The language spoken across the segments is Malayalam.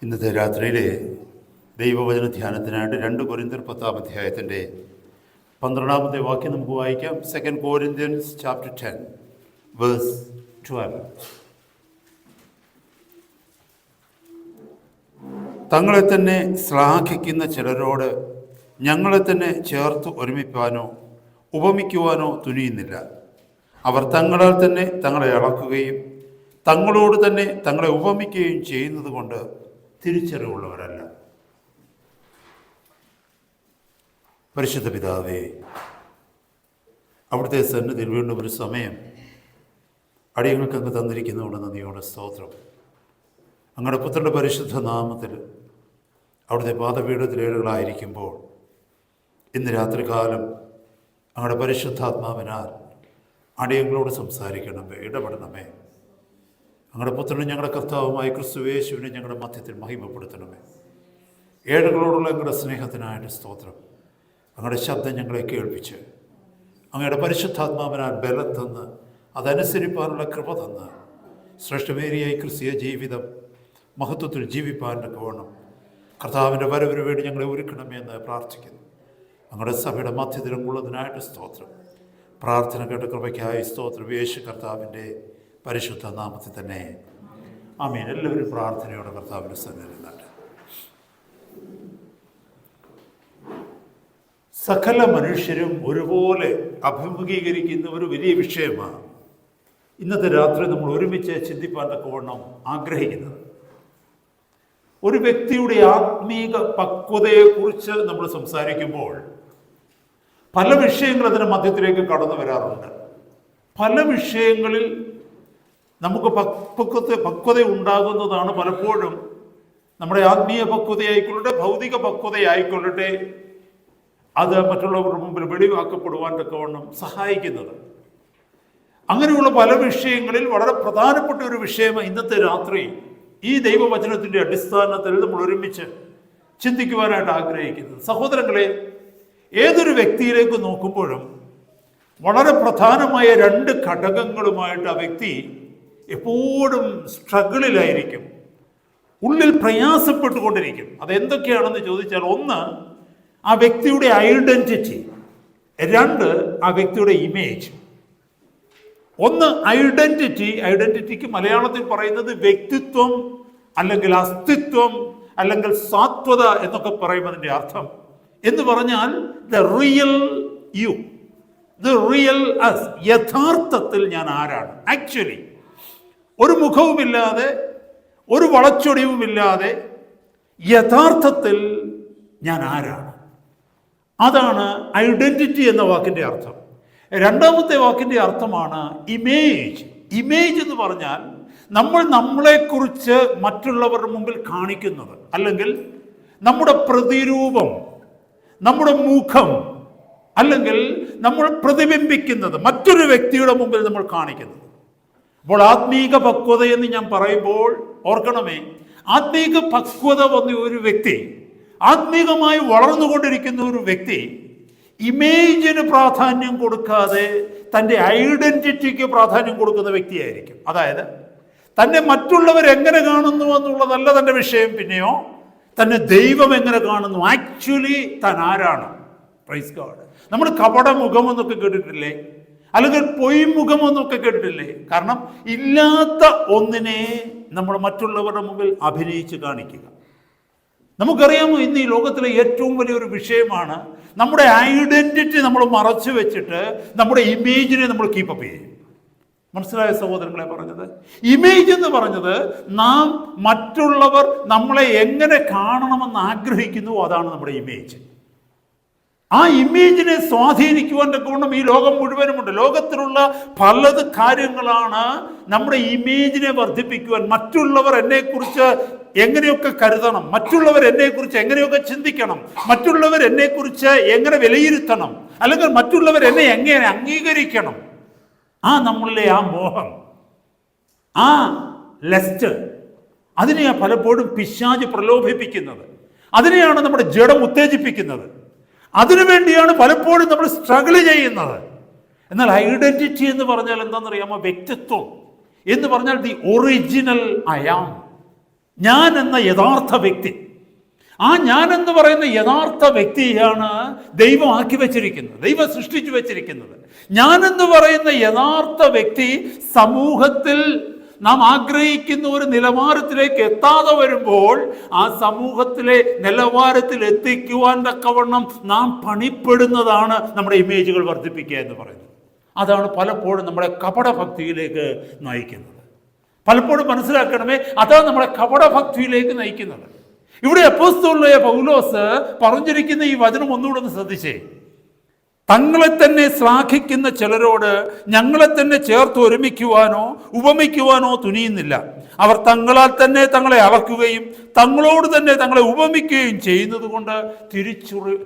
ഇന്നത്തെ രാത്രിയിലെ ദൈവവചന ധ്യാനത്തിനായിട്ട് 2 കൊരിന്ത്യർ 10-ാം അധ്യായത്തിൻ്റെ 12-ാമത്തെ വാക്യം നമുക്ക് വായിക്കാം. 2 Corinthians chapter 10 verse 12. തങ്ങളെ തന്നെ ശ്ലാഘിക്കുന്ന ചിലരോട് ഞങ്ങളെ തന്നെ ചേർത്ത് ഒരുമിപ്പാനോ ഉപമിക്കുവാനോ തുനിയുന്നില്ല. അവർ തങ്ങളാൽ തന്നെ തങ്ങളെ അളക്കുകയും തങ്ങളോട് തന്നെ തങ്ങളെ ഉപമിക്കുകയും ചെയ്യുന്നത് കൊണ്ട് തിരിച്ചറിവുള്ളവരല്ല. പരിശുദ്ധ പിതാവേ, അവിടുത്തെ സന്നിധിയിൽ വീണ്ടും ഒരു സമയം അടിയങ്ങൾക്ക് അങ്ങ് തന്നിരിക്കുന്നതുകൊണ്ട് നന്ദിയോടെ സ്തോത്രം. അങ്ങയുടെ പുത്രൻ്റെ പരിശുദ്ധ നാമത്തിൽ അവിടുത്തെ പാദപീഠത്തിലേടുകളായിരിക്കുമ്പോൾ ഇന്ന് രാത്രികാലം അങ്ങയുടെ പരിശുദ്ധാത്മാവിനാൽ അടിയങ്ങളോട് സംസാരിക്കണമേ, ഇടപെടണമേ. ഞങ്ങളുടെ പുത്രനും ഞങ്ങളുടെ കർത്താവുമായ ക്രിസ്തുയേശുവിനെ ഞങ്ങളുടെ മധ്യത്തിൽ മഹിമപ്പെടുത്തണമേ. ഏഴുകളോടുള്ള ഞങ്ങളുടെ സ്നേഹത്തിനായിട്ട് സ്തോത്രം. അങ്ങയുടെ ശബ്ദം ഞങ്ങളെ കേൾപ്പിച്ച് അങ്ങയുടെ പരിശുദ്ധാത്മാവിനാൽ ബലം തന്ന് അതനുസരിപ്പാനുള്ള കൃപ തന്ന് ശ്രേഷ്ഠമേറിയ ക്രിസ്തീയ ജീവിതം മഹത്വത്തിൽ ജീവിപ്പാനൊക്കെ വേണം. കർത്താവിൻ്റെ വരവിന് വേണ്ടി ഞങ്ങളെ ഒരുക്കണമേ എന്ന് പ്രാർത്ഥിക്കുന്നു. ഞങ്ങളുടെ സഭയുടെ മധ്യത്തിലും ഉള്ളതിനായിട്ട് സ്തോത്രം. പ്രാർത്ഥന കേട്ട കൃപയ്ക്കായി സ്തോത്രം. യേശു കർത്താവിൻ്റെ പരിശുദ്ധ നാമത്തിൽ തന്നെ ആമേൻ. എല്ലാവരും പ്രാർത്ഥനയോടെ കർത്താവിൻ്റെ സന്നിധിയിൽ നിന്നാട്ടെ. സകല മനുഷ്യരും ഒരുപോലെ അഭിമുഖീകരിക്കുന്ന ഒരു വലിയ വിഷയമാണ് ഇന്നത്തെ രാത്രി നമ്മൾ ഒരുമിച്ച് ചിന്തിപ്പാൻ തക്കവണ്ണം ആഗ്രഹിക്കുന്നത്. ഒരു വ്യക്തിയുടെ ആത്മീക പക്വതയെക്കുറിച്ച് നമ്മൾ സംസാരിക്കുമ്പോൾ പല വിഷയങ്ങൾ അതിൻ്റെ മധ്യത്തിലേക്ക് കടന്നു വരാറുണ്ട്. പല വിഷയങ്ങളിൽ നമുക്ക് പക്വത ഉണ്ടാകുന്നതാണ് പലപ്പോഴും നമ്മുടെ ആത്മീയ പക്വതയായിക്കൊള്ളട്ടെ, ഭൗതിക പക്വതയായിക്കൊള്ളട്ടെ, അത് മറ്റുള്ളവരുടെ മുമ്പിൽ വെളിവാക്കപ്പെടുവാൻ തക്കവണ്ണം സഹായിക്കുന്നത്. അങ്ങനെയുള്ള പല വിഷയങ്ങളിൽ വളരെ പ്രധാനപ്പെട്ട ഒരു വിഷയമാണ് ഇന്നത്തെ രാത്രി ഈ ദൈവവചനത്തിൻ്റെ അടിസ്ഥാനത്തിൽ നമ്മൾ ഒരുമിച്ച് ചിന്തിക്കുവാനായിട്ട് ആഗ്രഹിക്കുന്നത്. സഹോദരങ്ങളെ, ഏതൊരു വ്യക്തിയിലേക്ക് നോക്കുമ്പോഴും വളരെ പ്രധാനമായ 2 ഘടകങ്ങളുമായിട്ട് ആ വ്യക്തി എപ്പോഴും സ്ട്രഗിളിലായിരിക്കും, ഉള്ളിൽ പ്രയാസപ്പെട്ടുകൊണ്ടിരിക്കും. അതെന്തൊക്കെയാണെന്ന് ചോദിച്ചാൽ, 1 ആ വ്യക്തിയുടെ ഐഡൻറ്റിറ്റി, 2 ആ വ്യക്തിയുടെ ഇമേജ്. 1 ഐഡൻറ്റിറ്റിക്ക് മലയാളത്തിൽ പറയുന്നത് വ്യക്തിത്വം അല്ലെങ്കിൽ അസ്തിത്വം അല്ലെങ്കിൽ സാത്വത എന്നൊക്കെ പറയുന്നതിൻ്റെ അർത്ഥം എന്ന് പറഞ്ഞാൽ the real you, the real us. യഥാർത്ഥത്തിൽ ഞാൻ ആരാണ്? ആക്ച്വലി ഒരു മുഖവുമില്ലാതെ ഒരു വളച്ചൊടിവുമില്ലാതെ യഥാർത്ഥത്തിൽ ഞാൻ ആരാണ്? അതാണ് ഐഡൻറ്റിറ്റി എന്ന വാക്കിൻ്റെ അർത്ഥം. 2ാമത്തെ വാക്കിൻ്റെ അർത്ഥമാണ് ഇമേജ്. ഇമേജ് എന്ന് പറഞ്ഞാൽ നമ്മൾ നമ്മളെക്കുറിച്ച് മറ്റുള്ളവരുടെ മുമ്പിൽ കാണിക്കുന്നത്, അല്ലെങ്കിൽ നമ്മുടെ പ്രതിരൂപം, നമ്മുടെ മുഖം, അല്ലെങ്കിൽ നമ്മൾ പ്രതിബിംബിക്കുന്നത്, മറ്റൊരു വ്യക്തിയുടെ മുമ്പിൽ നമ്മൾ കാണിക്കുന്നത്. അപ്പോൾ ആത്മീക പക്വത എന്ന് ഞാൻ പറയുമ്പോൾ ഓർക്കണമേ, ആത്മീക പക്വത വന്ന ഒരു വ്യക്തി, ആത്മീകമായി വളർന്നുകൊണ്ടിരിക്കുന്ന ഒരു വ്യക്തി ഇമേജിന് പ്രാധാന്യം കൊടുക്കാതെ തൻ്റെ ഐഡൻറ്റിറ്റിക്ക് പ്രാധാന്യം കൊടുക്കുന്ന വ്യക്തിയായിരിക്കും. അതായത് തന്നെ മറ്റുള്ളവരെങ്ങനെ കാണുന്നു എന്നുള്ളതല്ല തൻ്റെ വിഷയം, പിന്നെയോ തന്നെ ദൈവം എങ്ങനെ കാണുന്നു, ആക്ച്വലി താൻ ആരാണ്. Price God. നമ്മൾ കപട മുഖമെന്നൊക്കെ കേട്ടിട്ടില്ലേ? അല്ലെങ്കിൽ പൊയ്മുഖമെന്നൊക്കെ കേട്ടിട്ടില്ലേ? കാരണം ഇല്ലാത്ത ഒന്നിനെ നമ്മൾ മറ്റുള്ളവരുടെ മുമ്പിൽ അഭിനയിച്ച് കാണിക്കുക. നമുക്കറിയാമോ, ഇന്ന് ഈ ലോകത്തിലെ ഏറ്റവും വലിയൊരു വിഷയമാണ് നമ്മുടെ ഐഡൻറ്റിറ്റി നമ്മൾ മറച്ചു വെച്ചിട്ട് നമ്മുടെ ഇമേജിനെ നമ്മൾ കീപ്പപ്പ് ചെയ്യും. മനസ്സിലായ സഹോദരങ്ങളെ പറഞ്ഞത്? ഇമേജ് എന്ന് പറഞ്ഞത് നാം മറ്റുള്ളവർ നമ്മളെ എങ്ങനെ കാണണമെന്ന് ആഗ്രഹിക്കുന്നു, അതാണ് നമ്മുടെ ഇമേജ്. ആ ഇമേജിനെ സ്വാധീനിക്കുവാൻ തക്കവണ്ണം ഈ ലോകം മുഴുവനുമുണ്ട്. ലോകത്തിലുള്ള പലത് കാര്യങ്ങളാണ് നമ്മുടെ ഇമേജിനെ വർദ്ധിപ്പിക്കുവാൻ. മറ്റുള്ളവർ എന്നെക്കുറിച്ച് എങ്ങനെയൊക്കെ കരുതണം, മറ്റുള്ളവർ എന്നെക്കുറിച്ച് എങ്ങനെയൊക്കെ ചിന്തിക്കണം, മറ്റുള്ളവർ എന്നെക്കുറിച്ച് എങ്ങനെ വിലയിരുത്തണം, അല്ലെങ്കിൽ മറ്റുള്ളവർ എന്നെ എങ്ങനെ അംഗീകരിക്കണം, ആ നമ്മളിലെ ആ മോഹം, ആ ലസ്റ്റ്, അതിനെയാണ് പലപ്പോഴും പിശാച് പ്രലോഭിപ്പിക്കുന്നത്. അതിനെയാണ് നമ്മുടെ ജഡം ഉത്തേജിപ്പിക്കുന്നത്. അതിനുവേണ്ടിയാണ് പലപ്പോഴും നമ്മൾ സ്ട്രഗിൾ ചെയ്യുന്നത്. എന്നാൽ ഐഡൻറ്റിറ്റി എന്ന് പറഞ്ഞാൽ എന്താണെന്നറിയാമോ? വ്യക്തിത്വം എന്ന് പറഞ്ഞാൽ ദി ഒറിജിനൽ ഐ ആം. ഞാൻ എന്ന യഥാർത്ഥ വ്യക്തി, ആ ഞാൻ എന്ന് പറയുന്ന യഥാർത്ഥ വ്യക്തിയാണ് ദൈവം ആക്കി വെച്ചിരിക്കുന്നത്, ദൈവം സൃഷ്ടിച്ചു വെച്ചിരിക്കുന്നത്. ഞാൻ എന്ന് പറയുന്ന യഥാർത്ഥ വ്യക്തി സമൂഹത്തിൽ നാം ആഗ്രഹിക്കുന്ന ഒരു നിലവാരത്തിലേക്ക് എത്താതെ വരുമ്പോൾ ആ സമൂഹത്തിലെ നിലവാരത്തിൽ എത്തിക്കുവാൻ തക്കവണ്ണം നാം പണിപ്പെടുന്നതാണ് നമ്മുടെ ഇമേജുകൾ വർദ്ധിപ്പിക്കുക എന്ന് പറയുന്നത്. അതാണ് പലപ്പോഴും നമ്മളെ കപടഭക്തിയിലേക്ക് നയിക്കുന്നത്. പലപ്പോഴും മനസ്സിലാക്കണമേ, അതാണ് നമ്മളെ കപടഭക്തിയിലേക്ക് നയിക്കുന്നത്. ഇവിടെ അപ്പോസ്തലനായ പൗലോസ് പറഞ്ഞിരിക്കുന്ന ഈ വചനം ഒന്നുകൂടെ ഒന്ന് ശ്രദ്ധിച്ചേ. തങ്ങളെ തന്നെ ശ്ലാഘിക്കുന്ന ചിലരോട് ഞങ്ങളെ തന്നെ ചേർത്ത് ഒരുമിക്കുവാനോ ഉപമിക്കുവാനോ തുനിയുന്നില്ല. അവർ തങ്ങളാൽ തന്നെ തങ്ങളെ അളക്കുകയും തങ്ങളോട് തന്നെ തങ്ങളെ ഉപമിക്കുകയും ചെയ്യുന്നത് കൊണ്ട്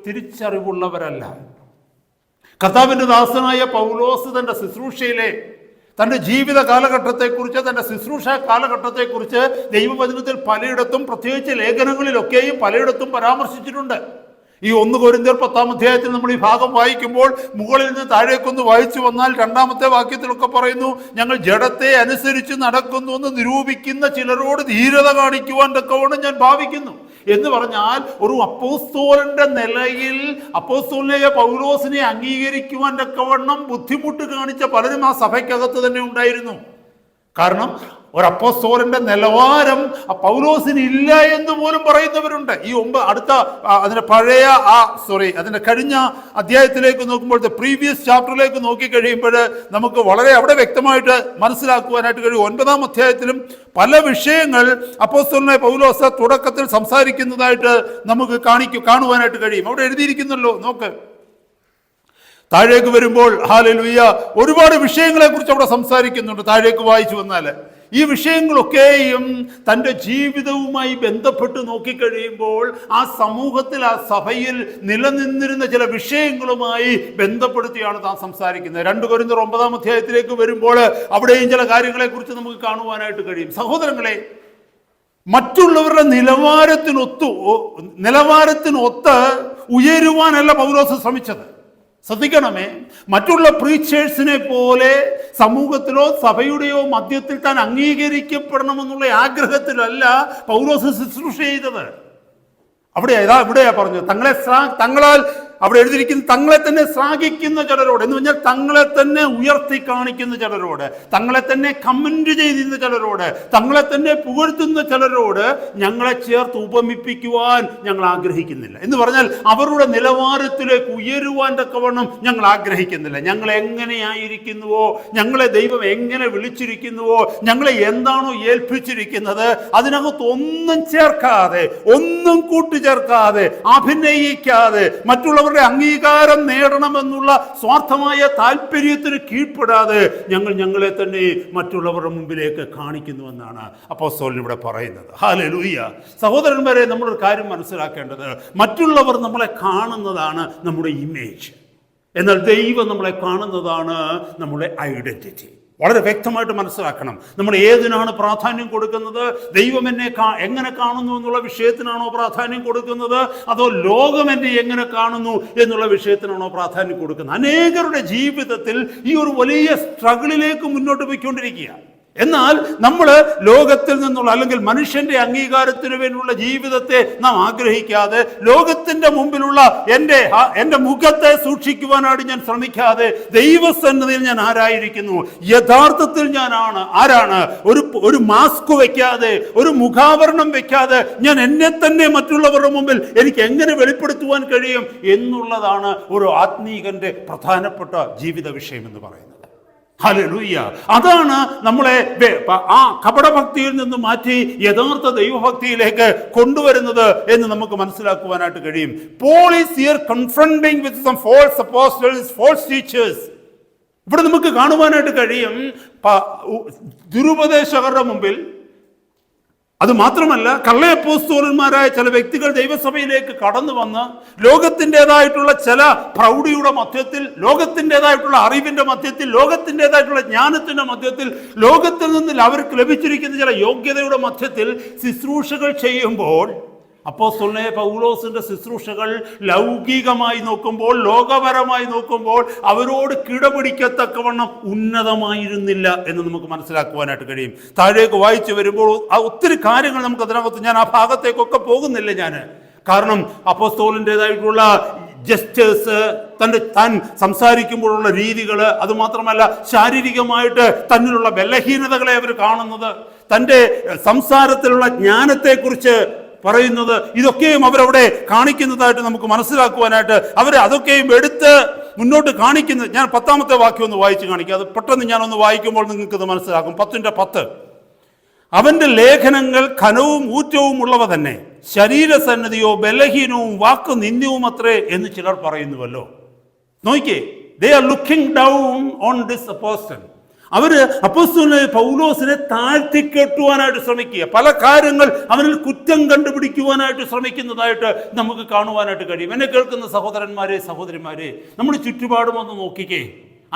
തിരിച്ചറിവുള്ളവരല്ല. കർത്താവിൻ്റെ ദാസനായ പൗലോസ് തൻ്റെ ശുശ്രൂഷയിലെ തൻ്റെ ജീവിത കാലഘട്ടത്തെക്കുറിച്ച്, തൻ്റെ ശുശ്രൂഷ കാലഘട്ടത്തെക്കുറിച്ച് ദൈവവചനത്തിൽ പലയിടത്തും, പ്രത്യേകിച്ച് ലേഖനങ്ങളിലൊക്കെയും പലയിടത്തും പരാമർശിച്ചിട്ടുണ്ട്. ഈ 1 കൊരിന്ത്യർ 10-ാം അധ്യായത്തിൽ നമ്മൾ ഈ ഭാഗം വായിക്കുമ്പോൾ മുകളിൽ നിന്ന് താഴേക്കൊന്ന് വായിച്ചു വന്നാൽ 2-ാമത്തെ വാക്യത്തിലൊക്കെ പറയുന്നു, ഞങ്ങൾ ജഡത്തെ അനുസരിച്ച് നടക്കുന്നു എന്ന് നിരൂപിക്കുന്ന ചിലരോട് ധീരത കാണിക്കുവാൻ തക്കവണ്ണം ഞാൻ ഭാവിക്കുന്നു എന്ന് പറഞ്ഞാൽ, ഒരു അപ്പോസ്തലന്റെ നിലയിൽ അപ്പോസ്തലനായ പൗലോസിനെ അംഗീകരിക്കുവാൻ തക്കവണ്ണം ബുദ്ധിമുട്ട് കാണിച്ച പലരും ആ സഭയ്ക്കകത്ത് തന്നെ ഉണ്ടായിരുന്നു. കാരണം ഒരു അപ്പോസ്തലന്റെ നിലവാരം പൗലോസിന് ഇല്ല എന്ന് പോലും പറയുന്നവരുണ്ട്. ഈ അതിന്റെ കഴിഞ്ഞ അധ്യായത്തിലേക്ക് നോക്കുമ്പോൾ, പ്രീവിയസ് ചാപ്റ്ററിലേക്ക് നോക്കിക്കഴിയുമ്പോൾ നമുക്ക് വളരെ അവിടെ വ്യക്തമായിട്ട് മനസ്സിലാക്കുവാനായിട്ട് കഴിയും. 9-ാം അധ്യായത്തിലും പല വിഷയങ്ങൾ അപ്പോസ്തലനായ പൗലോസ് തുടക്കത്തിൽ സംസാരിക്കുന്നതായിട്ട് നമുക്ക് കാണുവാനായിട്ട് കഴിയും. അവിടെ എഴുതിയിരിക്കുന്നല്ലോ, നോക്ക്. താഴേക്ക് വരുമ്പോൾ ഹല്ലേലൂയ, ഒരുപാട് വിഷയങ്ങളെ കുറിച്ച് അവിടെ സംസാരിക്കുന്നുണ്ട്. താഴേക്ക് വായിച്ചു വന്നാൽ ഈ വിഷയങ്ങളൊക്കെയും തൻ്റെ ജീവിതവുമായി ബന്ധപ്പെട്ട് നോക്കിക്കഴിയുമ്പോൾ ആ സമൂഹത്തിൽ, ആ സഭയിൽ നിലനിന്നിരുന്ന ചില വിഷയങ്ങളുമായി ബന്ധപ്പെടുത്തിയാണ് താൻ സംസാരിക്കുന്നത്. 2 കൊരിന്ത്യർ 9-ാം അധ്യായത്തിലേക്ക് വരുമ്പോൾ അവിടെയും ചില കാര്യങ്ങളെക്കുറിച്ച് നമുക്ക് കാണുവാനായിട്ട് കഴിയും. സഹോദരങ്ങളെ, മറ്റുള്ളവരുടെ നിലവാരത്തിനൊത്ത് ഉയരുവാനല്ല പൗലോസ് ശ്രമിച്ചത്. ശ്രദ്ധിക്കണമേ, മറ്റുള്ള പ്രീച്ചേഴ്സിനെ പോലെ സമൂഹത്തിലോ സഭയുടെയോ മധ്യത്തിൽ താൻ അംഗീകരിക്കപ്പെടണമെന്നുള്ള ആഗ്രഹത്തിലല്ല പൗലോസ് ശുശ്രൂഷ ചെയ്തത്. ഇവിടെയാ പറഞ്ഞത്, തങ്ങളാൽ അവിടെ എഴുതിയിരിക്കുന്ന തങ്ങളെ തന്നെ ശ്ലാഘിക്കുന്ന ചിലരോട് എന്ന് പറഞ്ഞാൽ തങ്ങളെ തന്നെ ഉയർത്തി കാണിക്കുന്ന ചിലരോട്, തങ്ങളെ തന്നെ കമന്റ് ചെയ്യുന്ന ചിലരോട്, തങ്ങളെ തന്നെ പുകഴ്ത്തുന്ന ചിലരോട് ഞങ്ങളെ ചേർത്ത് ഉപമിപ്പിക്കുവാൻ ഞങ്ങൾ ആഗ്രഹിക്കുന്നില്ല എന്ന് പറഞ്ഞാൽ അവരുടെ നിലവാരത്തിലേക്ക് ഉയരുവാൻ തക്കവണ്ണം ഞങ്ങൾ ആഗ്രഹിക്കുന്നില്ല. ഞങ്ങൾ എങ്ങനെയായിരിക്കുന്നുവോ, ഞങ്ങളെ ദൈവം എങ്ങനെ വിളിച്ചിരിക്കുന്നുവോ, ഞങ്ങളെ എന്താണോ ഏൽപ്പിച്ചിരിക്കുന്നത് അതിനകത്ത് ഒന്നും ചേർക്കാതെ, ഒന്നും കൂട്ടിച്ചേർക്കാതെ, അഭിനയിക്കാതെ, മറ്റുള്ളവർ അംഗീകാരം നേടണമെന്നുള്ള സ്വാർത്ഥമായ താല്പര്യത്തിന് കീഴ്പ്പെടാതെ ഞങ്ങളെ തന്നെ മറ്റുള്ളവരുടെ മുമ്പിലേക്ക് കാണിക്കുന്നുവെന്നാണ് അപ്പോസ്തലൻ ഇവിടെ പറയുന്നത്. ഹല്ലേലൂയ. സഹോദരന്മാരെ, നമ്മളൊരു കാര്യം മനസ്സിലാക്കേണ്ടത്, മറ്റുള്ളവർ നമ്മളെ കാണുന്നതാണ് നമ്മുടെ ഇമേജ്, എന്നാൽ ദൈവം നമ്മളെ കാണുന്നതാണ് നമ്മുടെ ഐഡന്റിറ്റി. വളരെ വ്യക്തമായിട്ട് മനസ്സിലാക്കണം. നമ്മൾ ഏതിനാണ് പ്രാധാന്യം കൊടുക്കുന്നത്? ദൈവം എന്നെ എങ്ങനെ കാണുന്നു എന്നുള്ള വിഷയത്തിനാണോ പ്രാധാന്യം കൊടുക്കുന്നത്, അതോ ലോകം എന്നെ എങ്ങനെ കാണുന്നു എന്നുള്ള വിഷയത്തിനാണോ പ്രാധാന്യം കൊടുക്കുന്നത്? അനേകരുടെ ജീവിതത്തിൽ ഈ ഒരു വലിയ സ്ട്രഗിളിലേക്ക് മുന്നോട്ട് പോയിക്കൊണ്ടിരിക്കുക. എന്നാൽ നമ്മൾ ലോകത്തിൽ നിന്നുള്ള അല്ലെങ്കിൽ മനുഷ്യന്റെ അംഗീകാരത്തിന് വേണ്ടിയുള്ള ജീവിതത്തെ നാം ആഗ്രഹിക്കാതെ, ലോകത്തിന്റെ മുമ്പിലുള്ള എൻ്റെ മുഖത്തെ സൂക്ഷിക്കുവാനായിട്ട് ഞാൻ ശ്രമിക്കാതെ, ദൈവസന്നിധിയിൽ ഞാൻ ആരായിരിക്കുന്നു, യഥാർത്ഥത്തിൽ ഞാൻ ആരാണ്, ഒരു മാസ്ക് വെക്കാതെ, ഒരു മുഖാവരണം വെക്കാതെ ഞാൻ എന്നെ തന്നെ മറ്റുള്ളവരുടെ മുമ്പിൽ എനിക്ക് എങ്ങനെ വെളിപ്പെടുത്തുവാൻ കഴിയും എന്നുള്ളതാണ് ഒരു ആത്മീകന്റെ പ്രധാനപ്പെട്ട ജീവിത വിഷയം എന്ന് പറയുന്നത്. ഹല്ലേലൂയ. അതാണ് നമ്മളെ ആ കപടഭക്തിയിൽ നിന്ന് മാറ്റി യഥാർത്ഥ ദൈവഭക്തിയിലേക്ക് കൊണ്ടുവരുന്നത് എന്ന് നമുക്ക് മനസ്സിലാക്കുവാനായിട്ട് കഴിയും. Paul is here confronting with some false apostles, false teachers. ഇവിടെ നമുക്ക് കാണുവാനായിട്ട് കഴിയും, ദുരുപദേശകരുടെ മുമ്പിൽ, അത് മാത്രമല്ല കള്ളയപ്പോസ്തലന്മാരായ ചില വ്യക്തികൾ ദൈവസഭയിലേക്ക് കടന്നു വന്ന് ലോകത്തിൻ്റെതായിട്ടുള്ള ചില പ്രൗഢിയുടെ മധ്യത്തിൽ, ലോകത്തിൻ്റെതായിട്ടുള്ള അറിവിൻ്റെ മധ്യത്തിൽ, ലോകത്തിൻ്റെതായിട്ടുള്ള ജ്ഞാനത്തിൻ്റെ മധ്യത്തിൽ, ലോകത്തിൽ നിന്ന് അവർക്ക് ലഭിച്ചിരിക്കുന്ന ചില യോഗ്യതയുടെ മധ്യത്തിൽ ശുശ്രൂഷകൾ ചെയ്യുമ്പോൾ അപ്പോസ്തലനായ പൗലോസിന്റെ ശുശ്രൂഷകൾ ലൗകികമായി നോക്കുമ്പോൾ, ലോകപരമായി നോക്കുമ്പോൾ അവരോട് കിടപിടിക്കത്തക്കവണ്ണം ഉന്നതമായിരുന്നില്ല എന്ന് നമുക്ക് മനസ്സിലാക്കുവാനായിട്ട് കഴിയും. താഴേക്ക് വായിച്ചു വരുമ്പോൾ ഒത്തിരി കാര്യങ്ങൾ നമുക്ക് അതിനകത്ത്, ഞാൻ ആ ഭാഗത്തേക്കൊക്കെ പോകുന്നില്ല ഞാൻ. കാരണം അപ്പോസ്തലൻ്റെതായിട്ടുള്ള ജസ്റ്റേഴ്സ്, താൻ സംസാരിക്കുമ്പോഴുള്ള രീതികൾ, അതുമാത്രമല്ല ശാരീരികമായിട്ട് തന്നിലുള്ള ബലഹീനതകളെ അവർ കാണുന്നത്, തൻ്റെ സംസാരത്തിലുള്ള ജ്ഞാനത്തെക്കുറിച്ച് പറയുന്നത്, ഇതൊക്കെയും അവരവിടെ കാണിക്കുന്നതായിട്ട് നമുക്ക് മനസ്സിലാക്കുവാനായിട്ട് അവർ അതൊക്കെയും എടുത്ത് മുന്നോട്ട് കാണിക്കുന്നത്. ഞാൻ 10-ാമത്തെ വാക്യം ഒന്ന് വായിച്ച് കാണിക്കാം. അത് പെട്ടെന്ന് ഞാനൊന്ന് വായിക്കുമ്പോൾ നിങ്ങൾക്കത് മനസ്സിലാക്കും. 10:10 അവന്റെ ലേഖനങ്ങൾ ഘനവും ഊറ്റവും ഉള്ളവ തന്നെ, ശരീരസന്നതിയോ ബലഹീനവും വാക്ക് നിന്ദ്യവും അത്രേ എന്ന് ചിലർ പറയുന്നുവല്ലോ. നോക്കിയേ, they are looking down on this apostle. അവര് അപ്പോസ്തലനായ പൗലോസിനെ താഴ്ത്തിക്കെട്ടുവാനായിട്ട് ശ്രമിക്കുക, പല കാര്യങ്ങൾ അവനിൽ കുറ്റം കണ്ടുപിടിക്കുവാനായിട്ട് ശ്രമിക്കുന്നതായിട്ട് നമുക്ക് കാണുവാനായിട്ട് കഴിയും. എന്നെ കേൾക്കുന്ന സഹോദരന്മാരെ, സഹോദരിമാരെ, നമ്മുടെ ചുറ്റുപാടും ഒന്ന് നോക്കിക്കേ.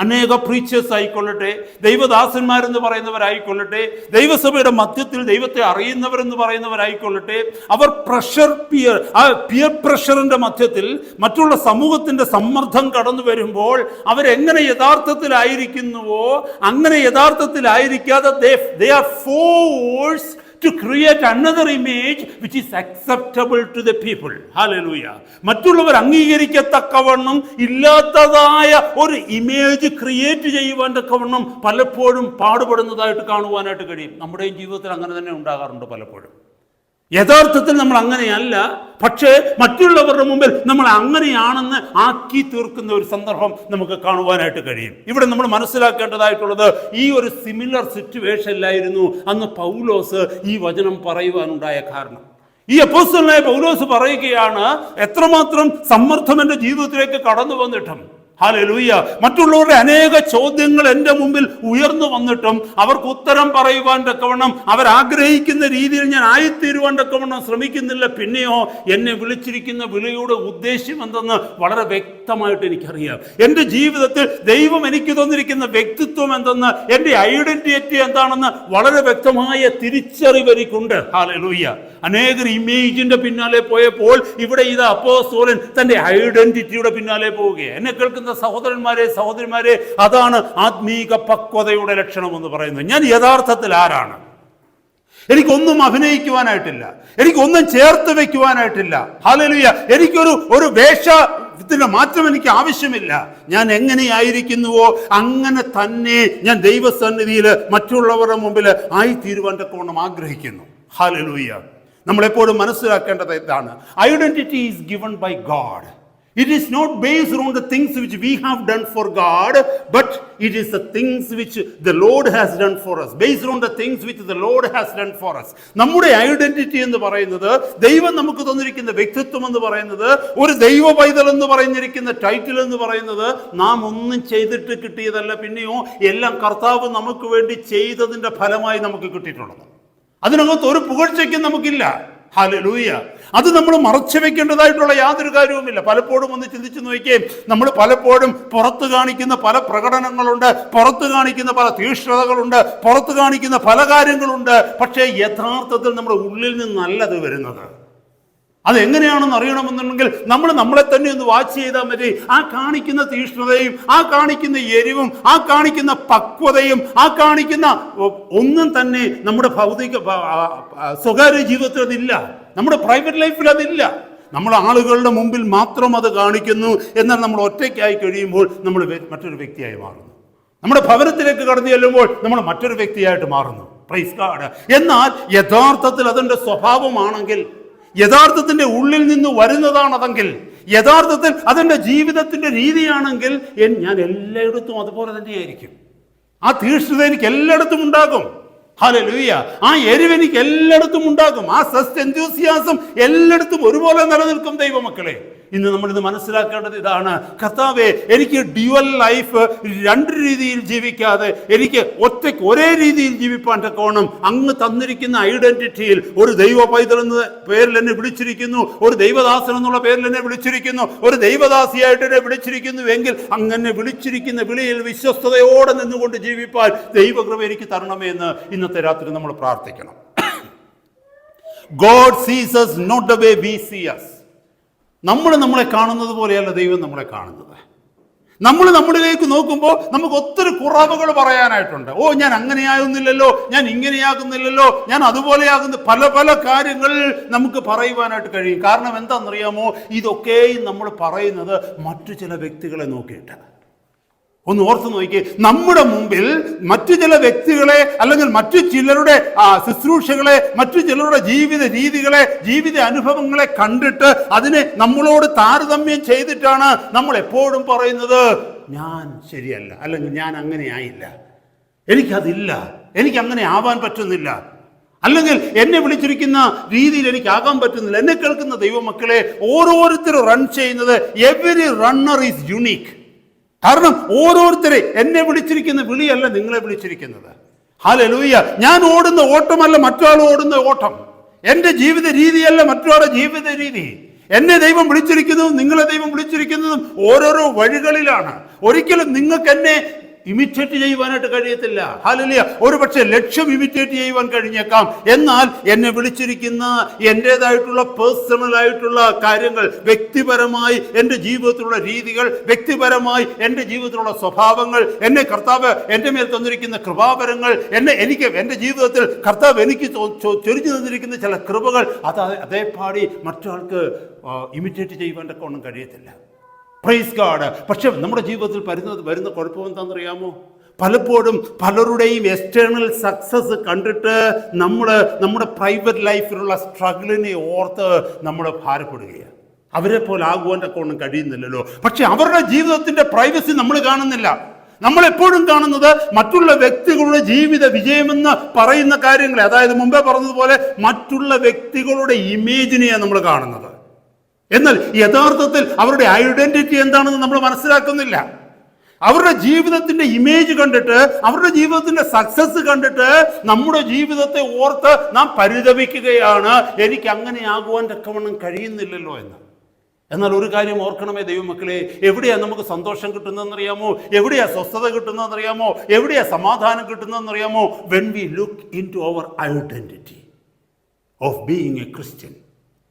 അനേക പ്രീച്ചേഴ്സ് ആയിക്കൊള്ളട്ടെ, ദൈവദാസന്മാരെന്ന് പറയുന്നവരായിക്കൊള്ളട്ടെ, ദൈവസഭയുടെ മധ്യത്തിൽ ദൈവത്തെ അറിയുന്നവരെന്ന് പറയുന്നവരായിക്കൊള്ളട്ടെ, അവർ പിയർ പ്രഷറിന്റെ മധ്യത്തിൽ മറ്റുള്ള സമൂഹത്തിന്റെ സമ്മർദ്ദം കടന്നു വരുമ്പോൾ അവരെങ്ങനെ യഥാർത്ഥത്തിലായിരിക്കുന്നുവോ അങ്ങനെ യഥാർത്ഥത്തിലായിരിക്കാതെ they are forced to create another image which is acceptable to the people. Hallelujah. മറ്റുള്ളവർ അംഗീകരിക്കത്തക്കവണ്ണം ഇല്ലാത്തതായ ഒരു ഇമേജ് ക്രിയേറ്റ് ചെയ്യുവാൻ തക്കവണ്ണം പലപ്പോഴും പാടുപെടുന്നതായിട്ട് കാണുവാനായിട്ട് കഴിയും. നമ്മുടെയും ജീവിതത്തിൽ അങ്ങനെ തന്നെ ഉണ്ടാകാറുണ്ട് പലപ്പോഴും. യഥാർത്ഥത്തിൽ നമ്മൾ അങ്ങനെയല്ല, പക്ഷേ മറ്റുള്ളവരുടെ മുമ്പിൽ നമ്മൾ അങ്ങനെയാണെന്ന് ആക്കി തീർക്കുന്ന ഒരു സന്ദർഭം നമുക്ക് കാണുവാനായിട്ട് കഴിയും. ഇവിടെ നമ്മൾ മനസ്സിലാക്കേണ്ടതായിട്ടുള്ളത്, ഈ ഒരു സിമിലർ സിറ്റുവേഷനിലായിരുന്നു അന്ന് പൗലോസ് ഈ വചനം പറയുവാനുണ്ടായ കാരണം. ഈ അപ്പോസ്തലനായ പൗലോസ് പറയുകയാണ്, എത്രമാത്രം സമ്മർദ്ദം എൻ്റെ ജീവിതത്തിലേക്ക് കടന്നു വന്നിട്ടും, ഹല്ലേലൂയ, മറ്റുള്ളവരുടെ അനേക ചോദ്യങ്ങൾ എൻ്റെ മുമ്പിൽ ഉയർന്നു വന്നിട്ടും അവർക്ക് ഉത്തരം പറയുവാൻ തക്കവണ്ണം അവരാഗ്രഹിക്കുന്ന രീതിയിൽ ഞാൻ ആയിത്തീരുവാൻ തക്കവണ്ണം ശ്രമിക്കുന്നില്ല. പിന്നെയോ എന്നെ വിളിച്ചിരിക്കുന്ന വിളിയുടെ ഉദ്ദേശ്യം എന്തെന്ന് വളരെ വ്യക്തമായിട്ട് എനിക്കറിയാം. എൻ്റെ ജീവിതത്തിൽ ദൈവം എനിക്ക് തന്നിരിക്കുന്ന വ്യക്തിത്വം എന്തെന്ന്, എൻ്റെ ഐഡന്റിറ്റി എന്താണെന്ന് വളരെ വ്യക്തമായ തിരിച്ചറിവ് എനിക്കുണ്ട്. ഹല്ലേലൂയ. അനേകർ ഇമേജിന്റെ പിന്നാലെ പോയപ്പോൾ ഇവിടെ ഇത് അപ്പോസ്തലൻ തൻ്റെ ഐഡന്റിറ്റിയുടെ പിന്നാലെ പോവുകയാണ്. എന്നെ കേൾക്കുന്ന സഹോദരന്മാരെ, സഹോദരിമാരെ, അതാണ് ആത്മീക പക്വതയുടെ ലക്ഷണം എന്ന് പറയുന്നത്. ഞാൻ യഥാർത്ഥത്തിൽ ആരാണ്? എനിക്കൊന്നും അഭിനയിക്കുവാനായിട്ടില്ല, എനിക്കൊന്നും ചേർത്ത് വെക്കുവാനായിട്ടില്ല. ഹല്ലേലൂയ. എനിക്കൊരു വേഷത്തിന്റെ മാറ്റം എനിക്ക് ആവശ്യമില്ല. ഞാൻ എങ്ങനെയായിരിക്കുന്നുവോ അങ്ങനെ തന്നെ ഞാൻ ദൈവസന്നിധിയിൽ മറ്റുള്ളവരുടെ മുമ്പിൽ ആയിത്തീരുവാൻ തക്കവണ്ണം ആഗ്രഹിക്കുന്നു. ഹല്ലേലൂയ. നമ്മളെപ്പോഴും മനസ്സിലാക്കേണ്ടത് ഇതാണ്, identity is given by God. It is not based on the things which we have done for God, but it is the things which the Lord has done for us. Based on the things which the Lord has done for us. നമ്മുടെ ഐഡന്റിറ്റി എന്ന് പറയുന്നത്, ദൈവം നമുക്ക് തന്നിരിക്കുന്ന വ്യക്തിത്വം എന്ന് പറയുന്നത്, ഒരു ദൈവ പൈതൽ എന്ന് പറഞ്ഞിരിക്കുന്ന ടൈറ്റിൽ എന്ന് പറയുന്നത് നാം ഒന്നും ചെയ്തിട്ട് കിട്ടിയതല്ല, പിന്നെയോ എല്ലാം കർത്താവ് നമുക്ക് വേണ്ടി ചെയ്തതിന്റെ ഫലമായി നമുക്ക് കിട്ടിയിട്ടുള്ളത്. അതിനകത്ത് ഒരു പുകഴ്ചയ്ക്കും നമുക്കില്ല. ഹല്ലേലൂയ. അത് നമ്മൾ മറച്ചു വെക്കേണ്ടതായിട്ടുള്ള യാതൊരു കാര്യവുമില്ല. പലപ്പോഴും ഒന്ന് ചിന്തിച്ചു നോക്കിയേ, നമ്മൾ പലപ്പോഴും പുറത്ത് കാണിക്കുന്ന പല പ്രകടനങ്ങളുണ്ട്, പുറത്ത് കാണിക്കുന്ന പല തീഷ്ണതകളുണ്ട്, പുറത്ത് കാണിക്കുന്ന പല കാര്യങ്ങളുണ്ട്. പക്ഷേ യഥാർത്ഥത്തിൽ നമ്മുടെ ഉള്ളിൽ നിന്നല്ലത് വരുന്നത്. അതെങ്ങനെയാണെന്ന് അറിയണമെന്നുണ്ടെങ്കിൽ നമ്മൾ നമ്മളെ തന്നെ ഒന്ന് വാച്ച് ചെയ്താൽ മതി. ആ കാണിക്കുന്ന തീഷ്ണതയും, ആ കാണിക്കുന്ന എരിവും, ആ കാണിക്കുന്ന പക്വതയും, ആ കാണിക്കുന്ന ഒന്നും തന്നെ നമ്മുടെ ഭൗതിക സ്വകാര്യ ജീവിതത്തിൽ അതില്ല, നമ്മുടെ പ്രൈവറ്റ് ലൈഫിൽ അതില്ല. നമ്മൾ ആളുകളുടെ മുമ്പിൽ മാത്രം അത് കാണിക്കുന്നു. എന്നാൽ നമ്മൾ ഒറ്റയ്ക്കായി കഴിയുമ്പോൾ നമ്മൾ മറ്റൊരു വ്യക്തിയായി മാറുന്നു. നമ്മുടെ ഭവനത്തിലേക്ക് കടന്നു ചെല്ലുമ്പോൾ നമ്മൾ മറ്റൊരു വ്യക്തിയായിട്ട് മാറുന്നു. Praise God. എന്നാൽ യഥാർത്ഥത്തിൽ അതിൻ്റെ സ്വഭാവമാണെങ്കിൽ, യഥാർത്ഥത്തിന്റെ ഉള്ളിൽ നിന്ന് വരുന്നതാണതെങ്കിൽ, യഥാർത്ഥത്തിൽ അതെൻ്റെ ജീവിതത്തിന്റെ രീതിയാണെങ്കിൽ, ഞാൻ എല്ലായിടത്തും അതുപോലെ തന്നെയായിരിക്കും. ആ തീഷ്ണത എനിക്ക് എല്ലായിടത്തും ഉണ്ടാകും. ഹല്ലേലൂയ. ആ എരിവ് എനിക്ക് എല്ലായിടത്തും ഉണ്ടാകും. ആ സസ്റ്റ് എന്തൂസിയാസം എല്ലായിടത്തും ഒരുപോലെ നിലനിൽക്കും. ദൈവമക്കളെ, ഇന്ന് നമ്മളിത് മനസ്സിലാക്കേണ്ടത് ഇതാണ്, കർത്താവേ, എനിക്ക് ഡ്യുവൽ ലൈഫ് രണ്ട് രീതിയിൽ ജീവിക്കാതെ എനിക്ക് ഒറ്റയ്ക്ക് ഒരേ രീതിയിൽ ജീവിപ്പാൻ തക്കവണ്ണം അങ്ങ് തന്നിരിക്കുന്ന ഐഡന്റിറ്റിയിൽ ഒരു ദൈവ പൈതൽ എന്ന പേരിൽ എന്നെ വിളിച്ചിരിക്കുന്നു, ഒരു ദൈവദാസൻ എന്നുള്ള പേരിൽ എന്നെ വിളിച്ചിരിക്കുന്നു, ഒരു ദൈവദാസിയായിട്ട് എന്നെ വിളിച്ചിരിക്കുന്നു എങ്കിൽ അങ്ങനെ വിളിച്ചിരിക്കുന്ന വിളിയിൽ വിശ്വസ്തയോടെ നിന്നുകൊണ്ട് ജീവിപ്പാൻ ദൈവകൃപ എനിക്ക് തരണമേ എന്ന് ഇന്നത്തെ രാത്രി നമ്മൾ പ്രാർത്ഥിക്കണം. God sees us not the way we see us. നമ്മൾ നമ്മളെ കാണുന്നത് പോലെയല്ല ദൈവം നമ്മളെ കാണുന്നത്. നമ്മൾ നമ്മളിലേക്ക് നോക്കുമ്പോൾ നമുക്ക് ഒത്തിരി കുറവുകൾ പറയാനായിട്ടുണ്ട്. ഓ, ഞാൻ അങ്ങനെയാകുന്നില്ലല്ലോ, ഞാൻ ഇങ്ങനെയാകുന്നില്ലല്ലോ, ഞാൻ അതുപോലെയാകുന്ന പല പല കാര്യങ്ങൾ നമുക്ക് പറയുവാനായിട്ട് കഴിയും. കാരണം എന്താണെന്നറിയാമോ? ഇതൊക്കെയും നമ്മൾ പറയുന്നത് മറ്റു ചില വ്യക്തികളെ നോക്കിയിട്ട്. ഒന്ന് ഓർത്ത് നോക്കി, നമ്മുടെ മുമ്പിൽ മറ്റു ചില വ്യക്തികളെ അല്ലെങ്കിൽ മറ്റു ചിലരുടെ ശുശ്രൂഷകളെ, മറ്റു ചിലരുടെ ജീവിത രീതികളെ, ജീവിത അനുഭവങ്ങളെ കണ്ടിട്ട് അതിനെ നമ്മളോട് താരതമ്യം ചെയ്തിട്ടാണ് നമ്മൾ എപ്പോഴും പറയുന്നത്, ഞാൻ ശരിയല്ല, അല്ലെങ്കിൽ ഞാൻ അങ്ങനെ ആയില്ല, എനിക്കതില്ല, എനിക്ക് അങ്ങനെ ആവാൻ പറ്റുന്നില്ല, അല്ലെങ്കിൽ എന്നെ വിളിച്ചിരിക്കുന്ന രീതിയിൽ എനിക്കാകാൻ പറ്റുന്നില്ല. എന്നെ കേൾക്കുന്ന ദൈവമക്കളെ, ഓരോരുത്തരും റൺ ചെയ്യുന്നത്, എവരി റണ്ണർ ഈസ് യുണീക്ക്. കാരണം ഓരോരുത്തരെ എന്നെ വിളിച്ചിരിക്കുന്ന വിളിയല്ല നിങ്ങളെ വിളിച്ചിരിക്കുന്നത്. ഹല്ലേലൂയ. ഞാൻ ഓടുന്ന ഓട്ടമല്ല മറ്റൊരാൾ ഓടുന്ന ഓട്ടം. എൻ്റെ ജീവിത രീതിയല്ല മറ്റൊരാളുടെ ജീവിത രീതി. എന്നെ ദൈവം വിളിച്ചിരിക്കുന്നതും നിങ്ങളെ ദൈവം വിളിച്ചിരിക്കുന്നതും ഓരോരോ വഴികളിലാണ്. ഒരിക്കലും നിങ്ങൾക്ക് എന്നെ ഇമിറ്റേറ്റ് ചെയ്യുവാനായിട്ട് കഴിയത്തില്ല. ഹല്ലേലൂയ. ഒരു പക്ഷേ ലക്ഷ്യം ഇമിറ്റേറ്റ് ചെയ്യുവാൻ കഴിഞ്ഞേക്കാം. എന്നാൽ എന്നെ വിളിച്ചിരിക്കുന്ന എൻ്റേതായിട്ടുള്ള പേഴ്സണലായിട്ടുള്ള കാര്യങ്ങൾ, വ്യക്തിപരമായി എൻ്റെ ജീവിതത്തിലുള്ള രീതികൾ, വ്യക്തിപരമായി എൻ്റെ ജീവിതത്തിലുള്ള സ്വഭാവങ്ങൾ, എന്നെ കർത്താവ് എൻ്റെ മേൽ തന്നിരിക്കുന്ന കൃപാവരങ്ങൾ, എനിക്ക് എൻ്റെ ജീവിതത്തിൽ കർത്താവ് എനിക്ക് ചൊരിഞ്ഞു തന്നിരിക്കുന്ന ചില കൃപകൾ, അതേപാടി മറ്റൊരാൾക്ക് ഇമിറ്റേറ്റ് ചെയ്യുവാൻ ഒന്നും കഴിയത്തില്ല. Praise God. പക്ഷെ നമ്മുടെ ജീവിതത്തിൽ വരുന്ന കുഴപ്പം എന്താണെന്നറിയാമോ? പലപ്പോഴും പലരുടെയും എക്സ്റ്റേണൽ സക്സസ് കണ്ടിട്ട് നമ്മുടെ പ്രൈവറ്റ് ലൈഫിലുള്ള സ്ട്രഗിളിനെ ഓർത്ത് നമ്മൾ ഭാരപ്പെടുകയാണ്. അവരെ പോലെ ആകുവാനൊക്കെ ഒന്നും കഴിയുന്നില്ലല്ലോ. പക്ഷെ അവരുടെ ജീവിതത്തിന്റെ പ്രൈവസി നമ്മൾ കാണുന്നില്ല. നമ്മളെപ്പോഴും കാണുന്നത് മറ്റുള്ള വ്യക്തികളുടെ ജീവിത വിജയമെന്ന് പറയുന്ന കാര്യങ്ങളെ, അതായത് മുമ്പേ പറഞ്ഞതുപോലെ മറ്റുള്ള വ്യക്തികളുടെ ഇമേജിനെയാണ് നമ്മൾ കാണുന്നത്. എന്നാൽ യഥാർത്ഥത്തിൽ അവരുടെ ഐഡന്റിറ്റി എന്താണെന്ന് നമ്മൾ മനസ്സിലാക്കുന്നില്ല. അവരുടെ ജീവിതത്തിന്റെ ഇമേജ് കണ്ടിട്ട്, അവരുടെ ജീവിതത്തിന്റെ സക്സസ് കണ്ടിട്ട് നമ്മുടെ ജീവിതത്തെ ഓർത്ത് നാം പരിതപിക്കുകയാണ്, എനിക്ക് അങ്ങനെ ആകുവാൻ തക്കവണ്ണം കഴിയുന്നില്ലല്ലോ എന്ന്. എന്നാൽ ഒരു കാര്യം ഓർക്കണമേ ദൈവമക്കളെ, എവിടെയാണ് നമുക്ക് സന്തോഷം കിട്ടുന്നതെന്നറിയാമോ? എവിടെയാണ് സ്വസ്ഥത കിട്ടുന്നതെന്നറിയാമോ? എവിടെയാണ് സമാധാനം കിട്ടുന്നതെന്നറിയാമോ? When we look into our identity of being a Christian.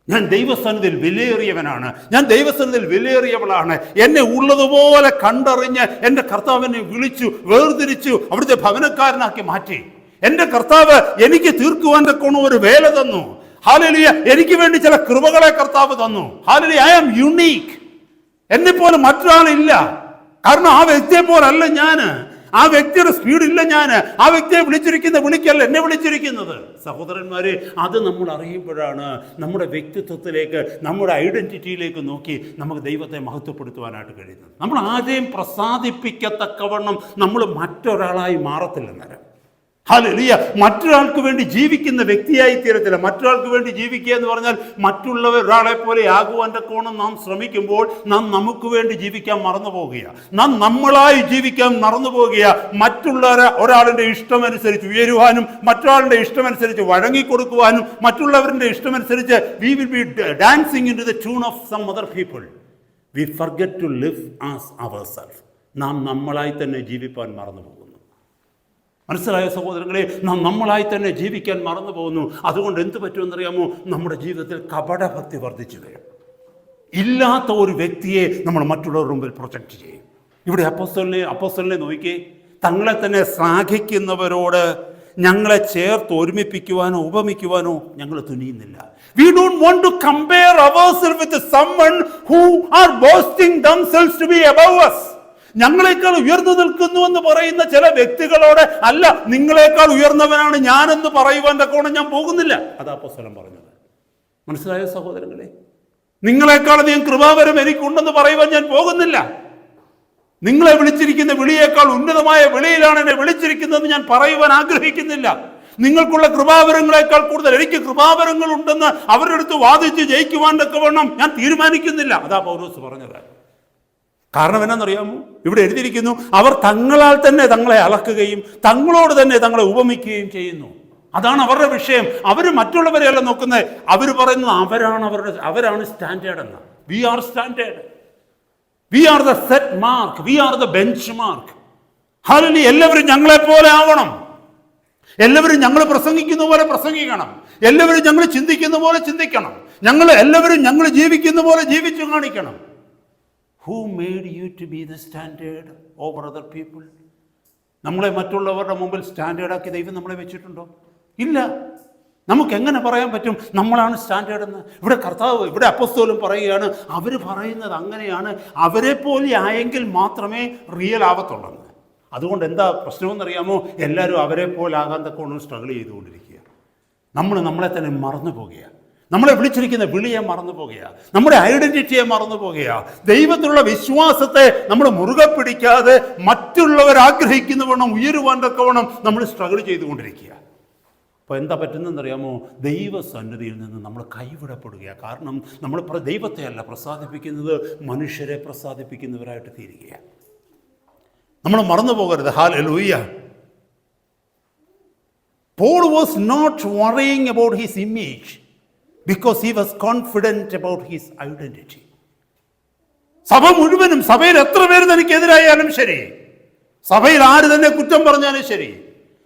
ഞാൻ ദൈവസന്നിധിയിൽ വിലയേറിയവനാണ്, ഞാൻ ദൈവസന്നിധിയിൽ വിലയേറിയവളാണ്. എന്നെ ഉള്ളതുപോലെ കണ്ടറിഞ്ഞ് എൻ്റെ കർത്താവിനെ വിളിച്ചു, വേർതിരിച്ചു, അവിടുത്തെ ഭവനക്കാരനാക്കി മാറ്റി. എൻ്റെ കർത്താവ് എനിക്ക് തീർക്കുവാൻ തക്കോണം ഒരു വേല തന്നു. ഹല്ലേലൂയ. എനിക്ക് വേണ്ടി ചില കൃപകളെ കർത്താവ് തന്നു. ഹല്ലേലൂയ. I am unique. എന്നെ പോലെ മറ്റൊരാളില്ല. കാരണം ആ വ്യക്തിയെ പോലല്ല ഞാൻ. ആ വ്യക്തിയുടെ സ്പീഡില്ല ഞാൻ. ആ വ്യക്തിയെ വിളിച്ചിരിക്കുന്ന വിളിക്കല്ല എന്നെ വിളിച്ചിരിക്കുന്നത്. സഹോദരന്മാരെ, അത് നമ്മൾ അറിയുമ്പോഴാണ് നമ്മുടെ വ്യക്തിത്വത്തിലേക്ക്, നമ്മുടെ ഐഡന്റിറ്റിയിലേക്ക് നോക്കി നമുക്ക് ദൈവത്തെ മഹത്വപ്പെടുത്തുവാനായിട്ട് കഴിയുന്നത്. നമ്മൾ ആരെയും പ്രസാദിപ്പിക്കത്തക്കവണ്ണം നമ്മൾ മറ്റൊരാളായി മാറത്തില്ലെന്നേരം. ഹല്ലേലൂയ. മറ്റൊരാൾക്ക് വേണ്ടി ജീവിക്കുന്ന വ്യക്തിയായി തീരത്തില്ല. മറ്റൊരാൾക്ക് വേണ്ടി ജീവിക്കുക എന്ന് പറഞ്ഞാൽ ഒരാളെ പോലെ ആകുവാൻ തക്കോണം നാം ശ്രമിക്കുമ്പോൾ നാം നമുക്ക് വേണ്ടി ജീവിക്കാൻ മറന്നു പോവുകയാണ്. നാം നമ്മളായി ജീവിക്കാൻ മറന്നു പോവുകയാണ്. ഒരാളുടെ ഇഷ്ടമനുസരിച്ച് ഉയരുവാനും, മറ്റൊരാളുടെ ഇഷ്ടമനുസരിച്ച് വഴങ്ങിക്കൊടുക്കുവാനും, മറ്റുള്ളവരുടെ ഇഷ്ടമനുസരിച്ച് we will be dancing into the tune of some other people. We forget to live as ourselves. നാം നമ്മളായി തന്നെ ജീവിപ്പാൻ മറന്നു പോകുന്നു. മനസ്സിലായ സഹോദരങ്ങളെ, നാം നമ്മളായി തന്നെ ജീവിക്കാൻ മറന്നു പോകുന്നു. അതുകൊണ്ട് എന്ത് പറ്റുമെന്നറിയാമോ? നമ്മുടെ ജീവിതത്തിൽ കപടഭക്തി വർദ്ധിച്ചു വരും. ഇല്ലാത്ത ഒരു വ്യക്തിയെ നമ്മൾ മറ്റുള്ളവരുടെ മുമ്പിൽ പ്രൊജക്റ്റ് ചെയ്യും. ഇവിടെ അപ്പോസ്തലനെ നോക്കിയേ, തങ്ങളെ തന്നെ ശ്ലാഘിക്കുന്നവരോട് ഞങ്ങളെ ചേർത്ത് ഒരുമിപ്പിക്കുവാനോ ഉപമിക്കുവാനോ ഞങ്ങൾ തുനിയുന്നില്ല. We don't want to compare ourselves with someone who are boasting themselves to be above us. ഞങ്ങളെക്കാൾ ഉയർന്നു നിൽക്കുന്നു എന്ന് പറയുന്ന ചില വ്യക്തികളോട് അല്ല, നിങ്ങളെക്കാൾ ഉയർന്നവനാണ് ഞാനെന്ന് പറയുവാൻ തക്കോണം ഞാൻ പോകുന്നില്ല. അതാ അപ്പോസ്തലൻ പറഞ്ഞത്. മനസ്സിലായ സഹോദരങ്ങളെ, നിങ്ങളെക്കാൾ അധികം കൃപാവരം എനിക്കുണ്ടെന്ന് പറയുവാൻ ഞാൻ പോകുന്നില്ല. നിങ്ങളെ വിളിച്ചിരിക്കുന്ന വിളിയേക്കാൾ ഉന്നതമായ വിളിയിലാണ് എന്നെ വിളിച്ചിരിക്കുന്നത് ഞാൻ പറയുവാൻ ആഗ്രഹിക്കുന്നില്ല. നിങ്ങൾക്കുള്ള കൃപാവരങ്ങളെക്കാൾ കൂടുതൽ എനിക്ക് കൃപാവരങ്ങൾ ഉണ്ടെന്ന് അവരുടെ അടുത്ത് വാദിച്ച് ജയിക്കുവാൻ തക്കവണ്ണം ഞാൻ തീരുമാനിക്കുന്നില്ല. അതാ പൗലോസ് പറഞ്ഞത്. കാരണം എന്നാണെന്നറിയാമോ? ഇവിടെ എഴുതിയിരിക്കുന്നു, അവർ തങ്ങളാൽ തന്നെ തങ്ങളെ അളക്കുകയും തങ്ങളോട് തന്നെ തങ്ങളെ ഉപമിക്കുകയും ചെയ്യുന്നു. അതാണ് അവരുടെ വിഷയം. അവർ മറ്റുള്ളവരെയല്ല നോക്കുന്നത്. അവർ പറയുന്നത് അവരാണ് സ്റ്റാൻഡേർഡ് എന്ന്. We are standard, we are the set mark, we are the benchmark. ഹല്ലേലൂയ. എല്ലാവരും ഞങ്ങളെ പോലെ ആവണം. എല്ലാവരും ഞങ്ങൾ പ്രസംഗിക്കുന്ന പോലെ പ്രസംഗിക്കണം. എല്ലാവരും ഞങ്ങൾ ചിന്തിക്കുന്ന പോലെ ചിന്തിക്കണം, എല്ലാവരും ജീവിക്കുന്ന പോലെ ജീവിച്ചു കാണിക്കണം. Who made you to be the standard over other people? നമ്മളെ മറ്റുള്ളവരുടെ മുമ്പിൽ സ്റ്റാൻഡേർഡാക്കി ദൈവം നമ്മളെ വെച്ചിട്ടുണ്ടോ? ഇല്ല. നമുക്ക് എങ്ങനെ പറയാൻ പറ്റും നമ്മളാണ് സ്റ്റാൻഡേർഡ് എന്ന്? ഇവിടെ അപ്പോസ്തലൻ പറയുകയാണ്, അവർ പറയുന്നത് അങ്ങനെയാണ്, അവരെ പോലെ ആയെങ്കിൽ മാത്രമേ റിയൽ ആവത്തുള്ളൂ. അതുകൊണ്ട് എന്താ പ്രശ്നമെന്നറിയാമോ? എല്ലാവരും അവരെ പോലെ ആകാൻ തക്കവണ്ണം സ്ട്രഗിൾ ചെയ്തുകൊണ്ടിരിക്കുക. നമ്മളെ തന്നെ മറന്നു പോകുക, നമ്മളെ വിളിച്ചിരിക്കുന്ന വിളിയെ മറന്നു പോകുക, നമ്മുടെ ഐഡന്റിറ്റിയെ മറന്നു പോകുക. ദൈവത്തിലുള്ള വിശ്വാസത്തെ നമ്മൾ മുറുകെ പിടിക്കാതെ മറ്റുള്ളവർ ആഗ്രഹിക്കുന്നവണ്ണം ഉയരുവാൻ തക്കവണ്ണം നമ്മൾ സ്ട്രഗിൾ ചെയ്തുകൊണ്ടിരിക്കുക. അപ്പോൾ എന്താ പറ്റുന്നതെന്നറിയാമോ? ദൈവസന്നിധിയിൽ നിന്ന് നമ്മൾ കൈവിടപ്പെടുക. കാരണം നമ്മൾ ദൈവത്തെ അല്ല പ്രസാദിപ്പിക്കുന്നത്, മനുഷ്യരെ പ്രസാദിപ്പിക്കുന്നവരായിട്ട് തീരുകയാണ്. നമ്മൾ മറന്നു പോകരുത്. Hallelujah. Paul was not worrying about his image because he was confident about his identity. സഭ മുഴുവനും, സഭയിൽ എത്ര പേര് തനിക്കെതിരായാലും ശരി, സഭയിൽ ആര് തന്നെ കുറ്റം പറഞ്ഞാലും ശരി,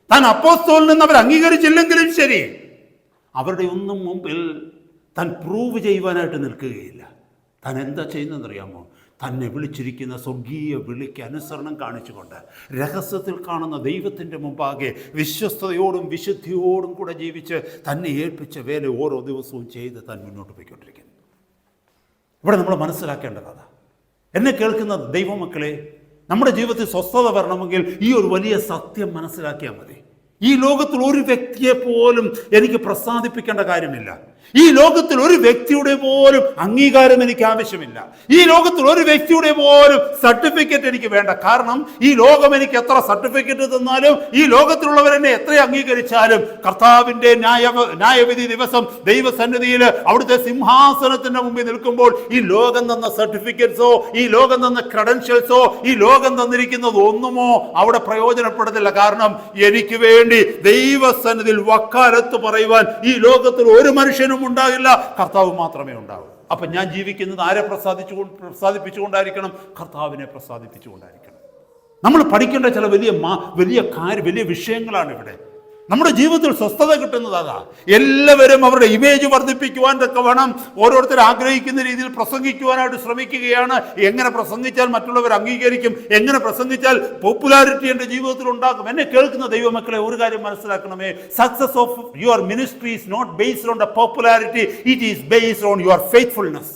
താൻ അപ്പോസ്തലൻ നിന്ന് അവർ അംഗീകരിച്ചില്ലെങ്കിലും ശരി, അവരുടെ ഒന്നും മുമ്പിൽ താൻ പ്രൂവ് ചെയ്യുവാനായിട്ട് നിൽക്കുകയില്ല. താൻ എന്താ ചെയ്യുന്നതെന്നറിയാമോ? തന്നെ വിളിച്ചിരിക്കുന്ന സ്വർഗീയ വിളിക്ക് അനുസരണം കാണിച്ചുകൊണ്ട് രഹസ്യത്തിൽ കാണുന്ന ദൈവത്തിൻ്റെ മുമ്പാകെ വിശ്വസ്തയോടും വിശുദ്ധിയോടും കൂടെ ജീവിച്ച് തന്നെ ഏൽപ്പിച്ച വേല ഓരോ ദിവസവും ചെയ്ത് താൻ മുന്നോട്ട് പോയിക്കൊണ്ടിരിക്കുന്നു. ഇവിടെ നമ്മൾ മനസ്സിലാക്കേണ്ട കഥ, എന്നെ കേൾക്കുന്ന ദൈവമക്കളെ, നമ്മുടെ ജീവിതത്തിൽ സ്വസ്ഥത വരണമെങ്കിൽ ഈ ഒരു വലിയ സത്യം മനസ്സിലാക്കിയാൽ മതി. ഈ ലോകത്തിൽ ഒരു വ്യക്തിയെ പോലും എനിക്ക് പ്രസാദിപ്പിക്കേണ്ട കാര്യമില്ല. ഈ ലോകത്തിൽ ഒരു വ്യക്തിയുടെ പോലും അംഗീകാരം എനിക്ക് ആവശ്യമില്ല. ഈ ലോകത്തിൽ ഒരു വ്യക്തിയുടെ പോലും സർട്ടിഫിക്കറ്റ് എനിക്ക് വേണ്ട. കാരണം ഈ ലോകം എനിക്ക് എത്ര സർട്ടിഫിക്കറ്റ് തന്നാലും, ഈ ലോകത്തിലുള്ളവരെന്നെ എത്ര അംഗീകരിച്ചാലും, കർത്താവിൻ്റെ ന്യായവിധി ദിവസം ദൈവസന്നിധിയിൽ അവിടുത്തെ സിംഹാസനത്തിന്റെ മുമ്പിൽ നിൽക്കുമ്പോൾ ഈ ലോകം തന്ന സർട്ടിഫിക്കറ്റ്സോ, ഈ ലോകം തന്ന ക്രെഡൻഷ്യൽസോ, ഈ ലോകം തന്നിരിക്കുന്നത് ഒന്നുമോ അവിടെ പ്രയോജനപ്പെടത്തില്ല. കാരണം എനിക്ക് വേണ്ടി ദൈവസന്നിധിയിൽ വക്കാലത്ത് പറയുവാൻ ഈ ലോകത്തിൽ ഒരു മനുഷ്യനും ഉണ്ടാകില്ല, കർത്താവ് മാത്രമേ ഉണ്ടാവൂ. അപ്പൊ ഞാൻ ജീവിക്കുന്നത് ആരെ പ്രസാദിപ്പിച്ചുകൊണ്ടായിരിക്കണം? കർത്താവിനെ പ്രസാദിപ്പിച്ചുകൊണ്ടായിരിക്കണം. നമ്മൾ പഠിക്കേണ്ട ചില വലിയ വിഷയങ്ങളാണ് ഇവിടെ. നമ്മുടെ ജീവിതത്തിൽ സ്വസ്ഥത കിട്ടുന്നത് അതാ. എല്ലാവരും അവരുടെ ഇമേജ് വർദ്ധിപ്പിക്കുവാൻ തക്കവണ്ണം ഓരോരുത്തർ ആഗ്രഹിക്കുന്ന രീതിയിൽ പ്രസംഗിക്കുവാനായിട്ട് ശ്രമിക്കുകയാണ്. എങ്ങനെ പ്രസംഗിച്ചാൽ മറ്റുള്ളവർ അംഗീകരിക്കും, എങ്ങനെ പ്രസംഗിച്ചാൽ പോപ്പുലാരിറ്റി എൻ്റെ ജീവിതത്തിൽ ഉണ്ടാകും. എന്നെ കേൾക്കുന്ന ദൈവമക്കളെ, ഒരു കാര്യം മനസ്സിലാക്കണമേ, success of your ministry is not based on the popularity, it is based on your faithfulness.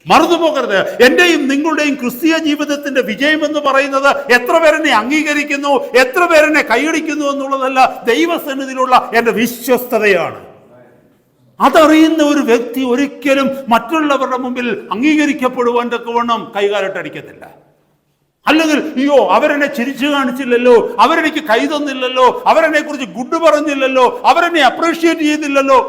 മറന്നു പോകരുത്. എന്റെയും നിങ്ങളുടെയും ക്രിസ്തീയ ജീവിതത്തിന്റെ വിജയം എന്ന് പറയുന്നത് എത്ര പേരെന്നെ അംഗീകരിക്കുന്നു, എത്ര പേരെന്നെ കൈയടിക്കുന്നു എന്നുള്ളതല്ല, ദൈവസന്നിധിയിലുള്ള എൻ്റെ വിശ്വസ്തതയാണ്. അതറിയുന്ന ഒരു വ്യക്തി ഒരിക്കലും മറ്റുള്ളവരുടെ മുമ്പിൽ അംഗീകരിക്കപ്പെടുവാൻ തക്കവണ്ണം കൈകാലിട്ടടിക്കത്തില്ല. അല്ലെങ്കിൽ അയ്യോ അവരെന്നെ ചിരിച്ചു കാണിച്ചില്ലല്ലോ, അവരെനിക്ക് കൈ തന്നില്ലല്ലോ, അവരെന്നെ കുറിച്ച് ഗുഡ് പറഞ്ഞില്ലല്ലോ, അവരെന്നെ അപ്രീഷിയേറ്റ് ചെയ്തില്ലല്ലോ,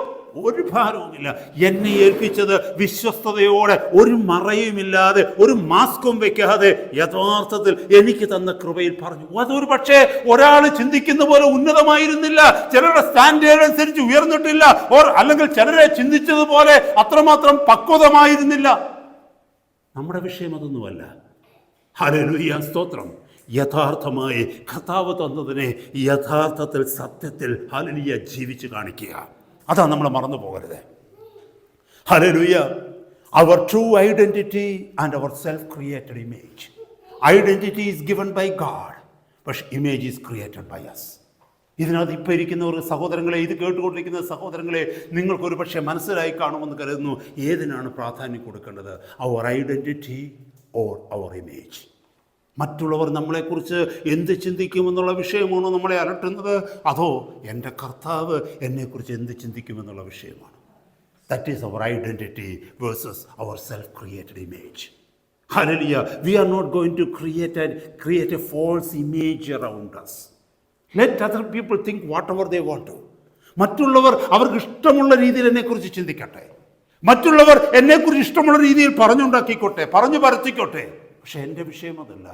ഒരു ഭാരവുമില്ല. എന്നെ ഏൽപ്പിച്ചത് വിശ്വസ്തയോടെ, ഒരു മറയുമില്ലാതെ, ഒരു മാസ്കും വെക്കാതെ യഥാർത്ഥത്തിൽ എനിക്ക് തന്ന കൃപയിൽ പറഞ്ഞു. അതൊരു പക്ഷേ ഒരാൾ ചിന്തിക്കുന്ന പോലെ ഉന്നതമായിരുന്നില്ല, ചിലരുടെ സ്റ്റാൻഡേർഡ് അനുസരിച്ച് ഉയർന്നിട്ടില്ല, അല്ലെങ്കിൽ ചിലരെ ചിന്തിച്ചതുപോലെ അത്രമാത്രം പക്വതമായിരുന്നില്ല. നമ്മുടെ വിഷയം അതൊന്നുമല്ല. ഹല്ലേലൂയ, സ്തോത്രം. യഥാർത്ഥമായി കർത്താവ് തന്നതിനെ യഥാർത്ഥത്തിൽ സത്യത്തിൽ ഹല്ലേലൂയ ജീവിച്ച് കാണിക്കുക. അതാണ് നമ്മൾ മറന്നു പോകരുത്. Hallelujah. Our true identity and our self-created image. Identity is given by God, but image is created by us. ഇതിനകത്ത് ഇപ്പോൾ ഇരിക്കുന്ന സഹോദരങ്ങളെ, ഇത് കേട്ടുകൊണ്ടിരിക്കുന്ന സഹോദരങ്ങളെ, നിങ്ങൾക്കൊരു പക്ഷേ മനസ്സിലായി കാണുമെന്ന് കരുതുന്നു. ഏതിനാണ് പ്രാധാന്യം കൊടുക്കേണ്ടത്? our identity or our image? മറ്റുള്ളവർ നമ്മളെക്കുറിച്ച് എന്ത് ചിന്തിക്കുമെന്നുള്ള വിഷയമാണോ നമ്മളെ അലട്ടുന്നത്, അതോ എൻ്റെ കർത്താവ് എന്നെക്കുറിച്ച് എന്ത് ചിന്തിക്കുമെന്നുള്ള വിഷയമാണ്? That is our identity versus our self created image. ഹല്ലേലൂയ. We are not going to create a false image around us. Let other people think whatever they want to. മറ്റുള്ളവർ അവർക്ക് ഇഷ്ടമുള്ള രീതിയിൽ എന്നെക്കുറിച്ച് ചിന്തിക്കട്ടെ, മറ്റുള്ളവർ എന്നെക്കുറിച്ച് ഇഷ്ടമുള്ള രീതിയിൽ പറഞ്ഞുണ്ടാക്കിക്കോട്ടെ, പറഞ്ഞു പരത്തിക്കോട്ടെ. പക്ഷെ എൻ്റെ വിഷയം അതല്ല.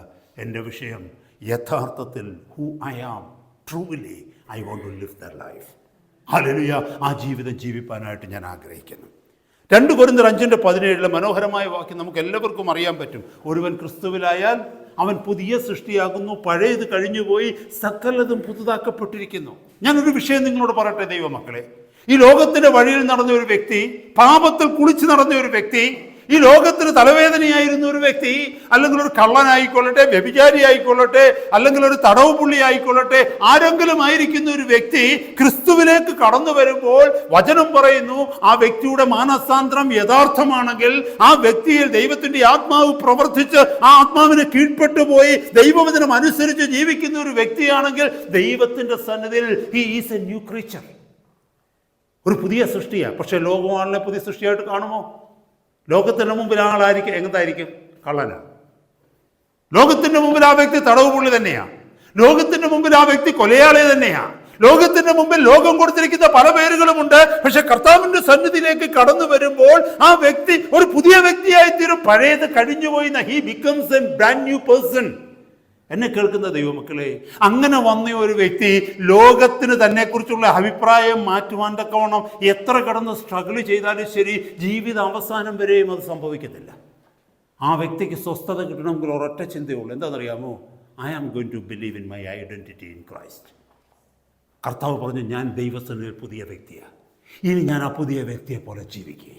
എൻ്റെ വിഷയം യഥാർത്ഥത്തിൽ who I am truly I want to live the life. ഹല്ലേലൂയ. ആ ജീവിതം ജീവിപ്പാനായിട്ട് ഞാൻ ആഗ്രഹിക്കുന്നു. 2 കൊരിന്ത്യർ 5:17 മനോഹരമായ വാക്യം നമുക്ക് എല്ലാവർക്കും അറിയാൻ പറ്റും. ഒരുവൻ ക്രിസ്തുവിലായാൽ അവൻ പുതിയ സൃഷ്ടിയാകുന്നു, പഴയത് കഴിഞ്ഞുപോയി, സകലതും പുതുതാക്കപ്പെട്ടിരിക്കുന്നു. ഞാനൊരു വിഷയം നിങ്ങളോട് പറയട്ടെ ദൈവമക്കളെ. ഈ ലോകത്തിന്റെ വഴിയിൽ നടന്ന ഒരു വ്യക്തി, പാപത്തിൽ കുളിച്ചു നടന്ന ഒരു വ്യക്തി, ഈ ലോകത്തിന് തലവേദനയായിരുന്ന ഒരു വ്യക്തി, അല്ലെങ്കിൽ ഒരു കള്ളനായിക്കൊള്ളട്ടെ, വ്യഭിചാരി ആയിക്കൊള്ളട്ടെ, അല്ലെങ്കിൽ ഒരു തടവ് പുള്ളി ആയിക്കൊള്ളട്ടെ, ആരെങ്കിലും ആയിരിക്കുന്ന ഒരു വ്യക്തി ക്രിസ്തുവിലേക്ക് കടന്നു വരുമ്പോൾ വചനം പറയുന്നു, ആ വ്യക്തിയുടെ മാനസാന്തരം യഥാർത്ഥമാണെങ്കിൽ, ആ വ്യക്തിയിൽ ദൈവത്തിന്റെ ആത്മാവ് പ്രവർത്തിച്ച് ആ ആത്മാവിന് കീഴ്പ്പെട്ടു പോയി ദൈവവചനം അനുസരിച്ച് ജീവിക്കുന്ന ഒരു വ്യക്തിയാണെങ്കിൽ, ദൈവത്തിന്റെ സന്നിധിയിൽ he is A new creature, ഒരു പുതിയ സൃഷ്ടിയാണ്. പക്ഷെ ലോകമാണല്ലേ പുതിയ സൃഷ്ടിയായിട്ട് കാണുമോ? ലോകത്തിന്റെ മുമ്പിൽ ആളായിരിക്കും എങ്ങനത്തായിരിക്കും? കള്ളനാണ്. ലോകത്തിന്റെ മുമ്പിൽ ആ വ്യക്തി തടവ് പുള്ളി തന്നെയാണ്. ലോകത്തിന്റെ മുമ്പിൽ ആ വ്യക്തി കൊലയാളി തന്നെയാണ്. ലോകത്തിന്റെ മുമ്പിൽ ലോകം കൊടുത്തിരിക്കുന്ന പല പേരുകളുമുണ്ട്. പക്ഷെ കർത്താവിന്റെ സന്നിധിയിലേക്ക് കടന്നു വരുമ്പോൾ ആ വ്യക്തി ഒരു പുതിയ വ്യക്തിയായി തീരും. പഴയത് കഴിഞ്ഞുപോയി. He becomes a brand new person. എന്നെ കേൾക്കുന്ന ദൈവമക്കളെ, അങ്ങനെ വന്ന ഒരു വ്യക്തി ലോകത്തിന് തന്നെ കുറിച്ചുള്ള അഭിപ്രായം മാറ്റുവാൻ തക്കവണ്ണം എത്ര കടന്ന് സ്ട്രഗിൾ ചെയ്താലും ശരി, ജീവിത അവസാനം വരെയും അത് സംഭവിക്കത്തില്ല. ആ വ്യക്തിക്ക് സ്വസ്ഥത കിട്ടണമെങ്കിൽ ഒരൊറ്റ ചിന്തയുള്ളൂ. എന്താണെന്നറിയാമോ? I am going to believe in my identity in Christ. കർത്താവ് പറഞ്ഞു, ഞാൻ ദൈവസന്നിധിയിൽ പുതിയ വ്യക്തിയാണ്. ഇനി ഞാൻ ആ പുതിയ വ്യക്തിയെ പോലെ ജീവിക്കുക.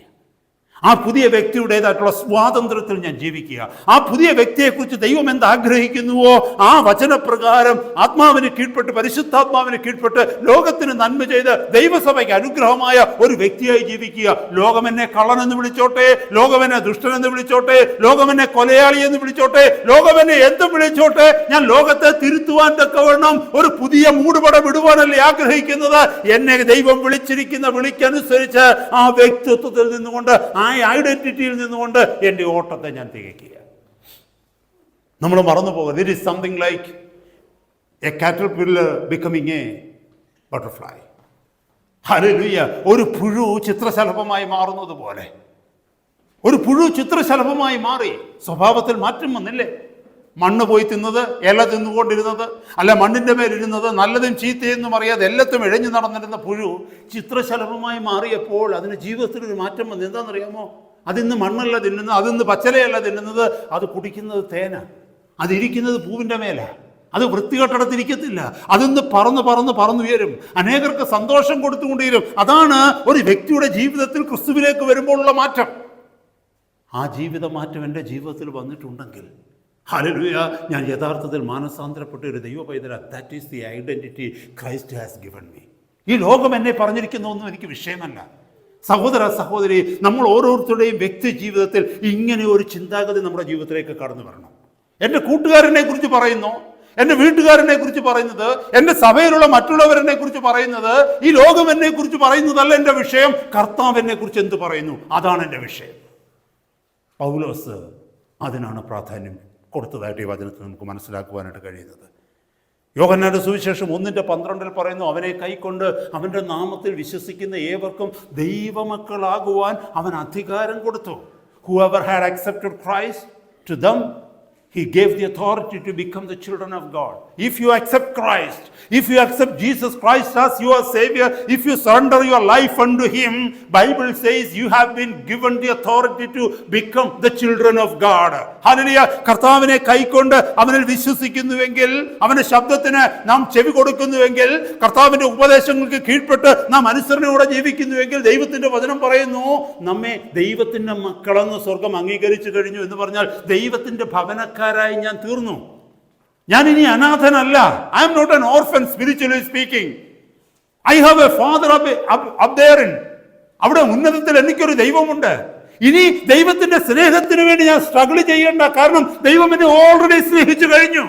ആ പുതിയ വ്യക്തിയുടേതായിട്ടുള്ള സ്വാതന്ത്ര്യത്തിൽ ഞാൻ ജീവിക്കുക. ആ പുതിയ വ്യക്തിയെക്കുറിച്ച് ദൈവം എന്ത് ആഗ്രഹിക്കുന്നുവോ ആ വചനപ്രകാരം ആത്മാവിന് കീഴ്പ്പെട്ട്, പരിശുദ്ധാത്മാവിന് കീഴ്പ്പെട്ട്, ലോകത്തിന് നന്മ ചെയ്ത് ദൈവസഭയ്ക്ക് അനുഗ്രഹമായ ഒരു വ്യക്തിയായി ജീവിക്കുക. ലോകം എന്നെ കള്ളനെന്ന് വിളിച്ചോട്ടെ, ലോകം എന്നെ ദുഷ്ടനെന്ന് വിളിച്ചോട്ടെ, ലോകം എന്നെ കൊലയാളി എന്ന് വിളിച്ചോട്ടെ, ലോകം എന്നെ എന്തും വിളിച്ചോട്ടെ, ഞാൻ ലോകത്തെ തിരുത്തുവാൻ തക്കവണ്ണം ഒരു പുതിയ മൂടുപടം ഇടുവാനല്ലേ ആഗ്രഹിക്കുന്നത്. എന്നെ ദൈവം വിളിച്ചിരിക്കുന്ന വിളിക്കനുസരിച്ച് ആ വ്യക്തിത്വത്തിൽ നിന്നുകൊണ്ട്, ആ ഐഡന്റിറ്റിയിൽ നിന്നുകൊണ്ട് എൻ്റെ ഓട്ടത്തെ ഞാൻ തികയ്ക്കുക. നമ്മൾ മറന്നു പോകരുത്. It is something like A caterpillar becoming A butterfly. Hallelujah. ഒരു പുഴു ചിത്രശലഭമായി മാറുന്നത് പോലെ ഒരു പുഴു ചിത്രശലഭമായി മാറി. സ്വഭാവത്തിൽ മാറ്റം വന്നില്ലേ? മണ്ണ് പോയി തിന്നത്, ഇല തിന്നുകൊണ്ടിരുന്നത്, അല്ല മണ്ണിൻ്റെ മേലിരുന്നത്, നല്ലതും ചീത്തയെന്നും അറിയാതെ എല്ലാത്തും ഇഴഞ്ഞു നടന്നിരുന്ന പുഴു ചിത്രശലഭമായി മാറിയപ്പോൾ അതിന് ജീവിതത്തിലൊരു മാറ്റം വന്നു. എന്താണെന്നറിയാമോ? അതിന്ന് മണ്ണല്ല തിന്നുന്നത്, അതിന്ന് പച്ചലയല്ല തിന്നുന്നത്, അത് കുടിക്കുന്നത് തേന, അതിരിക്കുന്നത് പൂവിൻ്റെ മേലെ, അത് വൃത്തികെട്ടിടത്തിരിക്കത്തില്ല, അതിന്ന് പറന്ന് പറന്ന് പറന്നുയരും, അനേകർക്ക് സന്തോഷം കൊടുത്തുകൊണ്ടിരും. അതാണ് ഒരു വ്യക്തിയുടെ ജീവിതത്തിൽ ക്രിസ്തുവിലേക്ക് വരുമ്പോഴുള്ള മാറ്റം. ആ ജീവിത മാറ്റം എൻ്റെ ജീവിതത്തിൽ വന്നിട്ടുണ്ടെങ്കിൽ, ഹല്ലേലൂയ, ഞാൻ യഥാർത്ഥത്തിൽ മാനസാന്തരപ്പെട്ട ഒരു ദൈവ പൈതലാണ്. That is the identity Christ has given me. ഈ ലോകം എന്നെ പറഞ്ഞിരിക്കുന്നതൊന്നും എനിക്ക് വിഷയമല്ല. സഹോദര സഹോദരി, നമ്മൾ ഓരോരുത്തരുടെയും വ്യക്തി ജീവിതത്തിൽ ഇങ്ങനെ ഒരു ചിന്താഗതി നമ്മുടെ ജീവിതത്തിലേക്ക് കടന്നു വരണം. എൻ്റെ കൂട്ടുകാരനെ കുറിച്ച് പറയുന്നു, എൻ്റെ വീട്ടുകാരനെ കുറിച്ച് പറയുന്നത്, എൻ്റെ സഭയിലുള്ള മറ്റുള്ളവരെന്നെ കുറിച്ച് പറയുന്നത്, ഈ ലോകം എന്നെ കുറിച്ച് പറയുന്നതല്ല എൻ്റെ വിഷയം. കർത്താവ് എന്നെ കുറിച്ച് എന്ത് പറയുന്നു, അതാണ് എൻ്റെ വിഷയം. പൗലോസ് അതിനാണ് പ്രാധാന്യം കൊടുത്തതായിട്ട് ഈ വചനത്തിൽ നമുക്ക് മനസ്സിലാക്കുവാനായിട്ട് കഴിയുന്നത്. യോഹന്നാന്റെ സുവിശേഷം 1:12 പറയുന്നു, അവനെ കൈക്കൊണ്ട് അവൻ്റെ നാമത്തിൽ വിശ്വസിക്കുന്ന ഏവർക്കും ദൈവമക്കളാകുവാൻ അവൻ അധികാരം കൊടുത്തു. Whoever had accepted Christ, to them He gave the authority to become the children of God. If you accept Christ, if you accept Jesus Christ as your Savior, if you surrender your life unto Him, Bible says you have been given the authority to become the children of God. Hallelujah. കർത്താവിനെ കൈക്കൊണ്ട് അവനിൽ വിശ്വസിക്കുന്നുവെങ്കിൽ, അവന്റെ ശബ്ദത്തിന് നാം ചെവി കൊടുക്കുന്നുവെങ്കിൽ, കർത്താവിന്റെ ഉപദേശങ്ങൾക്ക് കീഴ്പ്പെട്ട് നാം അനുസരണയോടെ ജീവിക്കുന്നുവെങ്കിൽ, ദൈവത്തിന്റെ വചനം പറയുന്നു നമ്മെ ദൈവത്തിന്റെ മക്കളെന്ന് സ്വർഗം അംഗീകരിച്ചു കഴിഞ്ഞു എന്ന് പറഞ്ഞാൽ ദൈവത്തിന്റെ ഭവനക്കാരായി ഞാൻ തീർന്നു. ഞാൻ ഇനി അനാഥനല്ല. I am not an orphan spiritually speaking. I have a father up there. അവിടെ ഉന്നതത്തിൽ എനിക്കൊരു ദൈവമുണ്ട്. ഇനി ദൈവത്തിന്റെ സ്നേഹത്തിന് വേണ്ടി ഞാൻ സ്ട്രഗിൾ ചെയ്യേണ്ട. കാരണം ദൈവം എന്നെ ഓൾറെഡി സ്നേഹിച്ചു കഴിഞ്ഞു.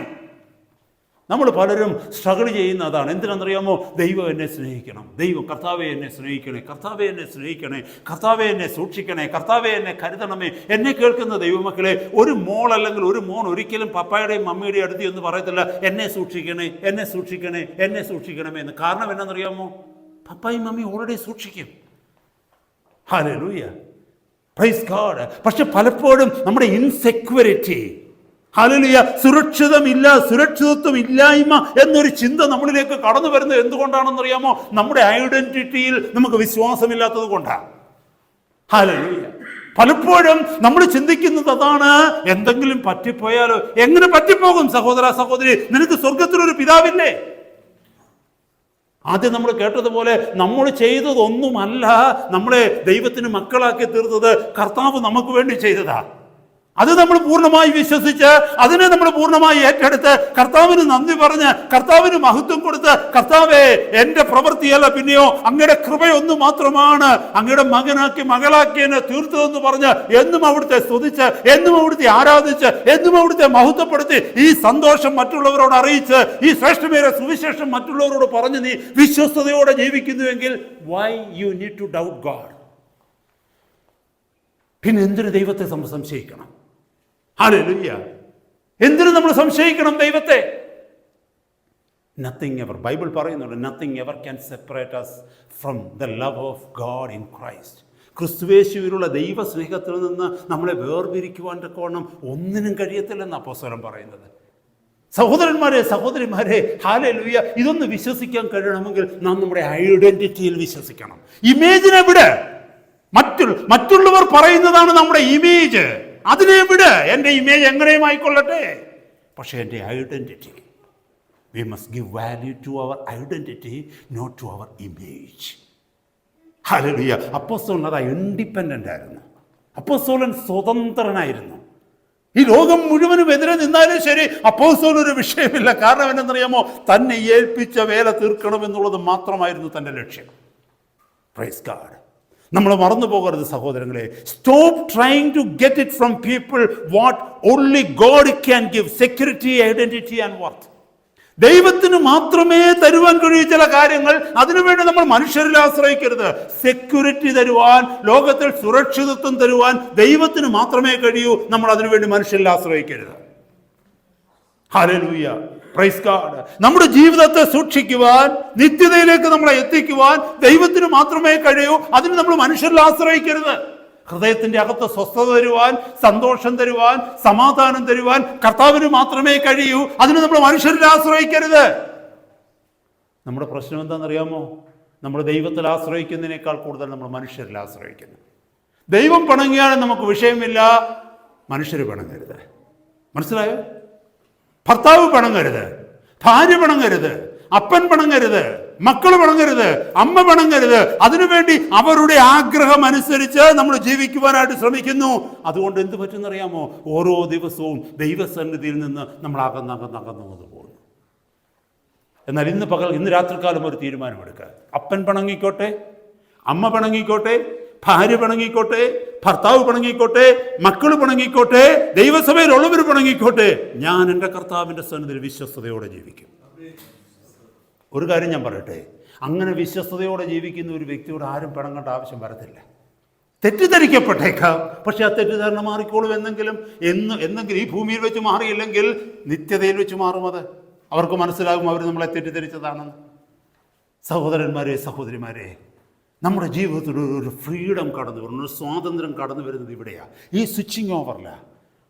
നമ്മൾ പലരും സ്ട്രഗിൾ ചെയ്യുന്ന അതാണ്. എന്തിനാണെന്നറിയാമോ? ദൈവം എന്നെ സ്നേഹിക്കണം, ദൈവം കർത്താവെ എന്നെ സ്നേഹിക്കണേ, കർത്താവെ എന്നെ സ്നേഹിക്കണേ, കർത്താവെ എന്നെ സൂക്ഷിക്കണേ, കർത്താവെ എന്നെ കരുതണമേ. എന്നെ കേൾക്കുന്ന ദൈവമക്കളെ, ഒരു മോൾ അല്ലെങ്കിൽ ഒരു മോൻ ഒരിക്കലും പപ്പായുടെയും മമ്മിയുടെയും അടുത്ത് എന്ന് പറയത്തില്ല എന്നെ സൂക്ഷിക്കണേ, എന്നെ സൂക്ഷിക്കണേ, എന്നെ സൂക്ഷിക്കണമേ എന്ന്. കാരണം എന്നാണെന്നറിയാമോ? പപ്പായും മമ്മി ഓൾറെഡി സൂക്ഷിക്കും. Hallelujah, praise God. പക്ഷെ പലപ്പോഴും നമ്മുടെ ഇൻസെക്യൂരിറ്റി, ഹല്ലേലൂയ, സുരക്ഷിതത്വം ഇല്ലായ്മ എന്നൊരു ചിന്ത നമ്മളിലേക്ക് കടന്നു വരുന്നത് എന്തുകൊണ്ടാണെന്നറിയാമോ? നമ്മുടെ ഐഡന്റിറ്റിയിൽ നമുക്ക് വിശ്വാസമില്ലാത്തത് കൊണ്ടാണ്. ഹല്ലേലൂയ. പലപ്പോഴും നമ്മൾ ചിന്തിക്കുന്നത് അതാണ്, എന്തെങ്കിലും പറ്റിപ്പോയാലോ. എങ്ങനെ പറ്റിപ്പോകും സഹോദര സഹോദരി? നിനക്ക് സ്വർഗത്തിലൊരു പിതാവില്ലേ? ആദ്യം നമ്മൾ കേട്ടതുപോലെ നമ്മൾ ചെയ്തതൊന്നുമല്ല നമ്മളെ ദൈവത്തിന് മക്കളാക്കി തീർത്തത്, കർത്താവ് നമുക്ക് വേണ്ടി ചെയ്തതാ. അത് നമ്മൾ പൂർണ്ണമായി വിശ്വസിച്ച് അതിനെ നമ്മൾ പൂർണ്ണമായി ഏറ്റെടുത്ത് കർത്താവിന് നന്ദി പറഞ്ഞ് കർത്താവിന് മഹത്വം കൊടുത്ത്, കർത്താവേ എൻ്റെ പ്രവൃത്തിയല്ല പിന്നെയോ അങ്ങയുടെ കൃപയൊന്നു മാത്രമാണ് അങ്ങയുടെ മകനാക്കി മകളാക്കി എന്നെ തീർത്തതെന്ന് പറഞ്ഞ് എന്നും അവിടുത്തെ സ്തുതിച്ച്, എന്നും അവിടുത്തെ ആരാധിച്ച്, എന്നും അവിടുത്തെ മഹത്വപ്പെടുത്തി ഈ സന്തോഷം മറ്റുള്ളവരോട് അറിയിച്ച് ഈ ശ്രേഷ്ഠമേറിയ സുവിശേഷം മറ്റുള്ളവരോട് പറഞ്ഞ് നീ വിശ്വസ്തയോടെ ജീവിക്കുന്നുവെങ്കിൽ why you need to doubt God? പിന്നെ എന്തിനു ദൈവത്തെ സംശയിക്കണം? ഹല്ലേലൂയ! എന്തിനു നമ്മൾ സംശയിക്കണം ദൈവത്തെ? നത്തിങ് എവർ, ബൈബിൾ പറയുന്നുണ്ട്, nothing ever can separate us from the love of God in Christ. ക്രിസ്തുയേശുവിലുള്ള ദൈവ സ്നേഹത്തിൽ നിന്ന് നമ്മളെ വേർതിരിക്കുവാൻ തക്കവണ്ണം ഒന്നിനും കഴിയത്തില്ലെന്ന് അപ്പോസ്തലൻ പറയുന്നത്. സഹോദരന്മാരെ, സഹോദരിമാരെ, ഹല്ലേലൂയ! ഇതൊന്ന് വിശ്വസിക്കാൻ കഴിയണമെങ്കിൽ നാം നമ്മുടെ ഐഡന്റിറ്റിയിൽ വിശ്വസിക്കണം. ഇമേജിനെ വിട്. മറ്റുള്ളവർ പറയുന്നതാണ് നമ്മുടെ ഇമേജ്, അതിനെ വിട്. എൻ്റെ ഇമേജ് എങ്ങനെയും ആയിക്കൊള്ളട്ടെ, പക്ഷേ എൻ്റെ identity, we must give value to our identity, not to our image. ഹല്ലേലൂയ! അപ്പോസ്തലൻ അതാ ഇൻഡിപെൻഡൻ്റ് ആയിരുന്നു. അപ്പോസ്തലൻ സ്വതന്ത്രനായിരുന്നു. ഈ ലോകം മുഴുവനും എതിരെ നിന്നാലും ശരി അപ്പോസ്തലൻ ഒരു വിഷയമില്ല. കാരണം എന്തെന്നറിയാമോ? തന്നെ ഏൽപ്പിച്ച വേല തീർക്കണം എന്നുള്ളത് മാത്രമായിരുന്നു തൻ്റെ ലക്ഷ്യം. Praise God! നമ്മൾ മറന്നു പോകരുത് സഹോദരങ്ങളെ. Stop trying to get it from people what only God can give: security, identity and worth. ദൈവത്തിന് മാത്രമേ തരുവാൻ കഴിയൂ ചില കാര്യങ്ങൾ. അതിനുവേണ്ടി നമ്മൾ മനുഷ്യരിൽ ആശ്രയിക്കരുത്. സെക്യൂരിറ്റി തരുവാൻ, ലോകത്തിൽ സുരക്ഷിതത്വം തരുവാൻ ദൈവത്തിന് മാത്രമേ കഴിയൂ. നമ്മൾ അതിനുവേണ്ടി മനുഷ്യരിൽ ആശ്രയിക്കരുത്. ഹല്ലേലൂയ! Praise God! നമ്മുടെ ജീവിതത്തെ സൂക്ഷിക്കുവാൻ, നിത്യതയിലേക്ക് നമ്മളെ എത്തിക്കുവാൻ ദൈവത്തിന് മാത്രമേ കഴിയൂ. അതിന് നമ്മൾ മനുഷ്യരിൽ ആശ്രയിക്കരുത്. ഹൃദയത്തിന്റെ അകത്ത് സ്വസ്ഥത തരുവാൻ, സന്തോഷം തരുവാൻ, സമാധാനം തരുവാൻ കർത്താവിന് മാത്രമേ കഴിയൂ. അതിന് നമ്മൾ മനുഷ്യരിൽ ആശ്രയിക്കരുത്. നമ്മുടെ പ്രശ്നം എന്താണെന്നറിയാമോ? നമ്മൾ ദൈവത്തിൽ ആശ്രയിക്കുന്നതിനേക്കാൾ കൂടുതൽ നമ്മൾ മനുഷ്യരിൽ ആശ്രയിക്കുന്നു. ദൈവം പിണങ്ങിയാലും നമുക്ക് വിഷയമില്ല, മനുഷ്യർ പിണങ്ങരുത്. മനസ്സിലായോ? ഭർത്താവ് പിണങ്ങരുത്, ഭാര്യ പിണങ്ങരുത്, അപ്പൻ പിണങ്ങരുത്, മക്കൾ പിണങ്ങരുത്, അമ്മ പിണങ്ങരുത്. അതിനുവേണ്ടി അവരുടെ ആഗ്രഹം അനുസരിച്ച് നമ്മൾ ജീവിക്കുവാനായിട്ട് ശ്രമിക്കുന്നു. അതുകൊണ്ട് എന്ത് പറ്റുന്നറിയാമോ? ഓരോ ദിവസവും ദൈവസന്നിധിയിൽ നിന്ന് നമ്മൾ അകന്നു പോകുന്നു. എന്നാൽ ഇന്ന് രാത്രികാലം ഒരു തീരുമാനമെടുക്കുക. അപ്പൻ പിണങ്ങിക്കോട്ടെ, അമ്മ പിണങ്ങിക്കോട്ടെ, ഭാര്യ പിണങ്ങിക്കോട്ടെ, ഭർത്താവ് പിണങ്ങിക്കോട്ടെ, മക്കൾ പിണങ്ങിക്കോട്ടെ, ദൈവസഭയിലുള്ളവർ പിണങ്ങിക്കോട്ടെ, ഞാൻ എൻ്റെ കർത്താവിൻ്റെ സന്നിധിയിൽ വിശ്വസ്തയോടെ ജീവിക്കും. ഒരു കാര്യം ഞാൻ പറയട്ടെ, അങ്ങനെ വിശ്വസ്തയോടെ ജീവിക്കുന്ന ഒരു വ്യക്തിയോട് ആരും പിണങ്ങേണ്ട ആവശ്യം വരത്തില്ല. തെറ്റിദ്ധരിക്കപ്പെട്ടേക്കാം, പക്ഷെ ആ തെറ്റിദ്ധാരണ മാറിക്കോളും. എന്തെങ്കിലും ഈ ഭൂമിയിൽ വെച്ച് മാറിയില്ലെങ്കിൽ നിത്യതയിൽ വെച്ച് മാറും. അത് അവർക്ക് മനസ്സിലാകും അവർ നമ്മളെ തെറ്റിദ്ധരിച്ചതാണെന്ന്. സഹോദരന്മാരെ, സഹോദരിമാരെ, നമ്മുടെ ജീവിതത്തിൽ ഒരു ഫ്രീഡം കടന്നു വരുന്നു, ഒരു സ്വാതന്ത്ര്യം കടന്നു വരുന്നത് ഇവിടെയാണ്. ഈ സ്വിച്ചിങ് ഓവറില്ല.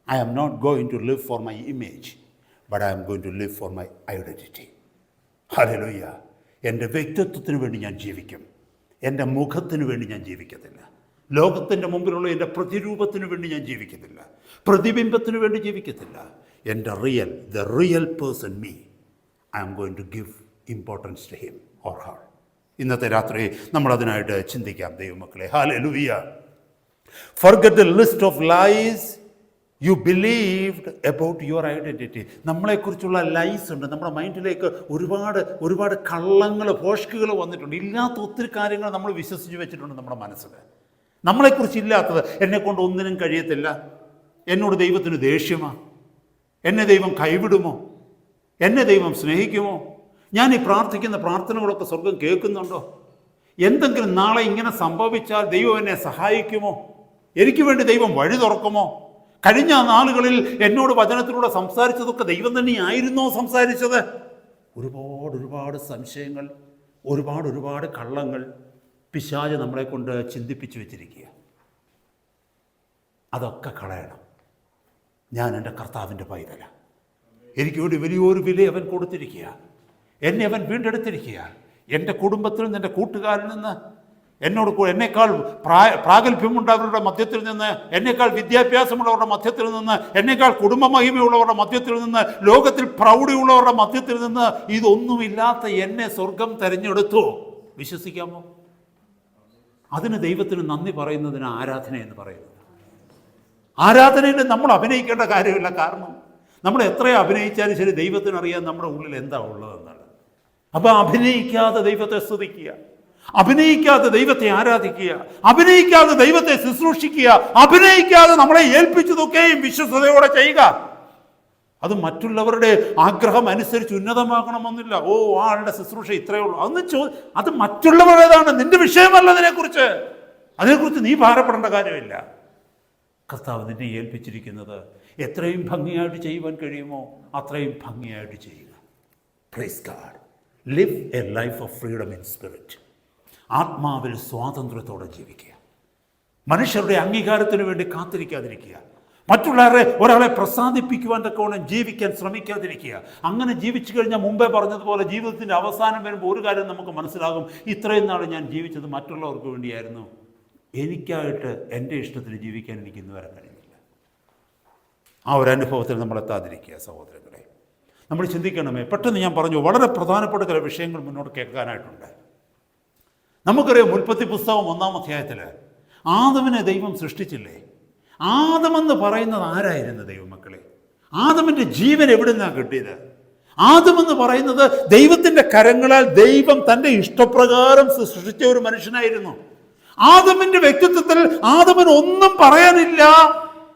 I am not going to live for my image, but I am going to live for my identity. Hallelujah! എൻ്റെ വ്യക്തിത്വത്തിന് വേണ്ടി ഞാൻ ജീവിക്കും, എൻ്റെ മുഖത്തിന് വേണ്ടി ഞാൻ ജീവിക്കത്തില്ല. ലോകത്തിൻ്റെ മുമ്പിലുള്ള എൻ്റെ പ്രതിരൂപത്തിന് വേണ്ടി ഞാൻ ജീവിക്കത്തില്ല, പ്രതിബിംബത്തിന് വേണ്ടി ജീവിക്കത്തില്ല. എൻ്റെ the real person me, I am going to give importance to him or her. ഇന്നത്തെ രാത്രി നമ്മൾ അതിനായിട്ട് ചിന്തിക്കാം ദൈവമക്കളെ. ഹല്ലേലൂയ! Forget the list of lies you believed about your identity. നമ്മളെക്കുറിച്ചുള്ള ലൈസ് ഉണ്ട്. നമ്മുടെ മൈൻഡിലേക്ക് ഒരുപാട് കള്ളങ്ങൾ, ഭോഷ്കുകൾ വന്നിട്ടുണ്ട്. ഇല്ലാത്ത ഒത്തിരി കാര്യങ്ങൾ നമ്മൾ വിശ്വസിച്ച് വെച്ചിട്ടുണ്ട് നമ്മുടെ മനസ്സിൽ. നമ്മളെക്കുറിച്ച് ഇല്ലാത്തത്, എന്നെക്കൊണ്ട് ഒന്നിനും കഴിയത്തില്ല, എന്നോട് ദൈവത്തിന് ദേഷ്യമാണ്, എന്നെ ദൈവം കൈവിടുമോ, എന്നെ ദൈവം സ്നേഹിക്കുമോ, ഞാൻ ഈ പ്രാർത്ഥിക്കുന്ന പ്രാർത്ഥനകളൊക്കെ സ്വർഗം കേൾക്കുന്നുണ്ടോ, എന്തെങ്കിലും നാളെ ഇങ്ങനെ സംഭവിച്ചാൽ ദൈവം എന്നെ സഹായിക്കുമോ, എനിക്ക് വേണ്ടി ദൈവം വഴി തുറക്കുമോ, കഴിഞ്ഞ നാളുകളിൽ എന്നോട് വചനത്തിലൂടെ സംസാരിച്ചതൊക്കെ ദൈവം തന്നെയായിരുന്നോ സംസാരിച്ചത്? ഒരുപാട് സംശയങ്ങൾ, ഒരുപാട് കള്ളങ്ങൾ പിശാച് നമ്മളെ കൊണ്ട് ചിന്തിപ്പിച്ചു വെച്ചിരിക്കുക. അതൊക്കെ കളയണം. ഞാൻ എൻ്റെ കർത്താവിൻ്റെ പൈതല. എനിക്ക് വേണ്ടി വലിയൊരു വില അവൻ കൊടുത്തിരിക്കുക. എന്നെ അവൻ വീണ്ടെടുത്തിരിക്കുക. എൻ്റെ കുടുംബത്തിൽ നിന്ന്, എൻ്റെ കൂട്ടുകാരിൽ നിന്ന്, എന്നേക്കാൾ പ്രാഗൽഭ്യമുള്ളവരുടെ മധ്യത്തിൽ നിന്ന്, എന്നേക്കാൾ വിദ്യാഭ്യാസമുള്ളവരുടെ മധ്യത്തിൽ നിന്ന്, എന്നേക്കാൾ കുടുംബ മഹിമയുള്ളവരുടെ മധ്യത്തിൽ നിന്ന്, ലോകത്തിൽ പ്രൗഢിയുള്ളവരുടെ മധ്യത്തിൽ നിന്ന് ഇതൊന്നുമില്ലാത്ത എന്നെ സ്വർഗം തിരഞ്ഞെടുത്തു. വിശ്വസിക്കാമോ? അതിന് ദൈവത്തിന് നന്ദി പറയുന്നതിന് ആരാധന എന്ന് പറയുന്നത്. ആരാധനയിൽ നമ്മൾ അഭിനയിക്കേണ്ട കാര്യമില്ല. കാരണം നമ്മൾ എത്ര അഭിനയിച്ചാലും ശരി, ദൈവത്തിനറിയാൻ നമ്മുടെ ഉള്ളിൽ എന്താ ഉള്ളതെന്നാണ്. അപ്പം അഭിനയിക്കാതെ ദൈവത്തെ സ്തുതിക്കുക, അഭിനയിക്കാതെ ദൈവത്തെ ആരാധിക്കുക, അഭിനയിക്കാതെ ദൈവത്തെ ശുശ്രൂഷിക്കുക, അഭിനയിക്കാതെ നമ്മളെ ഏൽപ്പിച്ചതൊക്കെയും വിശ്വസ്തയോടെ ചെയ്യുക. അത് മറ്റുള്ളവരുടെ ആഗ്രഹം അനുസരിച്ച് ഉന്നതമാകണമെന്നില്ല. ഓ, ആളുടെ ശുശ്രൂഷ ഇത്രയേ ഉള്ളൂ, അത് മറ്റുള്ളവരുടേതാണ്, നിന്റെ വിഷയമല്ല. അതിനെക്കുറിച്ച് നീ ഭാരപ്പെടേണ്ട കാര്യമില്ല. കർത്താവ് നിന്നെ ഏൽപ്പിച്ചിരിക്കുന്നത് എത്രയും ഭംഗിയായിട്ട് ചെയ്യുവാൻ കഴിയുമോ അത്രയും ഭംഗിയായിട്ട് ചെയ്യുക. Praise God. Live A life of freedom in spirit. ആത്മാവിൽ സ്വാതന്ത്ര്യത്തോടെ ജീവിക്കുക. മനുഷ്യരുടെ അംഗീകാരത്തിന് വേണ്ടി കാത്തിരിക്കാതിരിക്കുക. ഒരാളെ പ്രസാദിപ്പിക്കുവാൻ തക്കവണ്ണം ജീവിക്കാൻ ശ്രമിക്കാതിരിക്കുക. അങ്ങനെ ജീവിച്ചു കഴിഞ്ഞാൽ മുമ്പേ പറഞ്ഞതുപോലെ ജീവിതത്തിൻ്റെ അവസാനം വരുമ്പോൾ ഒരു കാര്യം നമുക്ക് മനസ്സിലാകും. ഇത്രയും നാൾ ഞാൻ ജീവിച്ചത് മറ്റുള്ളവർക്ക് വേണ്ടിയായിരുന്നു, എനിക്കായിട്ട് എൻ്റെ ഇഷ്ടത്തിന് ജീവിക്കാൻ എനിക്ക് ഇന്ന് വരെ കഴിയുന്നില്ല. ആ ഒരു അനുഭവത്തിൽ നമ്മൾ എത്താതിരിക്കുക സഹോദരങ്ങളെ. നമ്മൾ ചിന്തിക്കണമേ. പെട്ടെന്ന് ഞാൻ പറഞ്ഞു, വളരെ പ്രധാനപ്പെട്ട ചില വിഷയങ്ങൾ മുന്നോട്ട് കേൾക്കാനായിട്ടുണ്ട്. നമുക്കറിയാം, ഉൽപ്പത്തി പുസ്തകം 1-ാം അധ്യായത്തിൽ ആദമിനെ ദൈവം സൃഷ്ടിച്ചില്ലേ? ആദമെന്ന് പറയുന്നത് ആരായിരുന്നു ദൈവമക്കളെ? ആദമിൻ്റെ ജീവൻ എവിടെ നിന്നാണ് കിട്ടിയത്? ആദമെന്ന് പറയുന്നത് ദൈവത്തിൻ്റെ കരങ്ങളാൽ ദൈവം തൻ്റെ ഇഷ്ടപ്രകാരം സൃഷ്ടിച്ച ഒരു മനുഷ്യനായിരുന്നു. ആദമിൻ്റെ വ്യക്തിത്വത്തിൽ ആദമിന് ഒന്നും പറയാനില്ല.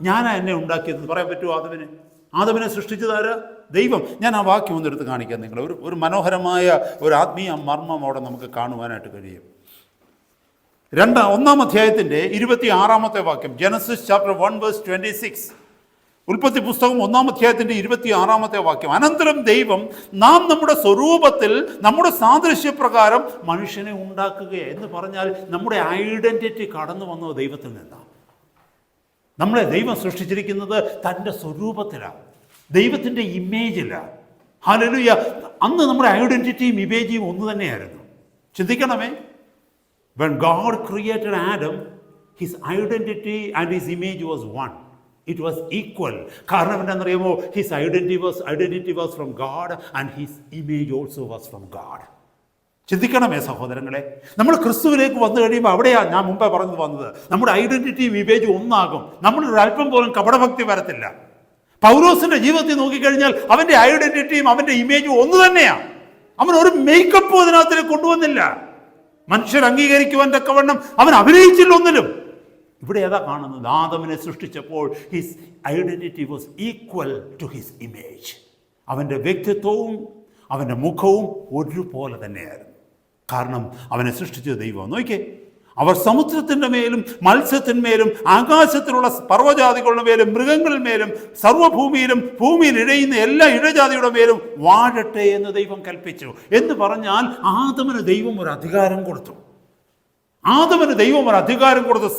ഞാനാ എന്നെ ഉണ്ടാക്കിയത് പറയാൻ പറ്റുമോ ആദമിന്? ആദമിനെ സൃഷ്ടിച്ചതാരാ? ദൈവം. ഞാൻ ആ വാക്യം ഒന്നെടുത്ത് കാണിക്കാം നിങ്ങൾ. ഒരു മനോഹരമായ ഒരു ആത്മീയ മർമ്മം അവിടെ നമുക്ക് കാണുവാനായിട്ട് കഴിയും. 1-ാം അധ്യായത്തിൻ്റെ 26-ാമത്തെ വാക്യം, ജനസിസ് ചാപ്റ്റർ 1:26. ഉൽപ്പത്തി പുസ്തകം 1-ാം അധ്യായത്തിൻ്റെ 26-ാമത്തെ വാക്യം. അനന്തരം ദൈവം നാം നമ്മുടെ സ്വരൂപത്തിൽ നമ്മുടെ സാദൃശ്യപ്രകാരം മനുഷ്യനെ ഉണ്ടാക്കുകയാണ് എന്ന് പറഞ്ഞാൽ നമ്മുടെ ഐഡന്റിറ്റി കടന്നു വന്നത് ദൈവത്തിൽ നിന്നാണ്. നമ്മളെ ദൈവം സൃഷ്ടിച്ചിരിക്കുന്നത് തൻ്റെ സ്വരൂപത്തിലാണ്, ദൈവത്തിൻ്റെ ഇമേജിലാണ്. ഹല്ലേലൂയ. അന്ന് നമ്മുടെ ഐഡന്റിറ്റിയും ഇമേജും ഒന്ന് തന്നെയായിരുന്നു. ചിന്തിക്കണമേ. When God created Adam, his identity and his image was one. It was equal. കാരണം എന്താണെന്നറിയാമോ? His identity was from God and his image also was from God. ചിന്തിക്കണമേ സഹോദരങ്ങളെ. നമ്മൾ ക്രിസ്തുവിലേക്ക് വന്നു കഴിയുമ്പോൾ അവിടെയാണ് ഞാൻ മുമ്പേ പറഞ്ഞു വന്നത്. നമ്മുടെ ഐഡന്റിറ്റിയും ഇമേജും ഒന്നാകും. നമ്മളൊരു അല്പം പോലും കപടഭക്തി വരത്തില്ല. പൗലോസിന്റെ ജീവിതത്തിൽ നോക്കിക്കഴിഞ്ഞാൽ അവന്റെ ഐഡന്റിറ്റിയും അവന്റെ ഇമേജും ഒന്ന് തന്നെയാണ്. അവൻ ഒരു മേക്കപ്പും അതിനകത്ത് കൊണ്ടുവന്നില്ല. മനുഷ്യർ അംഗീകരിക്കുവാൻ തക്കവണ്ണം അവൻ അഭിനയിച്ചില്ല ഒന്നിലും. ഇവിടെ ഏതാ കാണുന്നത്? ആദമിനെ സൃഷ്ടിച്ചപ്പോൾ his identity was equal to his image. അവൻ്റെ വ്യക്തിത്വവും അവൻ്റെ മുഖവും ഒരുപോലെ തന്നെയായിരുന്നു. കാരണം അവനെ സൃഷ്ടിച്ചത് ദൈവം. നോക്കിയേ, അവർ സമുദ്രത്തിൻ്റെ മേലും മത്സ്യത്തിന്മേലും ആകാശത്തിലുള്ള പർവ്വജാതികളുടെ മേലും മൃഗങ്ങളുടെ മേലും സർവ്വഭൂമിയിലും ഭൂമിയിൽ ഇഴയുന്ന എല്ലാ ഇഴജാതിയുടെ മേലും വാഴട്ടെ എന്ന് ദൈവം കൽപ്പിച്ചു. എന്ന് പറഞ്ഞാൽ ആദമിന് ദൈവം ഒരു അധികാരം കൊടുത്തു.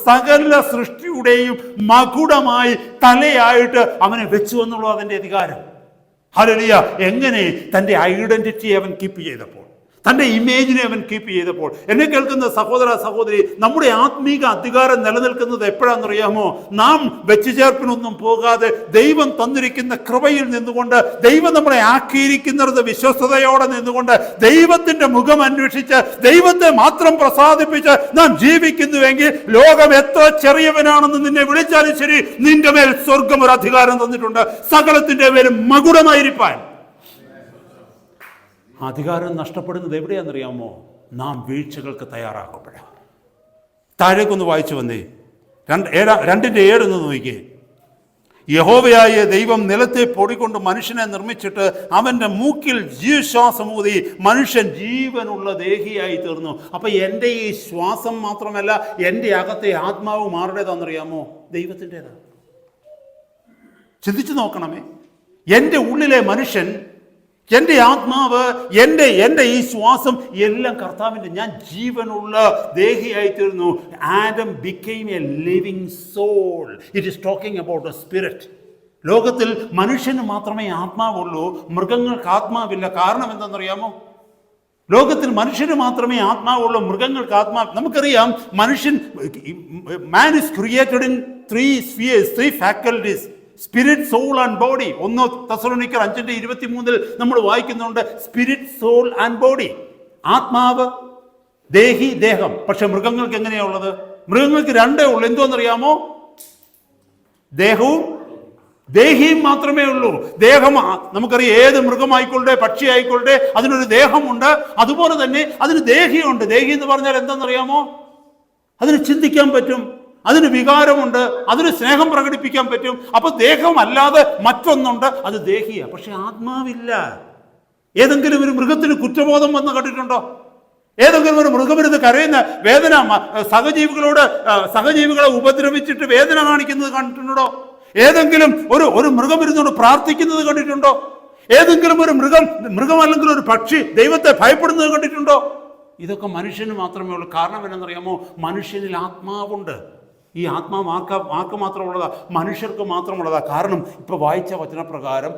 സകല സൃഷ്ടിയുടെയും മകുടമായി തലയായിട്ട് അവനെ വെച്ചു എന്നുള്ള അതിൻ്റെ അധികാരം. ഹല്ലേലൂയ. എങ്ങനെ? തൻ്റെ ഐഡന്റിറ്റി അവൻ കീപ്പ് ചെയ്തപ്പോൾ, തൻ്റെ ഇമേജിനെ അവൻ കീപ്പ് ചെയ്തപ്പോൾ. എന്നെ കേൾക്കുന്ന സഹോദര സഹോദരി, നമ്മുടെ ആത്മീക അധികാരം നിലനിൽക്കുന്നത് എപ്പോഴാണെന്നറിയാമോ? നാം വെച്ചു ചേർപ്പിനൊന്നും പോകാതെ ദൈവം തന്നിരിക്കുന്ന കൃപയിൽ നിന്നുകൊണ്ട്, ദൈവം നമ്മളെ ആക്കിയിരിക്കുന്നത് വിശ്വസ്തയോടെ നിന്നുകൊണ്ട്, ദൈവത്തിൻ്റെ മുഖം അന്വേഷിച്ച് ദൈവത്തെ മാത്രം പ്രസാദിപ്പിച്ച് നാം ജീവിക്കുന്നുവെങ്കിൽ, ലോകം എത്ര ചെറിയവനാണെന്ന് നിന്നെ വിളിച്ചാലും ശരി, നിന്റെ മേൽ സ്വർഗം ഒരു അധികാരം തന്നിട്ടുണ്ട്, സകലത്തിൻ്റെ മേലും മകുടമായിരിക്കാൻ. അധികാരം നഷ്ടപ്പെടുന്നത് എവിടെയാണെന്നറിയാമോ? നാം വീഴ്ചകൾക്ക് തയ്യാറാക്കപ്പെടാം. താഴേക്കൊന്ന് വായിച്ചു വന്നേ. 2:7 നോക്കിക്കേ. യഹോവയായ ദൈവം നിലത്തെ പൊടികൊണ്ട് മനുഷ്യനെ നിർമ്മിച്ചിട്ട് അവൻ്റെ മൂക്കിൽ ജീവശ്വാസം ഊതി മനുഷ്യൻ ജീവനുള്ള ദേഹിയായി തീർന്നു. അപ്പം എൻ്റെ ഈ ശ്വാസം മാത്രമല്ല, എൻ്റെ അകത്തെ ആത്മാവ് ആരുടേതാണെന്നറിയാമോ? ദൈവത്തിൻ്റെതാണ്. ചിന്തിച്ചു നോക്കണമേ. എൻ്റെ ഉള്ളിലെ മനുഷ്യൻ, എൻ്റെ ആത്മാവ്, എൻ്റെ ഈ ശ്വാസം എല്ലാം കർത്താവിൻ്റെ. ഞാൻ ജീവനുള്ള ദേഹിയായി തീർന്നു. Adam became a living soul. It is talking about a spirit. ലോകത്തിൽ മനുഷ്യന് മാത്രമേ ആത്മാവുള്ളൂ, മൃഗങ്ങൾക്ക് ആത്മാവില്ല. കാരണം എന്താണെന്നറിയാമോ? ലോകത്തിൽ മനുഷ്യന് മാത്രമേ ആത്മാവുള്ളൂ, മൃഗങ്ങൾക്ക് നമുക്കറിയാം man is created in 3 spheres, 3 faculties: spirit, soul and body. 1 തെസ്സലോനിക്കർ 5:23 നമ്മൾ വായിക്കുന്നുണ്ട് സ്പിരിറ്റ്, സോൾ ആൻഡ് ബോഡി. ആത്മാവ്, ദേഹി, ദേഹം. പക്ഷെ മൃഗങ്ങൾക്ക് എങ്ങനെയാ ഉള്ളത്? മൃഗങ്ങൾക്ക് 2 ഉള്ളൂ. എന്തോന്നറിയാമോ? ദേഹവും ദേഹിയും മാത്രമേ ഉള്ളൂ. ദേഹം നമുക്കറിയാം, ഏത് മൃഗമായിക്കൊള്ളട്ടെ, പക്ഷി ആയിക്കൊള്ളട്ടെ, അതിനൊരു ദേഹമുണ്ട്. അതുപോലെ തന്നെ അതിന് ദേഹിയുണ്ട്. ദേഹി എന്ന് പറഞ്ഞാൽ എന്താണെന്നറിയാമോ? അതിന് ചിന്തിക്കാൻ പറ്റും, അതിന് വികാരമുണ്ട്, അതിന് സ്നേഹം പ്രകടിപ്പിക്കാൻ പറ്റും. അപ്പൊ ദേഹമല്ലാതെ മറ്റൊന്നുണ്ട്, അത് ദേഹിയ. പക്ഷെ ആത്മാവില്ല. ഏതെങ്കിലും ഒരു മൃഗത്തിന് കുറ്റബോധം വന്ന് കണ്ടിട്ടുണ്ടോ? ഏതെങ്കിലും ഒരു മൃഗമിരുന്ന് കരയുന്ന വേദന, സഹജീവികളെ ഉപദ്രവിച്ചിട്ട് വേദന കാണിക്കുന്നത് കണ്ടിട്ടുണ്ടോ? ഏതെങ്കിലും ഒരു മൃഗം ഇരുന്നുകൊണ്ട് പ്രാർത്ഥിക്കുന്നത് കണ്ടിട്ടുണ്ടോ? ഏതെങ്കിലും ഒരു മൃഗമല്ലെങ്കിൽ ഒരു പക്ഷി ദൈവത്തെ ഭയപ്പെടുന്നത് കണ്ടിട്ടുണ്ടോ? ഇതൊക്കെ മനുഷ്യന് മാത്രമേ ഉള്ളൂ. കാരണം എന്നറിയാമോ? മനുഷ്യനിൽ ആത്മാവുണ്ട്. ഈ ആത്മാവ് ആർക്ക് മാത്രമുള്ളതാ? മനുഷ്യർക്ക് മാത്രമുള്ളതാ. കാരണം ഇപ്പൊ വായിച്ച വചനപ്രകാരം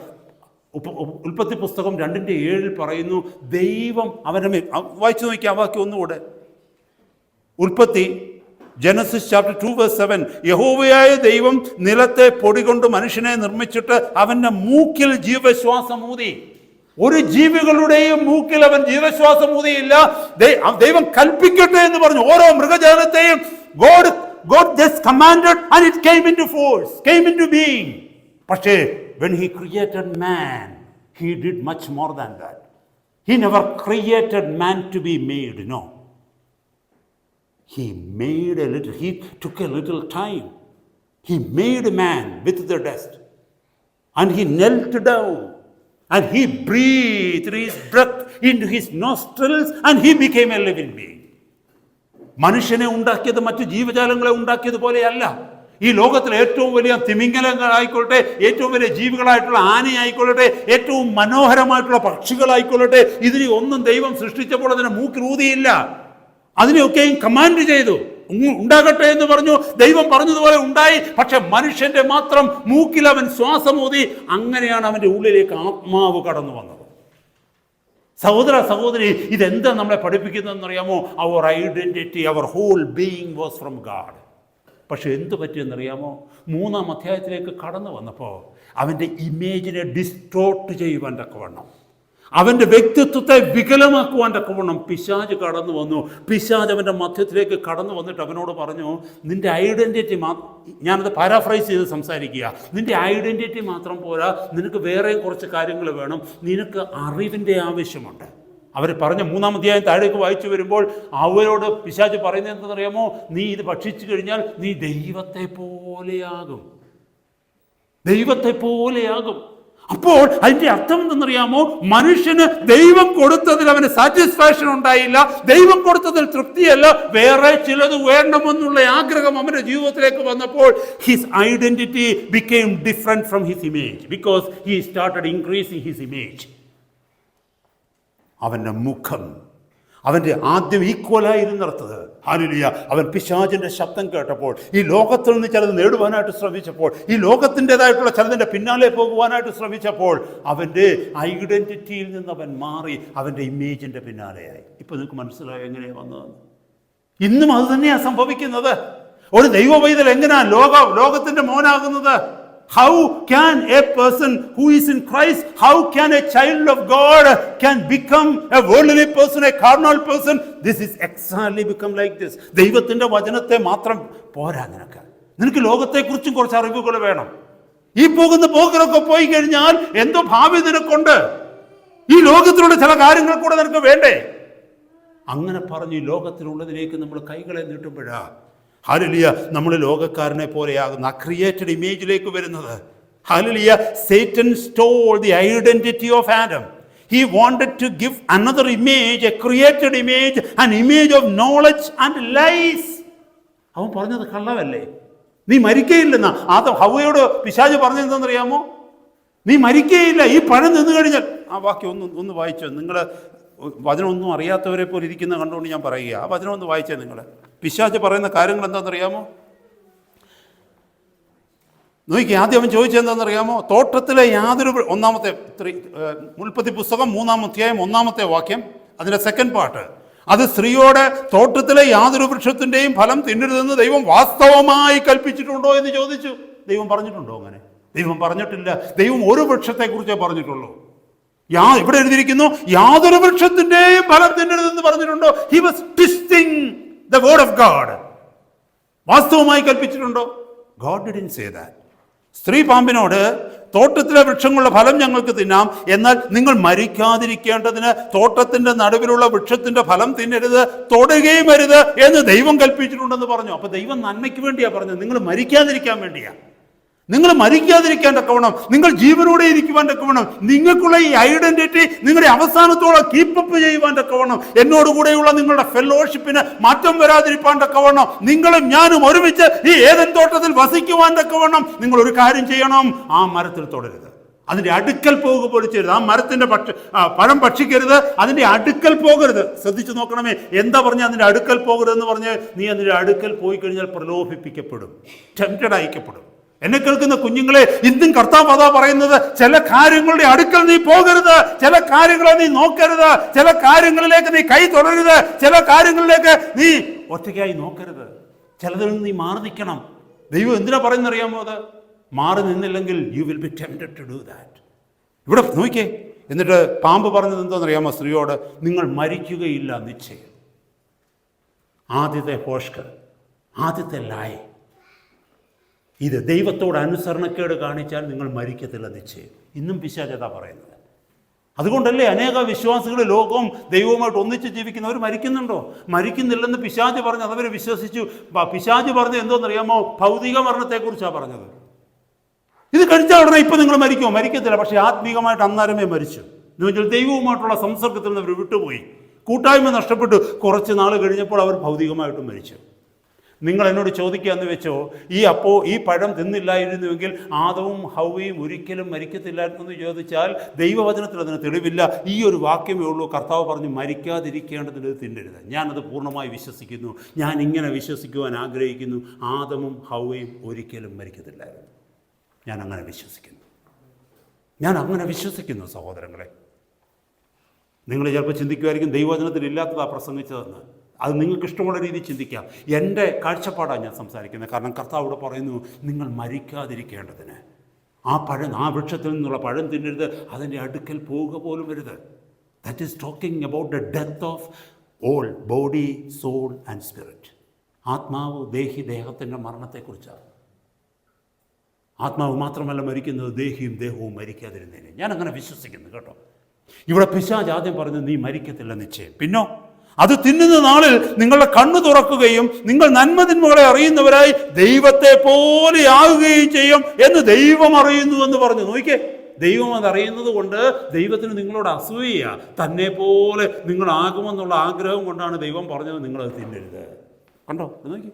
ഉൽപ്പത്തി പുസ്തകം 2:7 പറയുന്നു, ദൈവം അവന്റെ മേൽ. വായിച്ചു നോക്കിയാൽ വാക്യം ഒന്നുകൂടെ. ഉൽപ്പത്തി, ജനസിസ് ചാപ്റ്റർ 2:7, യഹോവയായ ദൈവം നിലത്തെ പൊടി കൊണ്ട് മനുഷ്യനെ നിർമ്മിച്ചിട്ട് അവന്റെ മൂക്കിൽ ജീവശ്വാസം ഊതി. ഒരു ജീവികളുടെയും മൂക്കിൽ അവൻ ജീവശ്വാസം ഊതിയില്ല. ദൈവം കൽപ്പിക്കട്ടെ എന്ന് പറഞ്ഞു. ഓരോ മൃഗജാലത്തെയും God just commanded and it came into force, came into being. പക്ഷേ when he created man, he did much more than that. He never created man to be made, no. He took a little time. He made man with the dust, and he knelt down, and he breathed his breath into his nostrils, and he became a living being. മനുഷ്യനെ ഉണ്ടാക്കിയത് മറ്റു ജീവജാലങ്ങളെ ഉണ്ടാക്കിയതുപോലെയല്ല. ഈ ലോകത്തിലെ ഏറ്റവും വലിയ തിമിംഗലങ്ങളായിക്കൊള്ളട്ടെ, ഏറ്റവും വലിയ ജീവികളായിട്ടുള്ള ആനയായിക്കൊള്ളട്ടെ, ഏറ്റവും മനോഹരമായിട്ടുള്ള പക്ഷികളായിക്കൊള്ളട്ടെ, ഇതിനെ ഒന്നും ദൈവം സൃഷ്ടിച്ചപ്പോൾ അതിനെ മൂക്കിലൂതിയില്ല. അതിനെയൊക്കെയും കമാൻഡ് ചെയ്തു, ഉണ്ടാകട്ടെ എന്ന് പറഞ്ഞു. ദൈവം പറഞ്ഞതുപോലെ ഉണ്ടായി. പക്ഷെ മനുഷ്യന്റെ മാത്രം മൂക്കിൽ അവൻ ശ്വാസമൂതി. അങ്ങനെയാണ് അവന്റെ ഉള്ളിലേക്ക് ആത്മാവ് കടന്നു വന്നത്. സഹോദര സഹോദരി, ഇതെന്താ നമ്മളെ പഠിപ്പിക്കുന്നതെന്നറിയാമോ? Our identity, our whole being was from God. പക്ഷെ എന്ത് പറ്റിയെന്നറിയാമോ? 3-ാം അധ്യായത്തിലേക്ക് കടന്നു വന്നപ്പോൾ അവൻ്റെ ഇമേജിനെ ഡിസ്ട്രോട്ട് ചെയ്യുവാൻ തക്കവണ്ണം, അവൻ്റെ വ്യക്തിത്വത്തെ വികലമാക്കുവാൻ തക്കവണ്ണം പിശാച് കടന്നു വന്നു. പിശാച് അവൻ്റെ മധ്യത്തിലേക്ക് കടന്നു വന്നിട്ട് അവനോട് പറഞ്ഞു, നിൻ്റെ ഐഡൻറ്റിറ്റി ഞാനത് പാരാഫ്രൈസ് ചെയ്ത് സംസാരിക്കുക, നിൻ്റെ ഐഡൻറ്റിറ്റി മാത്രം പോരാ, നിനക്ക് വേറെയും കുറച്ച് കാര്യങ്ങൾ വേണം. നിനക്ക് അറിവിൻ്റെ ആവശ്യമുണ്ട്. അവർ പറഞ്ഞ 3-ാം അധ്യായം താഴേക്ക് വായിച്ചു വരുമ്പോൾ അവരോട് പിശാച് പറയുന്നത് എന്താണെന്നറിയാമോ? നീ ഇത് ഭക്ഷിച്ചു കഴിഞ്ഞാൽ നീ ദൈവത്തെ പോലെയാകും, ദൈവത്തെ പോലെയാകും. അപ്പോൾ അതിൻ്റെ അർത്ഥം എന്തെന്നറിയാമോ? മനുഷ്യന് ദൈവം കൊടുത്തതിൽ അവന് സാറ്റിസ്ഫാക്ഷൻ ഉണ്ടായില്ല, ദൈവം കൊടുത്തതിൽ തൃപ്തിയല്ല, വേറെ ചിലത് വേണമെന്നുള്ള ആഗ്രഹം അവൻ്റെ ജീവിതത്തിലേക്ക് വന്നപ്പോൾ his identity became different from his image because he started increasing his image. അവൻ്റെ മുഖം അവൻ്റെ ആദ്യം ഈക്വലായിരുന്നിടത്തത്. ഹല്ലേലൂയ. അവൻ പിശാചിൻ്റെ ശബ്ദം കേട്ടപ്പോൾ, ഈ ലോകത്തിൽ നിന്ന് ചിലത് നേടുവാനായിട്ട് ശ്രമിച്ചപ്പോൾ, ഈ ലോകത്തിൻ്റെതായിട്ടുള്ള ചിലതിൻ്റെ പിന്നാലെ പോകുവാനായിട്ട് ശ്രമിച്ചപ്പോൾ അവൻ്റെ ഐഡൻറ്റിറ്റിയിൽ നിന്ന് അവൻ മാറി അവൻ്റെ ഇമേജിൻ്റെ പിന്നാലെയായി. ഇപ്പം നിങ്ങൾക്ക് മനസ്സിലായോ എങ്ങനെയാണ് വന്നതെന്ന്? ഇന്നും അത് തന്നെയാണ് സംഭവിക്കുന്നത്. ഒരു ദൈവവൈതൽ എങ്ങനെയാണ് ലോകത്തിൻ്റെ മോനാകുന്നത്? How can a person who is in Christ, how can a child of God can become a worldly person, a carnal person? This is exactly become like this. ദൈവത്തിൻ്റെ വചനത്തെ മാത്രം പോരാ നിനക്ക് ലോകത്തെക്കുറിച്ചും കുറച്ച് അറിവുകൾ വേണം. ഈ പോകുന്ന പോക്കിലൊക്കെ പോയി കഴിഞ്ഞാൽ എന്തോ ഭാവി നിനക്കുണ്ട്. ഈ ലോകത്തിലുള്ള ചില കാര്യങ്ങൾ കൂടെ നിനക്ക് വേണ്ടേ? അങ്ങനെ പറഞ്ഞ് ഈ ലോകത്തിലുള്ളതിലേക്ക് നമ്മൾ കൈകളെ നീട്ടുമ്പോഴാ ഹല്ലേലൂയ നമ്മൾ ലോകക്കാരനെ പോലെയാകുന്ന ആ ക്രിയേറ്റഡ് ഇമേജിലേക്ക് വരുന്നത്. Hallelujah. Satan stole the identity of Adam. He wanted to give another image, a created image, an image of knowledge and lies. അവൻ പറഞ്ഞത് കള്ളവല്ലേ? നീ മരിക്കയില്ലെന്നാ ഹവ്വയോട് പിശാച് പറഞ്ഞതെന്നറിയാമോ? നീ മരിക്കയില്ല, ഈ പഴം നിന്ന് കഴിഞ്ഞാൽ. ആ വാക്യം ഒന്ന് വായിച്ചോ. നിങ്ങൾ വചനമൊന്നും അറിയാത്തവരെ പോലെ ഇരിക്കുന്ന കണ്ടുകൊണ്ട് ഞാൻ പറയുക. ആ വചനം ഒന്ന് വായിച്ചേ നിങ്ങൾ. പിശാച് പറയുന്ന കാര്യങ്ങൾ എന്താണെന്നറിയാമോ? നോക്കി, ആദ്യം അവൻ ചോദിച്ചെന്താണെന്നറിയാമോ? തോട്ടത്തിലെ യാതൊരു ഉൽപ്പത്തി പുസ്തകം 3-ാം അധ്യായം 1-ാമത്തെ വാക്യം. അതിന്റെ സെക്കൻഡ് പാർട്ട്. അത് സ്ത്രീയോട് തോട്ടത്തിലെ യാതൊരു വൃക്ഷത്തിന്റെയും ഫലം തിന്നരുതെന്ന് ദൈവം വാസ്തവമായി കൽപ്പിച്ചിട്ടുണ്ടോ എന്ന് ചോദിച്ചു. ദൈവം പറഞ്ഞിട്ടുണ്ടോ അങ്ങനെ? ദൈവം പറഞ്ഞിട്ടില്ല. ദൈവം ഒരു വൃക്ഷത്തെക്കുറിച്ചേ പറഞ്ഞിട്ടുള്ളൂ. ഇവിടെ എഴുതിയിരിക്കുന്നു യാതൊരു വൃക്ഷത്തിന്റെയും ഫലം തിന്നരുതെന്ന് പറഞ്ഞിട്ടുണ്ടോ? He was twisting the word of God. വാസ്തവമായി കൽപ്പിച്ചിട്ടുണ്ടോ? God didn't say that. സ്ത്രീ പാമ്പിനോട് തോട്ടത്തിലെ വൃക്ഷങ്ങളുടെ ഫലം ഞങ്ങൾക്ക് തിന്നാം, എന്നാൽ നിങ്ങൾ മരിക്കാതിരിക്കേണ്ടതിന് തോട്ടത്തിന്റെ നടുവിലുള്ള വൃക്ഷത്തിന്റെ ഫലം തിന്നരുത്, തൊടുകയും അരുത് എന്ന് ദൈവം കൽപ്പിച്ചിട്ടുണ്ടെന്ന് പറഞ്ഞു. അപ്പൊ ദൈവം നന്മയ്ക്ക് വേണ്ടിയാ പറഞ്ഞത്, നിങ്ങൾ മരിക്കാതിരിക്കാൻ വേണ്ടിയാ. നിങ്ങൾ മരിക്കാതിരിക്കാൻ തക്കവണ്ണം, നിങ്ങൾ ജീവനോടെ ഇരിക്കുവാൻ തക്കവണ്ണം, നിങ്ങൾക്കുള്ള ഈ ഐഡന്റിറ്റി നിങ്ങളുടെ അവസാനത്തോളം കീപ്പപ്പ് ചെയ്യുവാൻ തക്കവണ്ണം, എന്നോടുകൂടെയുള്ള നിങ്ങളുടെ ഫെലോഷിപ്പിന് മാറ്റം വരാതിരിക്കാൻ തക്കവണ്ണം, നിങ്ങളും ഞാനും ഒരുമിച്ച് ഈ ഏദൻ തോട്ടത്തിൽ വസിക്കുവാൻ തക്കവണ്ണം നിങ്ങൾ ഒരു കാര്യം ചെയ്യണം. ആ മരത്തിൽ തൊടരുത്, അതിന്റെ അടുക്കൽ പോകുക പോലും ചെയ്യരുത്. ആ മരത്തിന്റെ പഴം ഭക്ഷിക്കരുത്, അതിന്റെ അടുക്കൽ പോകരുത്. ശ്രദ്ധിച്ചു നോക്കണമേ, എന്താ പറഞ്ഞ അതിന്റെ അടുക്കൽ പോകരുതെന്ന് പറഞ്ഞ് നീ അതിന്റെ അടുക്കൽ പോയി കഴിഞ്ഞാൽ പ്രലോഭിപ്പിക്കപ്പെടും, ടെംപ്റ്റഡ് ആയിക്കപ്പെടും. എന്നെ കേൾക്കുന്ന കുഞ്ഞുങ്ങളെ, ഇന്നും കർത്താവ് അതാ പറയുന്നത്, ചില കാര്യങ്ങളുടെ അടുക്കൽ നീ പോകരുത്, ചില കാര്യങ്ങളെ നീ നോക്കരുത്, ചില കാര്യങ്ങളിലേക്ക് നീ കൈ തൊടരുത്, ചില കാര്യങ്ങളിലേക്ക് നീ ഒറ്റയ്ക്കായി നോക്കരുത്, ചിലതിൽ നിന്ന് നീ മാറി നിൽക്കണം. ദൈവം എന്തിനാ പറയുന്നറിയാമോ? അത് മാറി നിന്നില്ലെങ്കിൽ you will be tempted to do that. ഇവിടെ നോക്കിയേ, എന്നിട്ട് പാമ്പ് പറഞ്ഞത് എന്താണെന്നറിയാമോ സ്ത്രീയോട്? നിങ്ങൾ മരിക്കുകയില്ല നിശ്ചയം. ആദ്യത്തെ ഹോഷ്കർ, ആദ്യത്തെ ലായ ഇത്. ദൈവത്തോട് അനുസരണക്കേട് കാണിച്ചാൽ നിങ്ങൾ മരിക്കത്തില്ല നിശ്ചയം. ഇന്നും പിശാചതാ പറയുന്നത്. അതുകൊണ്ടല്ലേ അനേക വിശ്വാസികൾ ലോകവും ദൈവവുമായിട്ട് ഒന്നിച്ച് ജീവിക്കുന്നവർ മരിക്കുന്നുണ്ടോ? മരിക്കുന്നില്ലെന്ന് പിശാച് പറഞ്ഞ് അതവർ വിശ്വസിച്ചു. പിശാച് പറഞ്ഞത് എന്തോന്നറിയാമോ? ഭൗതിക മരണത്തെക്കുറിച്ചാണ് പറഞ്ഞത്. ഇത് കഴിച്ച ഉടനെ ഇപ്പം നിങ്ങൾ മരിക്കുമോ? മരിക്കത്തില്ല. പക്ഷേ ആത്മീകമായിട്ട് അന്നേരമേ മരിച്ചു. എന്ന് വെച്ചാൽ ദൈവവുമായിട്ടുള്ള സംസർഗത്തിൽ നിന്ന് അവർ വിട്ടുപോയി, കൂട്ടായ്മ നഷ്ടപ്പെട്ടു. കുറച്ച് നാൾ കഴിഞ്ഞപ്പോൾ അവർ ഭൗതികമായിട്ടും മരിച്ചു. നിങ്ങൾ എന്നോട് ചോദിക്കാമെന്ന് വെച്ചോ, ഈ പഴം തിന്നില്ലായിരുന്നുവെങ്കിൽ ആദവും ഹൗവയും ഒരിക്കലും മരിക്കത്തില്ലായിരുന്നു എന്ന് ചോദിച്ചാൽ ദൈവവചനത്തിൽ അതിന് തെളിവില്ല. ഈ ഒരു വാക്യമേ ഉള്ളൂ. കർത്താവ് പറഞ്ഞു മരിക്കാതിരിക്കേണ്ടതിന് തിന്നരുത്. ഞാനത് പൂർണ്ണമായി വിശ്വസിക്കുന്നു. ഞാൻ ഇങ്ങനെ വിശ്വസിക്കുവാൻ ആഗ്രഹിക്കുന്നു. ആദമും ഹൗവയും ഒരിക്കലും മരിക്കത്തില്ലായിരുന്നു. ഞാൻ അങ്ങനെ വിശ്വസിക്കുന്നു സഹോദരങ്ങളെ. നിങ്ങൾ ചിലപ്പോൾ ചിന്തിക്കുമായിരിക്കും ദൈവവചനത്തിൽ ഇല്ലാത്തതാ പ്രസംഗിച്ചതെന്ന്. അത് നിങ്ങൾക്ക് ഇഷ്ടമുള്ള രീതിയിൽ ചിന്തിക്കാം. എൻ്റെ കാഴ്ചപ്പാടാണ് ഞാൻ സംസാരിക്കുന്നത്. കാരണം കർത്താവ് ഇവിടെ പറയുന്നു, നിങ്ങൾ മരിക്കാതിരിക്കേണ്ടതിന് ആ വൃക്ഷത്തിൽ നിന്നുള്ള പഴം തിന്നരുത്, അതിൻ്റെ അടുക്കൽ പോവുക പോലും വരുത്. That is talking about the death of all body, soul and spirit. ആത്മാവ്, ദേഹത്തിൻ്റെ മരണത്തെക്കുറിച്ചാണ്. ആത്മാവ് മാത്രമല്ല മരിക്കുന്നത്, ദേഹവും മരിക്കാതിരുന്നതിന്. ഞാൻ അങ്ങനെ വിശ്വസിക്കുന്നു കേട്ടോ. ഇവിടെ പിശാച് ആദ്യം പറഞ്ഞു നീ മരിക്കത്തില്ല നിശ്ചയം. പിന്നോ അത് തിന്നുന്ന നാളിൽ നിങ്ങളുടെ കണ്ണു തുറക്കുകയും നിങ്ങൾ നന്മതിന്മകളെ അറിയുന്നവരായി ദൈവത്തെ പോലെ ആകുകയും ചെയ്യും എന്ന് ദൈവം അറിയുന്നു എന്ന് പറഞ്ഞു. നോക്കിക്കേ, ദൈവം അതറിയുന്നത് കൊണ്ട് ദൈവത്തിന് നിങ്ങളോട് അസൂയ, തന്നെ പോലെ നിങ്ങളാകുമെന്നുള്ള ആഗ്രഹം കൊണ്ടാണ് ദൈവം പറഞ്ഞത് നിങ്ങളത് തിന്നരുത്. കണ്ടോ? നോക്കി,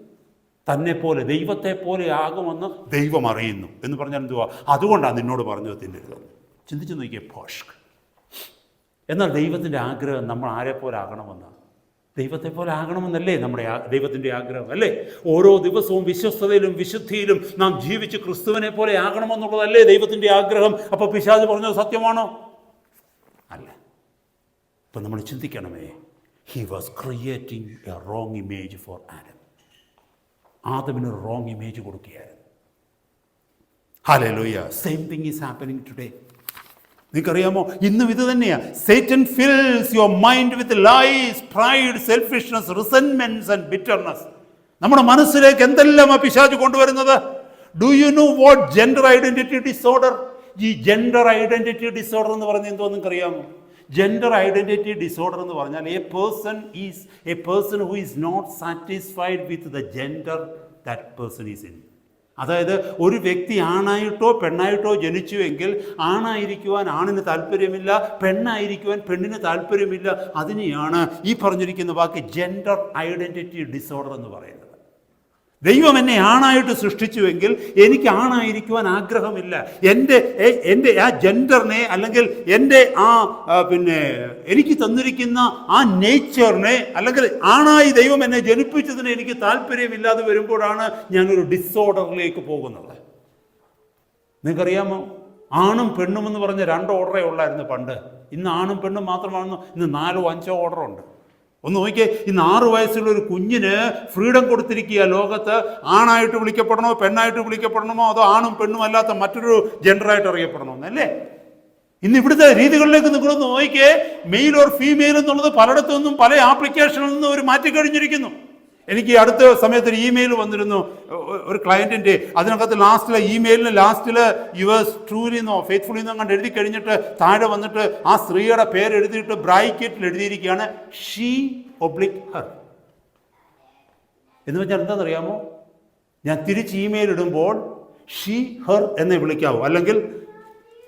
തന്നെ പോലെ, ദൈവത്തെ പോലെ ആകുമെന്ന് ദൈവം അറിയുന്നു എന്ന് പറഞ്ഞാൽ എന്തുവാ? അതുകൊണ്ടാണ് നിന്നോട് പറഞ്ഞത് തിന്നരുതെന്ന്. ചിന്തിച്ചു നോക്കിയേ, പോഷ്. എന്നാൽ ദൈവത്തിൻ്റെ ആഗ്രഹം നമ്മൾ ആരെപ്പോലെ ആകണമെന്ന്, ദൈവത്തെ പോലെ ആകണമെന്നല്ലേ നമ്മുടെ ദൈവത്തിൻ്റെ ആഗ്രഹം, അല്ലേ? ഓരോ ദിവസവും വിശ്വസ്തതയിലും വിശുദ്ധിയിലും നാം ജീവിച്ച് ക്രിസ്തുവിനെ പോലെ ആകണമെന്നുള്ളതല്ലേ ദൈവത്തിൻ്റെ ആഗ്രഹം. അപ്പോൾ പിശാച് പറഞ്ഞത് സത്യമാണോ? അല്ല. ഇപ്പം നമ്മൾ ചിന്തിക്കണമേ, he was creating a wrong image for Adam. ആദമിന് റോങ് ഇമേജ് കൊടുക്കുകയായിരുന്നു. Hallelujah. Same thing is happening today. നിങ്ങൾക്കറിയാമോ, ഇന്നും ഇത് തന്നെയാണ്. Satan fills your mind with lies, pride, selfishness, resentments and bitterness. നമ്മുടെ മനസ്സിലേക്ക് എന്തെല്ലാം പിശാച് കൊണ്ടുവരുന്നത്? Do you know what gender identity disorder? ഈ ജെൻഡർ ഐഡന്റിറ്റി ഡിസോർഡർ എന്ന് പറഞ്ഞാൽ എന്തോ നിങ്ങൾക്കറിയാമോ? ജെൻഡർ ഐഡന്റിറ്റി ഡിസോർഡർ എന്ന് പറഞ്ഞാൽ a person who is not satisfied with the gender that person is in. അതായത് ഒരു വ്യക്തി ആണായിട്ടോ പെണ്ണായിട്ടോ ജനിച്ചുവെങ്കിൽ ആണായിരിക്കുവാൻ ആണിന് താല്പര്യമില്ല, പെണ്ണായിരിക്കുവാൻ പെണ്ണിന് താല്പര്യമില്ല. അതിനെയാണ് ഈ പറഞ്ഞിരിക്കുന്ന വാക്ക് ജെൻഡർ ഐഡന്റിറ്റി ഡിസോർഡർ എന്ന് പറയുന്നത്. ദൈവം എന്നെ ആണായിട്ട് സൃഷ്ടിച്ചുവെങ്കിൽ എനിക്ക് ആണായിരിക്കുവാൻ ആഗ്രഹമില്ല. എൻ്റെ ആ ജെൻഡറിനെ, അല്ലെങ്കിൽ എൻ്റെ എനിക്ക് തന്നിരിക്കുന്ന ആ നേച്ചറിനെ, അല്ലെങ്കിൽ ആണായി ദൈവം എന്നെ ജനിപ്പിച്ചതിന് എനിക്ക് താല്പര്യമില്ലാതെ വരുമ്പോഴാണ് ഞാനൊരു ഡിസോർഡറിലേക്ക് പോകുന്നത്. നിങ്ങൾക്കറിയാമോ, ആണും പെണ്ണും എന്ന് പറഞ്ഞ 2 ഓർഡറേ ഉള്ളായിരുന്നു പണ്ട്. ഇന്ന് ആണും പെണ്ണും മാത്രമാണെന്നോ, ഇന്ന് 4 or 5 ഓർഡറുണ്ട്. ഒന്ന് നോക്കിയേ, ഇന്ന് 6 വയസ്സുള്ള ഒരു കുഞ്ഞിന് ഫ്രീഡം കൊടുത്തിരിക്കുക ലോകത്ത്. ആണായിട്ട് വിളിക്കപ്പെടണോ, പെണ്ണായിട്ട് വിളിക്കപ്പെടണമോ, അതോ ആണും പെണ്ണും അല്ലാത്ത മറ്റൊരു ജെൻഡറായിട്ട് അറിയപ്പെടണമെന്നല്ലേ? ഇന്ന് ഇവിടുത്തെ രീതികളിലേക്ക് നിങ്ങളൊന്ന് നോക്കിയേ, മെയിൽ ഓർ ഫീമെയിൽ എന്നുള്ളത് പലയിടത്തു നിന്നും പല ആപ്ലിക്കേഷനിൽ നിന്നും അവർ മാറ്റിക്കഴിഞ്ഞിരിക്കുന്നു. എനിക്ക് അടുത്ത സമയത്ത് ഒരു ഇമെയിൽ വന്നിരുന്നു ഒരു ക്ലയൻറ്റിൻ്റെ. അതിനകത്ത് ലാസ്റ്റിലെ ഇമെയിലിന് ലാസ്റ്റിൽ യുവേഴ്സ് ട്രൂലി എന്നോ ഫെയ്ത്ത്ഫുള്ളി എന്നോ കണ്ട് എഴുതി കഴിഞ്ഞിട്ട് താഴെ വന്നിട്ട് ആ സ്ത്രീയുടെ പേര് എഴുതിയിട്ട് ബ്രാക്കറ്റിൽ എഴുതിയിരിക്കുകയാണ് ഷീ ഒബ്ലിക് ഹർ എന്ന് വെച്ചാൽ എന്താണെന്നറിയാമോ? ഞാൻ തിരിച്ച് ഇമെയിൽ ഇടുമ്പോൾ ഷീ ഹർ എന്നെ വിളിക്കാവൂ, അല്ലെങ്കിൽ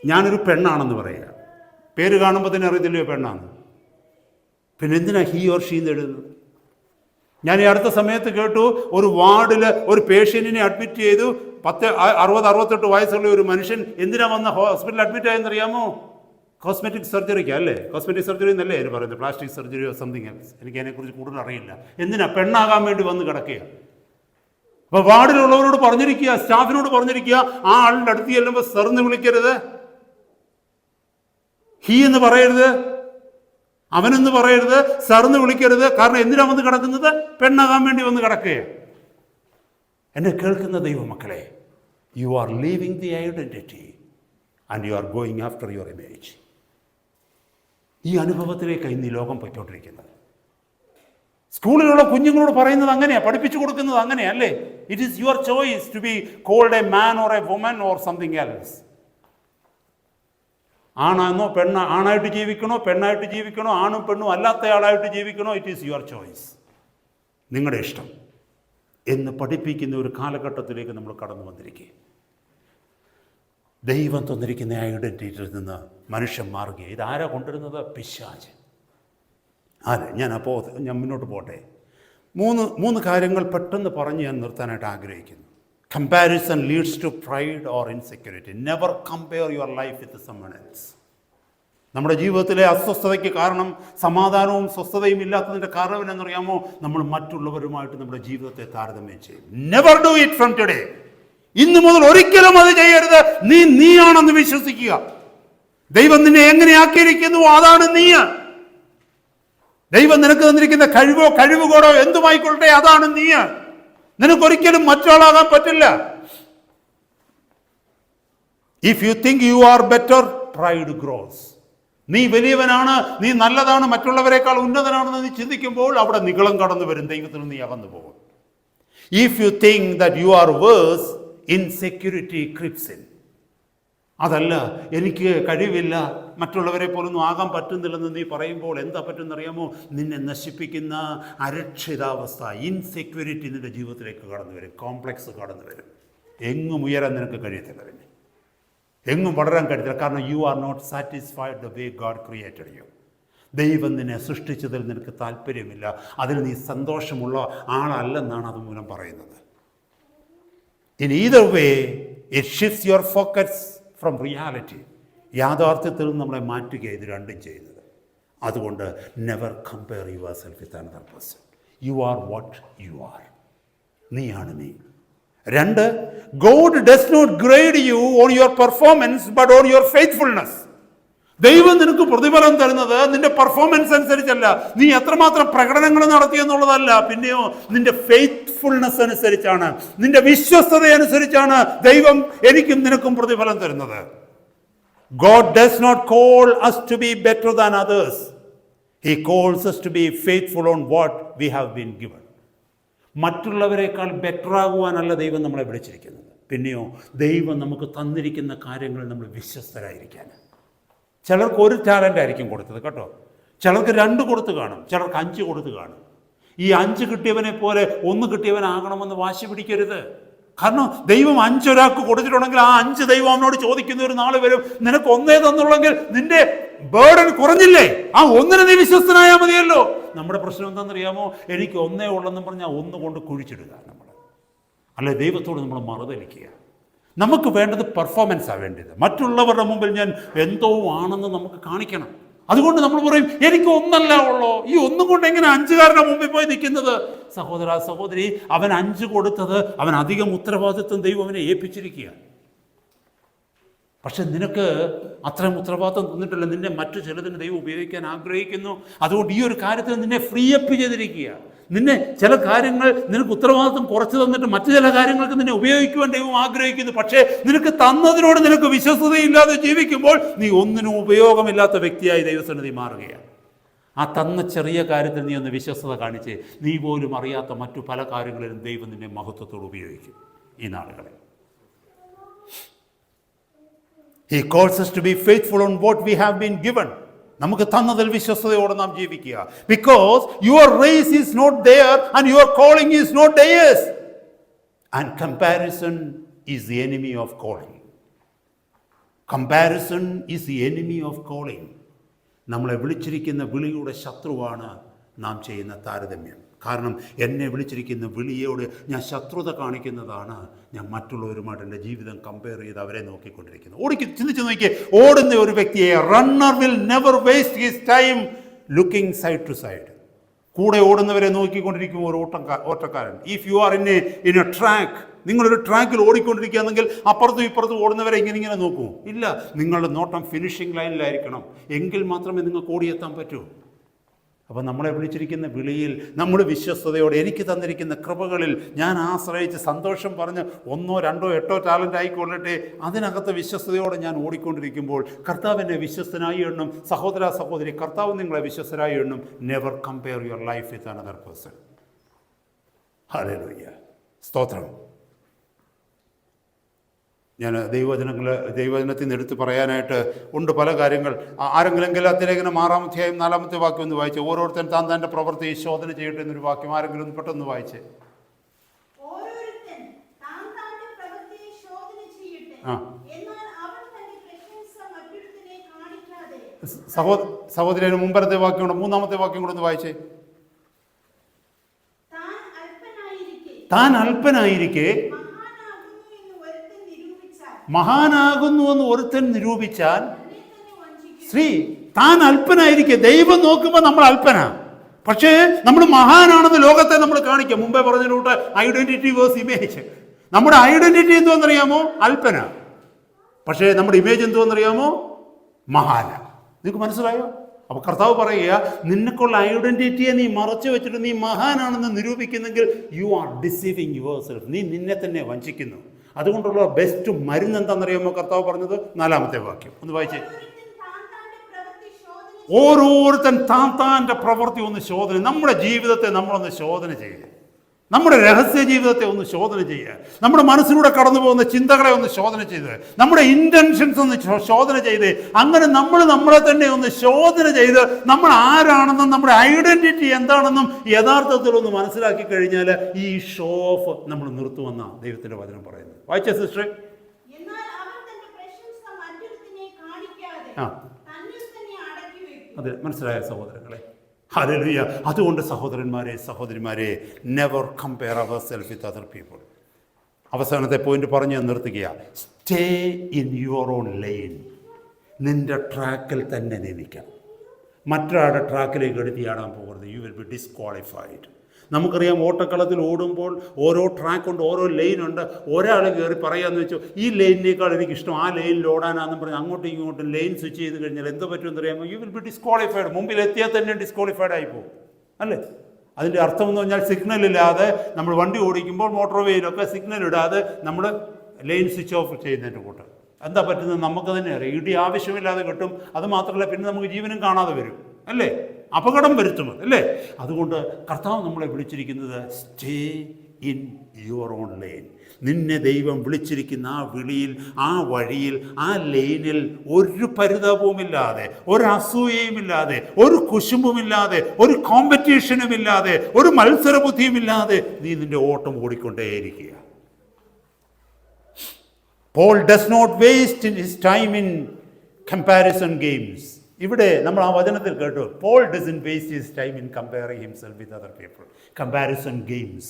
ഞാനൊരു പെണ്ണാണെന്ന് പറയുക. പേര് കാണുമ്പോൾ തന്നെ അറിയത്തില്ലയോ പെണ്ണാണ്, പിന്നെ എന്തിനാ ഹീ ഓർ ഷീ എന്ന് എഴുതുന്നത്? ഞാൻ ഈ അടുത്ത സമയത്ത് കേട്ടു, ഒരു വാർഡിൽ ഒരു പേഷ്യൻറ്റിനെ അഡ്മിറ്റ് ചെയ്തു. 60-68 വയസ്സുള്ള ഒരു മനുഷ്യൻ. എന്തിനാ വന്ന ഹോസ്പിറ്റലിൽ അഡ്മിറ്റ് ആയെന്നറിയാമോ? കോസ്മെറ്റിക് സർജറിക്ക് അല്ലേ? കോസ്മെറ്റിക് സർജറി എന്നല്ലേ അവർ പറയുന്നത്, പ്ലാസ്റ്റിക് സർജറിയോ സംതിങ് എൽസ്. എനിക്ക് അതിനെക്കുറിച്ച് കൂടുതൽ അറിയില്ല. എന്തിനാ? പെണ്ണാകാൻ വേണ്ടി വന്ന് കിടക്കുക. അപ്പോൾ വാർഡിലുള്ളവരോട് പറഞ്ഞിരിക്കുക, സ്റ്റാഫിനോട് പറഞ്ഞിരിക്കുക, ആ ആളിൻ്റെ അടുത്ത് ചെല്ലുമ്പോൾ സെർന്ന് വിളിക്കരുത്, ഹീ എന്ന് പറയരുത്, അവനെന്ന് പറയരുത്, സാറെന്ന് വിളിക്കരുത്. കാരണം എന്തിനാ വന്ന് കിടക്കുന്നത്? പെണ്ണാകാൻ വേണ്ടി വന്ന് കിടക്കുകയാണ്. എന്നെ കേൾക്കുന്ന ദൈവമക്കളെ, you are leaving the identity and you are going after your image. ഈ അനുഭവത്തിലേക്ക് ഇന്ന് ഈ ലോകം പോയിക്കൊണ്ടിരിക്കുന്നത്. സ്കൂളിലുള്ള കുഞ്ഞുങ്ങളോട് പറയുന്നത് അങ്ങനെയാണ്, പഠിപ്പിച്ചു കൊടുക്കുന്നത് അങ്ങനെയല്ലേ? It is your choice to be called a man or a woman or something else. ആണാണോ ആണായിട്ട് ജീവിക്കണോ, പെണ്ണായിട്ട് ജീവിക്കണോ, ആണും പെണ്ണും അല്ലാത്തയാളായിട്ട് ജീവിക്കണോ, ഇറ്റ് ഈസ് യുവർ ചോയ്സ്, നിങ്ങളുടെ ഇഷ്ടം എന്ന് പഠിപ്പിക്കുന്ന ഒരു കാലഘട്ടത്തിലേക്ക് നമ്മൾ കടന്നു വന്നിരിക്കുക. ദൈവം തന്നിരിക്കുന്ന ഐഡൻറ്റിറ്റിയിൽ നിന്ന് മനുഷ്യൻ മാറുകയാണ്. ഇതാരാ കൊണ്ടുവരുന്നത്? പിശാച്. അതെ, ഞാൻ മുന്നോട്ട് പോട്ടെ. മൂന്ന് കാര്യങ്ങൾ പെട്ടെന്ന് പറഞ്ഞ് ഞാൻ നിർത്താനായിട്ട് ആഗ്രഹിക്കുന്നു. Comparison leads to pride or insecurity. Never compare your life with someone else. നമ്മുടെ ജീവിതത്തിലെ അസ്വസ്ഥതയ്ക്ക് കാരണം, സമാധാനവും സ്വസ്ഥതയും ഇല്ലാത്തതിൻ്റെ കാരണം എന്നറിയാമോ? നമ്മൾ മറ്റുള്ളവരുമായിട്ട് നമ്മുടെ ജീവിതത്തെ താരതമ്യം ചെയ്യും. Never do it from today. ഇന്നു മുതൽ ഒരിക്കലും അത് ചെയ്യരുത്. നീയാണെന്ന് വിശ്വസിക്കുക. ദൈവം നിന്നെ എങ്ങനെ ആക്കിയിരിക്കുന്നു അതാണ് നീ. ദൈവം നിനക്ക് തന്നിരിക്കുന്ന കഴിവുകോടോ എന്തുമായിക്കൊള്ളട്ടെ, അതാണ് നീ. നിനക്കൊരിക്കലും മറ്റൊരാളാകാൻ പറ്റില്ല. If you think you are better, pride gross. നീ വലിയവനാണ്, നീ നല്ലതാണ്, മറ്റുള്ളവരെക്കാൾ ഉന്നതനാണെന്ന് നീ ചിന്തിക്കുമ്പോൾ അവിടെ നിഗളം കടന്നു വരും, ദൈവത്തിൽ നീ അകന്നു പോകും. If you think that you are worse, insecurity creeps in. അതല്ല, എനിക്ക് കഴിവില്ല, മറ്റുള്ളവരെ പോലൊന്നും ആകാൻ പറ്റുന്നില്ലെന്ന് നീ പറയുമ്പോൾ എന്താ പറ്റുന്നറിയാമോ? നിന്നെ നശിപ്പിക്കുന്ന അരക്ഷിതാവസ്ഥ, ഇൻസെക്യൂരിറ്റി നിന്റെ ജീവിതത്തിലേക്ക് കടന്നു വരും, കോംപ്ലക്സ് കടന്നു വരും. എങ്ങും ഉയരാൻ നിനക്ക് കഴിയത്തില്ല, പിന്നെ എങ്ങും വളരാൻ കഴിയത്തില്ല. കാരണം you are not satisfied the way God created you. ദൈവം നിന്നെ സൃഷ്ടിച്ചതിൽ നിനക്ക് താല്പര്യമില്ല, അതിൽ നീ സന്തോഷമുള്ള ആളല്ലെന്നാണ് അതുമൂലം പറയുന്നത്. In either way it shifts your focus from reality. യാഥാർത്ഥ്യത്തിൽ നിന്ന് നമ്മളെ മാറ്റുക ഇത് രണ്ടും ചെയ്യുന്നത്. അതുകൊണ്ട് never compare yourself with another person. You are what you are. നീയാണ് നീ. 2, God does not grade you on your performance but on your faithfulness. ദൈവം നിനക്ക് പ്രതിഫലം തരുന്നത് നിന്റെ പെർഫോമൻസ് അനുസരിച്ചല്ല, നീ എത്രമാത്രം പ്രകടനങ്ങൾ നടത്തി എന്നുള്ളതല്ല, പിന്നെയോ നിന്റെ ഫെയ്ത്ത്ഫുൾനെസ് അനുസരിച്ചാണ്, നിന്റെ വിശ്വസ്തത അനുസരിച്ചാണ് ദൈവം എനിക്കും നിനക്കും പ്രതിഫലം തരുന്നത്. God does not call us to be better than others. He calls us to be faithful on what we have been given. മറ്റുള്ളവരെക്കാൾ ബെറ്റർ ആകുവാനല്ല ദൈവം നമ്മളെ വിളിച്ചിരിക്കുന്നത്, പിന്നെയോ ദൈവം നമുക്ക് തന്നിരിക്കുന്ന കാര്യങ്ങളിൽ നമ്മൾ വിശ്വസ്തരായിരിക്കാൻ. ചിലർക്ക് 1 ടാലൻ്റ് ആയിരിക്കും കൊടുത്തത് കേട്ടോ, ചിലർക്ക് 2 കൊടുത്ത് കാണും, ചിലർക്ക് 5 കൊടുത്ത് കാണും. ഈ 5 കിട്ടിയവനെ പോലെ 1 കിട്ടിയവനാകണമെന്ന് വാശി പിടിക്കരുത്. കാരണം ദൈവം 5 ഒരാൾക്ക് കൊടുത്തിട്ടുണ്ടെങ്കിൽ ആ 5 ദൈവം അവനോട് ചോദിക്കുന്ന ഒരു നാൾ വരും, നിനക്ക് 1 തന്നുള്ളെങ്കിൽ നിന്റെ ബേർഡൻ കുറഞ്ഞില്ലേ, ആ 1 നീ വിശ്വസ്തനായാൽ മതിയല്ലോ. നമ്മുടെ പ്രശ്നം എന്താണെന്നറിയാമോ? എനിക്ക് 1 ഉള്ളെന്നും പറഞ്ഞാൽ 1 കൊണ്ട് കുഴിച്ചിടുക നമ്മൾ, അല്ലെ ദൈവത്തോട് നമ്മൾ മറുതലിക്കുക. നമുക്ക് വേണ്ടത് പെർഫോമൻസാണ് വേണ്ടത്. മറ്റുള്ളവരുടെ മുമ്പിൽ ഞാൻ എന്തോ ആണെന്ന് നമുക്ക് കാണിക്കണം. അതുകൊണ്ട് നമ്മൾ പറയും എനിക്ക് 1 ഉള്ളൂ, ഈ 1 കൊണ്ട് എങ്ങനെ 5കാരൻ്റെ മുമ്പിൽ പോയി നിൽക്കുന്നത്? സഹോദര സഹോദരി, അവൻ 5 കൊടുത്തത് അവൻ അധികം ഉത്തരവാദിത്വം ദൈവം അവനെ ഏൽപ്പിച്ചിരിക്കുക. പക്ഷെ നിനക്ക് അത്രയും ഉത്തരവാദിത്വം തന്നിട്ടില്ല. നിന്നെ മറ്റു ചിലതിന് ദൈവം ഉപയോഗിക്കാൻ ആഗ്രഹിക്കുന്നു. അതുകൊണ്ട് ഈ ഒരു കാര്യത്തിൽ നിന്നെ ഫ്രീ അപ്പ് ചെയ്തിരിക്കുക. നിന്നെ ചില കാര്യങ്ങൾ നിനക്ക് ഉത്തരവാദിത്വം കുറച്ച് തന്നിട്ട് മറ്റു ചില കാര്യങ്ങൾക്ക് നിന്നെ ഉപയോഗിക്കുവാൻ ദൈവം ആഗ്രഹിക്കുന്നു. പക്ഷേ നിനക്ക് തന്നതിനോട് നിനക്ക് വിശ്വസ്തതയില്ലാതെ ജീവിക്കുമ്പോൾ നീ ഒന്നിനും ഉപയോഗമില്ലാത്ത വ്യക്തിയായി ദൈവസന്നിധി മാറുകയാണ്. ആ തന്ന ചെറിയ കാര്യത്തിൽ നീ ഒന്ന് വിശ്വസ്തത കാണിച്ച് നീ പോലും അറിയാത്ത മറ്റു പല കാര്യങ്ങളിലും ദൈവം നിന്നെ മഹത്വത്തോട് ഉപയോഗിക്കും ഈ നാളുകളിൽ. He calls us to be faithful on what we have been given. നമുക്ക് തന്നതിൽ വിശ്വസ്തയോടെ നാം ജീവിക്കുക. Because your race is not there and your calling is not theirs. And comparison is the enemy of calling. Comparison is the enemy of calling. നമ്മളെ വിളിച്ചിരിക്കുന്ന വിളിയുടെ ശത്രുവാണ് നാം ചെയ്യുന്ന താരതമ്യം. കാരണം എന്നെ വിളിച്ചിരിക്കുന്ന വിളിയോട് ഞാൻ ശത്രുത കാണിക്കുന്നതാണ് ഞാൻ മറ്റുള്ളവരുമായിട്ട് എൻ്റെ ജീവിതം കമ്പയർ ചെയ്ത് അവരെ നോക്കിക്കൊണ്ടിരിക്കുന്നത്. ചിന്തിച്ച് നോക്കിയേ, ഓടുന്ന ഒരു വ്യക്തിയെ runner will never waste his time looking side to side. കൂടെ ഓടുന്നവരെ നോക്കിക്കൊണ്ടിരിക്കും ഒരു ഓട്ടക്കാരൻ. If you are in a track, നിങ്ങളൊരു ട്രാക്കിൽ ഓടിക്കൊണ്ടിരിക്കുകയാണെങ്കിൽ അപ്പുറത്തും ഇപ്പുറത്തും ഓടുന്നവരെ ഇങ്ങനെ നോക്കൂ? ഇല്ല, നിങ്ങളുടെ നോട്ടം ഫിനിഷിംഗ് ലൈനിലായിരിക്കണം. എങ്കിൽ മാത്രമേ നിങ്ങൾക്ക് ഓടിയെത്താൻ പറ്റൂ. അപ്പോൾ നമ്മളെ വിളിച്ചിരിക്കുന്ന വിളിയിൽ നമ്മൾ വിശ്വസ്തയോടെ എനിക്ക് തന്നിരിക്കുന്ന കൃപകളിൽ ഞാൻ ആശ്രയിച്ച് സന്തോഷം പറഞ്ഞ് 1, 2, 8 ടാലൻ്റ് ആയിക്കൊള്ളട്ടെ, അതിനകത്ത് വിശ്വസ്തയോടെ ഞാൻ ഓടിക്കൊണ്ടിരിക്കുമ്പോൾ കർത്താവ് എന്നെ വിശ്വസ്തനായി എണ്ണും. സഹോദര സഹോദരി, കർത്താവ് നിങ്ങളെ വിശ്വസ്തരായി എണ്ണും. Never compare your life with another person. Hallelujah, സ്തോത്രം. ഞാൻ ദൈവവചനത്തിൽ നിന്ന് എടുത്ത് പറയാനായിട്ട് ഉണ്ട് പല കാര്യങ്ങൾ. ആരെങ്കിലും ഗലാത്യലേഖനം 6-ാം അധ്യായം 4-ാമത്തെ വാക്യം ഒന്ന് വായിച്ചേ. ഓരോരുത്തൻ താൻ തൻ്റെ പ്രവൃത്തി ശോധന ചെയ്യട്ടെ എന്നൊരു വാക്യം ആരെങ്കിലും ഒന്ന് പെട്ടെന്ന് വായിച്ചേ. സഹോദരന് മുമ്പത്തെ വാക്യം കൂടെ 3-ാമത്തെ വാക്യം കൂടെ ഒന്ന് വായിച്ചേ. താൻ അല്പനായിരിക്കെ മഹാനാകുന്നുവെന്ന് ഒരുത്തൻ നിരൂപിച്ചാൽ, താൻ അല്പനായിരിക്കെ. ദൈവം നോക്കുമ്പോൾ നമ്മൾ അല്പനാ, പക്ഷേ നമ്മൾ മഹാനാണെന്ന് ലോകത്തെ നമ്മൾ കാണിക്കാം. മുമ്പേ പറഞ്ഞതിലൂടെ ഐഡന്റിറ്റി വേഴ്സ് ഇമേജ്. നമ്മുടെ ഐഡന്റിറ്റി എന്തോന്നറിയാമോ? അല്പന. പക്ഷേ നമ്മുടെ ഇമേജ് എന്തോന്നറിയാമോ? മഹാന. നിങ്ങൾക്ക് മനസ്സിലായോ? അപ്പോൾ കർത്താവ് പറയുക, നിനക്കുള്ള ഐഡന്റിറ്റിയെ നീ മറച്ചു വെച്ചിട്ട് നീ മഹാനാണെന്ന് നിരൂപിക്കുന്നെങ്കിൽ you are deceiving yourself. നീ നിന്നെ തന്നെ വഞ്ചിക്കുന്നു. അതുകൊണ്ടുള്ള ബെസ്റ്റ് മരുന്ന് എന്താണെന്നറിയാമോ കർത്താവ് പറഞ്ഞത്? 4-ാമത്തെ വാക്യം ഒന്ന് വായിച്ചേ. ഓരോരുത്തൻ താൻ്റെ പ്രവൃത്തി ഒന്ന് ശോധന. നമ്മുടെ ജീവിതത്തെ നമ്മളൊന്ന് ശോധന ചെയ്യുക. നമ്മുടെ രഹസ്യ ജീവിതത്തെ ഒന്ന് ശോധന ചെയ്യുക. നമ്മുടെ മനസ്സിലൂടെ കടന്നു പോകുന്ന ചിന്തകളെ ഒന്ന് ശോധന ചെയ്ത്, നമ്മുടെ ഇൻറ്റൻഷൻസ് ഒന്ന് ശോധന ചെയ്ത്, അങ്ങനെ നമ്മളെ തന്നെ ഒന്ന് ശോധന ചെയ്ത് നമ്മൾ ആരാണെന്നും നമ്മുടെ ഐഡന്റിറ്റി എന്താണെന്നും യഥാർത്ഥത്തിൽ ഒന്ന് മനസ്സിലാക്കി കഴിഞ്ഞാൽ ഈ ഷോ ഓഫ് നമ്മൾ നിർത്തുമെന്നാണ് ദൈവത്തിന്റെ വചനം പറയുന്നത്. വായിച്ച സിസ്റ്ററെ, അതെ, മനസ്സിലായ സഹോദരങ്ങളെ? ഹല്ലേലൂയ. അതുകൊണ്ട് സഹോദരന്മാരെ, സഹോദരിമാരെ, never compare our self with other people. അവസാനത്തെ പോയിന്റ് പറഞ്ഞ് ഞാൻ നിർത്തുകയാണ്. Stay in your own line. നിന്റെ ട്രാക്കിൽ തന്നെ നിൽക്കണം. മറ്റൊരാളുടെ ട്രാക്കിലേക്ക് എടുത്ത് ചാടാൻ പോകരുത്. You will be disqualified. നമുക്കറിയാം, ഓട്ടക്കളത്തിൽ ഓടുമ്പോൾ ഓരോ ട്രാക്കുണ്ട്, ഓരോ ലൈനുണ്ട്. ഒരാൾ കയറി പറയാമെന്ന് വെച്ചോ, ഈ ലൈനിനേക്കാൾ എനിക്കിഷ്ടം ആ ലൈനിൽ ഓടാനാണെന്ന് പറഞ്ഞ് അങ്ങോട്ടും ഇങ്ങോട്ടും ലൈൻ സ്വിച്ച് ചെയ്ത് കഴിഞ്ഞാൽ എന്ത് പറ്റുമെന്ന് അറിയാമോ? U will be disqualified. മുമ്പിൽ എത്തിയാൽ തന്നെ ഡിസ്ക്വാളിഫൈഡ് ആയിപ്പോകും, അല്ലേ? അതിൻ്റെ അർത്ഥം എന്ന് പറഞ്ഞാൽ സിഗ്നൽ ഇല്ലാതെ നമ്മൾ വണ്ടി ഓടിക്കുമ്പോൾ മോട്ടോർ വേയിലൊക്കെ സിഗ്നൽ ഇടാതെ നമ്മൾ ലൈൻ സ്വിച്ച് ഓഫ് ചെയ്യുന്നതിൻ്റെ കൂട്ട് എന്താ പറ്റുന്നത് നമുക്ക് തന്നെ അറിയാം. ഇടി ആവശ്യമില്ലാതെ കിട്ടും. അത് മാത്രമല്ല, പിന്നെ നമുക്ക് ജീവനും കാണാതെ വരും, അല്ലേ? അപകടം വരുത്തുന്നത്, അല്ലേ? അതുകൊണ്ട് കർത്താവ് നമ്മളെ വിളിച്ചിരിക്കുന്നത് stay in your own line. നിന്നെ ദൈവം വിളിച്ചിരിക്കുന്ന ആ വിളിയിൽ, ആ വഴിയിൽ, ആ ലൈനിൽ ഒരു പരിതാപവുമില്ലാതെ, ഒരു അസൂയയുമില്ലാതെ, ഒരു കുശുമ്പുമില്ലാതെ, ഒരു കോമ്പറ്റീഷനുമില്ലാതെ, ഒരു മത്സരബുദ്ധിയുമില്ലാതെ നീ നിന്റെ ഓട്ടം ഓടിക്കൊണ്ടേയിരിക്കുക. Paul does not waste his time in comparison games. ഇവിടെ നമ്മൾ ആ വചനത്തിൽ കേട്ടു, Paul doesn't waste his time in comparing himself with other people. Comparison games.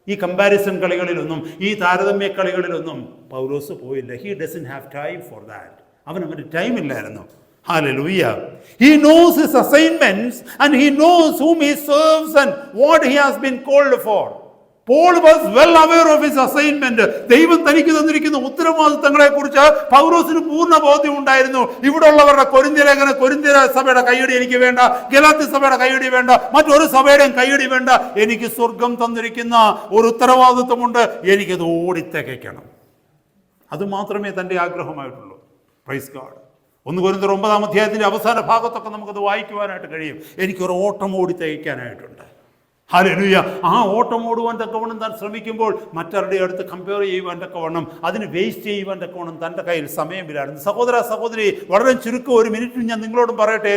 ഈ കമ്പാരിസൺ കളികളിലൊന്നും, ഈ താരതമ്യ കളികളിലൊന്നും പൗലോസ് പോയില്ല. He doesn't have time for that. അവന് ടൈം ഇല്ലായിരുന്നു. Hallelujah. He knows his assignments and he knows whom he serves and what he has been called for. Paul was well aware of his assignment. ദൈവം തനിക്ക് തന്നിരിക്കുന്ന ഉത്തരവാദിത്തങ്ങളെ കുറിച്ച് പൗലോസിന് പൂർണ്ണ ബോധ്യം ഉണ്ടായിരുന്നു. ഇവിടെ ഉള്ളവരുടെ കൊരിന്ത്യ സഭയുടെ കൈയടി എനിക്ക് വേണ്ട, ഗലാത്യ സഭയുടെ കൈയടി വേണ്ട, മറ്റൊരു സഭയുടെയും കൈയടി വേണ്ട. എനിക്ക് സ്വർഗം തന്നിരിക്കുന്ന ഒരു ഉത്തരവാദിത്വമുണ്ട്, എനിക്കത് ഓടിത്തികയ്ക്കണം. അത് മാത്രമേ തൻ്റെ ആഗ്രഹമായിട്ടുള്ളൂ. Praise God. 1 കൊരിന്ത്യർ 9 അധ്യായത്തിൻ്റെ അവസാന ഭാഗത്തൊക്കെ നമുക്കത് വായിക്കുവാനായിട്ട് കഴിയും. എനിക്കൊരു ഓട്ടം ഓടി തികയ്ക്കാനായിട്ടുണ്ട്. ഹല്ലേലൂയ. ആ ഓട്ടം ഓടുവാൻ തക്കവണ്ണം താൻ ശ്രമിക്കുമ്പോൾ മറ്റവരുടെ അടുത്ത് കമ്പയർ ചെയ്യുവാൻ തക്കവണ്ണം, അതിന് വേസ്റ്റ് ചെയ്യുവാൻ തക്കവണ്ണം തൻ്റെ കയ്യിൽ സമയമില്ലായിരുന്നു. സഹോദരി, വളരെ ചുരുക്കം 1 മിനിറ്റ് ഞാൻ നിങ്ങളോടും പറയട്ടെ,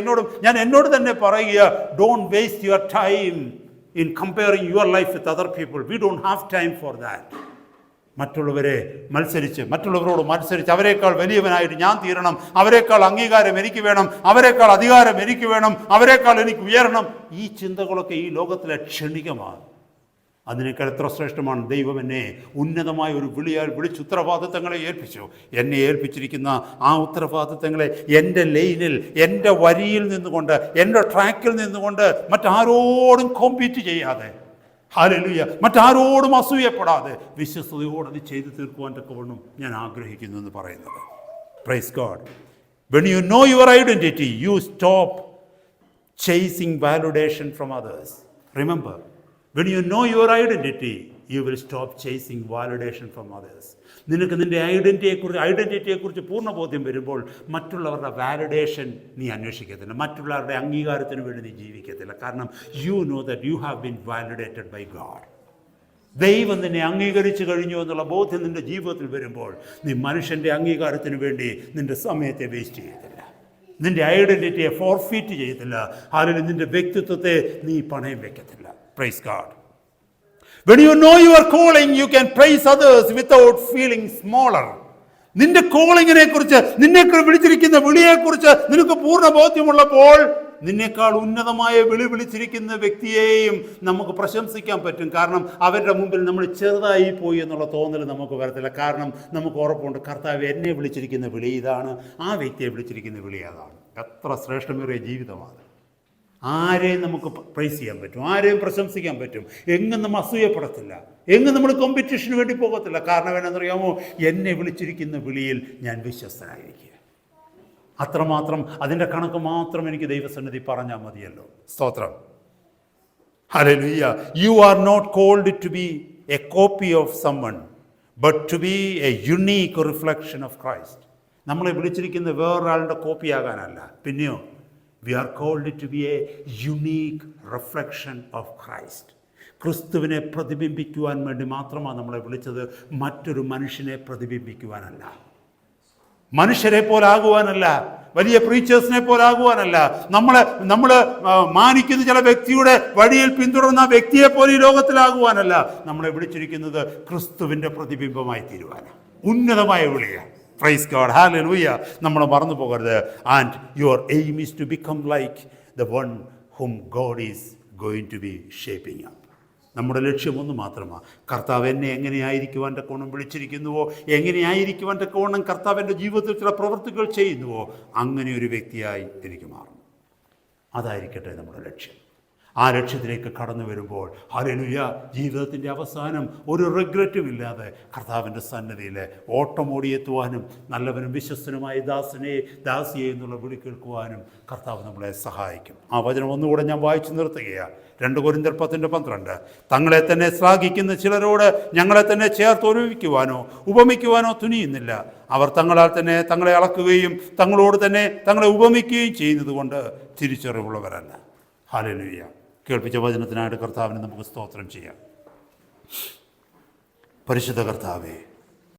എന്നോട് തന്നെ പറയുക, don't waste your time in comparing your life with other people. We don't have time for that. മറ്റുള്ളവരോട് മത്സരിച്ച് അവരെക്കാൾ വലിയവനായിട്ട് ഞാൻ തീരണം, അവരെക്കാൾ അംഗീകാരം എനിക്ക് വേണം, അവരെക്കാൾ അധികാരം എനിക്ക് വേണം, അവരെക്കാൾ എനിക്ക് ഉയരണം. ഈ ചിന്തകളൊക്കെ ഈ ലോകത്തിലെ ക്ഷണികമാണ്. അതിനേക്കാൾ എത്ര ശ്രേഷ്ഠമാണ് ദൈവം എന്നെ ഉന്നതമായ ഒരു വിളിച്ച് ഉത്തരവാദിത്തങ്ങളെ ഏൽപ്പിച്ചു. എന്നെ ഏൽപ്പിച്ചിരിക്കുന്ന ആ ഉത്തരവാദിത്തങ്ങളെ എൻ്റെ ലൈനിൽ, എൻ്റെ വരിയിൽ നിന്നുകൊണ്ട്, എൻ്റെ ട്രാക്കിൽ നിന്നുകൊണ്ട്, മറ്റാരോടും കോമ്പീറ്റ് ചെയ്യാതെ, ഹല്ലേലൂയ, മറ്റാരോടും അസൂയപ്പെടാതെ വിശ്വസ്തയോടെ അത് ചെയ്തു തീർക്കുവാൻ തക്കവണ്ണം ഞാൻ ആഗ്രഹിക്കുന്നു എന്ന് പറയുന്നത്. Praise God. When you know your identity, you stop chasing validation from others. Remember, when you know your identity, you will stop chasing validation from others. നിനക്ക് നിൻ്റെ ഐഡൻറ്റിറ്റിയെക്കുറിച്ച് പൂർണ്ണ ബോധ്യം വരുമ്പോൾ മറ്റുള്ളവരുടെ വാലിഡേഷൻ നീ അന്വേഷിക്കത്തില്ല, മറ്റുള്ളവരുടെ അംഗീകാരത്തിന് വേണ്ടി നീ ജീവിക്കത്തില്ല. കാരണം you know that you have been validated by God. ദൈവം നിന്നെ അംഗീകരിച്ചു കഴിഞ്ഞു എന്നുള്ള ബോധ്യം നിൻ്റെ ജീവിതത്തിൽ വരുമ്പോൾ നീ മനുഷ്യൻ്റെ അംഗീകാരത്തിന് വേണ്ടി നിൻ്റെ സമയത്തെ വേസ്റ്റ് ചെയ്യത്തില്ല, നിൻ്റെ ഐഡൻറ്റിറ്റിയെ ഫോർഫീറ്റ് ചെയ്യത്തില്ല, അല്ലെങ്കിൽ നിൻ്റെ വ്യക്തിത്വത്തെ നീ പണയം വയ്ക്കത്തില്ല. Praise God. When you know your calling, you can praise others without feeling smaller. നിന്റെ കോളിങ്ങിനെ കുറിച്ച്, നിന്നെ വിളിച്ചിരിക്കുന്ന വിളിയെക്കുറിച്ച് നിനക്ക് പൂർണ്ണ ബോധ്യമുള്ളപ്പോൾ നിന്നേക്കാൾ ഉന്നതമായ വിളിച്ചിരിക്കുന്ന വ്യക്തിയെയും നമുക്ക് പ്രശംസിക്കാൻ പറ്റും. കാരണം അവരുടെ മുമ്പിൽ നമ്മൾ ചെറുതായി പോയി എന്നുള്ള തോന്നൽ നമുക്ക് വരത്തില്ല. കാരണം നമുക്ക് ഉറപ്പുണ്ട്, കർത്താവ് എന്നെ വിളിച്ചിരിക്കുന്ന വിളി ഇതാണ്, ആ വ്യക്തിയെ വിളിച്ചിരിക്കുന്ന വിളി അതാണ്. എത്ര ശ്രേഷ്ഠമേറിയ ജീവിതമാണ്. ആരെയും നമുക്ക് പ്രൈസ് ചെയ്യാൻ പറ്റും, ആരെയും പ്രശംസിക്കാൻ പറ്റും. എങ്ങും നമ്മൾ അസൂയപ്പെടത്തില്ല, എങ്ങും നമ്മൾ കോമ്പറ്റീഷന് വേണ്ടി പോകത്തില്ല. കാരണം എന്നറിയാമോ, എന്നെ വിളിച്ചിരിക്കുന്ന വിളിയിൽ ഞാൻ വിശ്വസ്തനായിരിക്കുക. അത്രമാത്രം, അതിൻ്റെ കണക്ക് മാത്രം എനിക്ക് ദൈവസന്നിധി പറഞ്ഞാൽ മതിയല്ലോ. സ്തോത്രം. Hallelujah. You are not called to be a copy of someone, but to be a unique reflection of Christ. നമ്മളെ വിളിച്ചിരിക്കുന്ന വേറൊരാളുടെ കോപ്പിയാകാനല്ല, പിന്നെയോ we are called to be a unique reflection of Christ. ക്രിസ്തുവിനെ പ്രതിബിംബിക്കുവാൻ വേണ്ടി മാത്രമാണ് നമ്മളെ വിളിച്ചത്, മറ്റൊരു മനുഷ്യനെ പ്രതിബിംബിക്കുവാനല്ല, മനുഷ്യരെ പോലാകുവാനല്ല, വലിയ പ്രീച്ചേഴ്സിനെ പോലാകുവാനല്ല, നമ്മൾ മാനിക്കുന്ന ചില വ്യക്തിയുടെ വഴിയിൽ പിന്തുടർന്ന വ്യക്തിയെ പോലെ ഈ ലോകത്തിലാകുവാനല്ല. നമ്മളെ വിളിച്ചിരിക്കുന്നത് ക്രിസ്തുവിൻ്റെ പ്രതിബിംബമായി തീരുവാനാണ്. ഉന്നതമായ വിളിയാണ്. Praise God. Hallelujah. നമ്മൾ മറന്നു പോകരുത്. And your aim is to become like the one whom God is going to be shaping up. നമ്മുടെ ലക്ഷ്യം ഒന്ന് മാത്രമാണ്, കർത്താവ് എന്നെ എങ്ങനെയായിരിക്കുവാൻ തക്കവണ്ണം വിളിച്ചിരിക്കുന്നുവോ, എങ്ങനെയായിരിക്കുവാൻ തക്കവണ്ണം കർത്താവിൻ്റെ ജീവിതത്തിൽ ചില പ്രവൃത്തികൾ ചെയ്യുന്നുവോ, അങ്ങനെ ഒരു വ്യക്തിയായി എനിക്ക് മാറണം. അതായിരിക്കട്ടെ നമ്മുടെ ലക്ഷ്യം. ആ ലക്ഷ്യത്തിലേക്ക് കടന്നു വരുമ്പോൾ ഹല്ലേലൂയ, ജീവിതത്തിൻ്റെ അവസാനം ഒരു റിഗ്രറ്റും ഇല്ലാതെ കർത്താവിൻ്റെ സന്നിധിയിൽ ഓട്ടമോടിയെത്തുവാനും നല്ലവനും വിശ്വസ്തനുമായ ദാസിയെ എന്നുള്ള വിളി കേൾക്കുവാനും കർത്താവ് നമ്മളെ സഹായിക്കും. ആ വചനം ഒന്നുകൂടെ ഞാൻ വായിച്ചു നിർത്തുകയാണ്. 2 കൊരിന്ത്യർ 10:12. തങ്ങളെ തന്നെ ശ്ലാഘിക്കുന്ന ചിലരോട് ഞങ്ങളെ തന്നെ ചേർത്ത് ഉപമിക്കുവാനോ തുനിയുന്നില്ല. അവർ തങ്ങളാൽ തന്നെ തങ്ങളെ അളക്കുകയും തങ്ങളോട് തന്നെ തങ്ങളെ ഉപമിക്കുകയും ചെയ്യുന്നത് കൊണ്ട് തിരിച്ചറിവുള്ളവരല്ല. ഹല്ലേലൂയ. കേൾപ്പിച്ച വചനത്തിനായിട്ട് കർത്താവിനെ നമുക്ക് സ്തോത്രം ചെയ്യാം. പരിശുദ്ധ കർത്താവേ,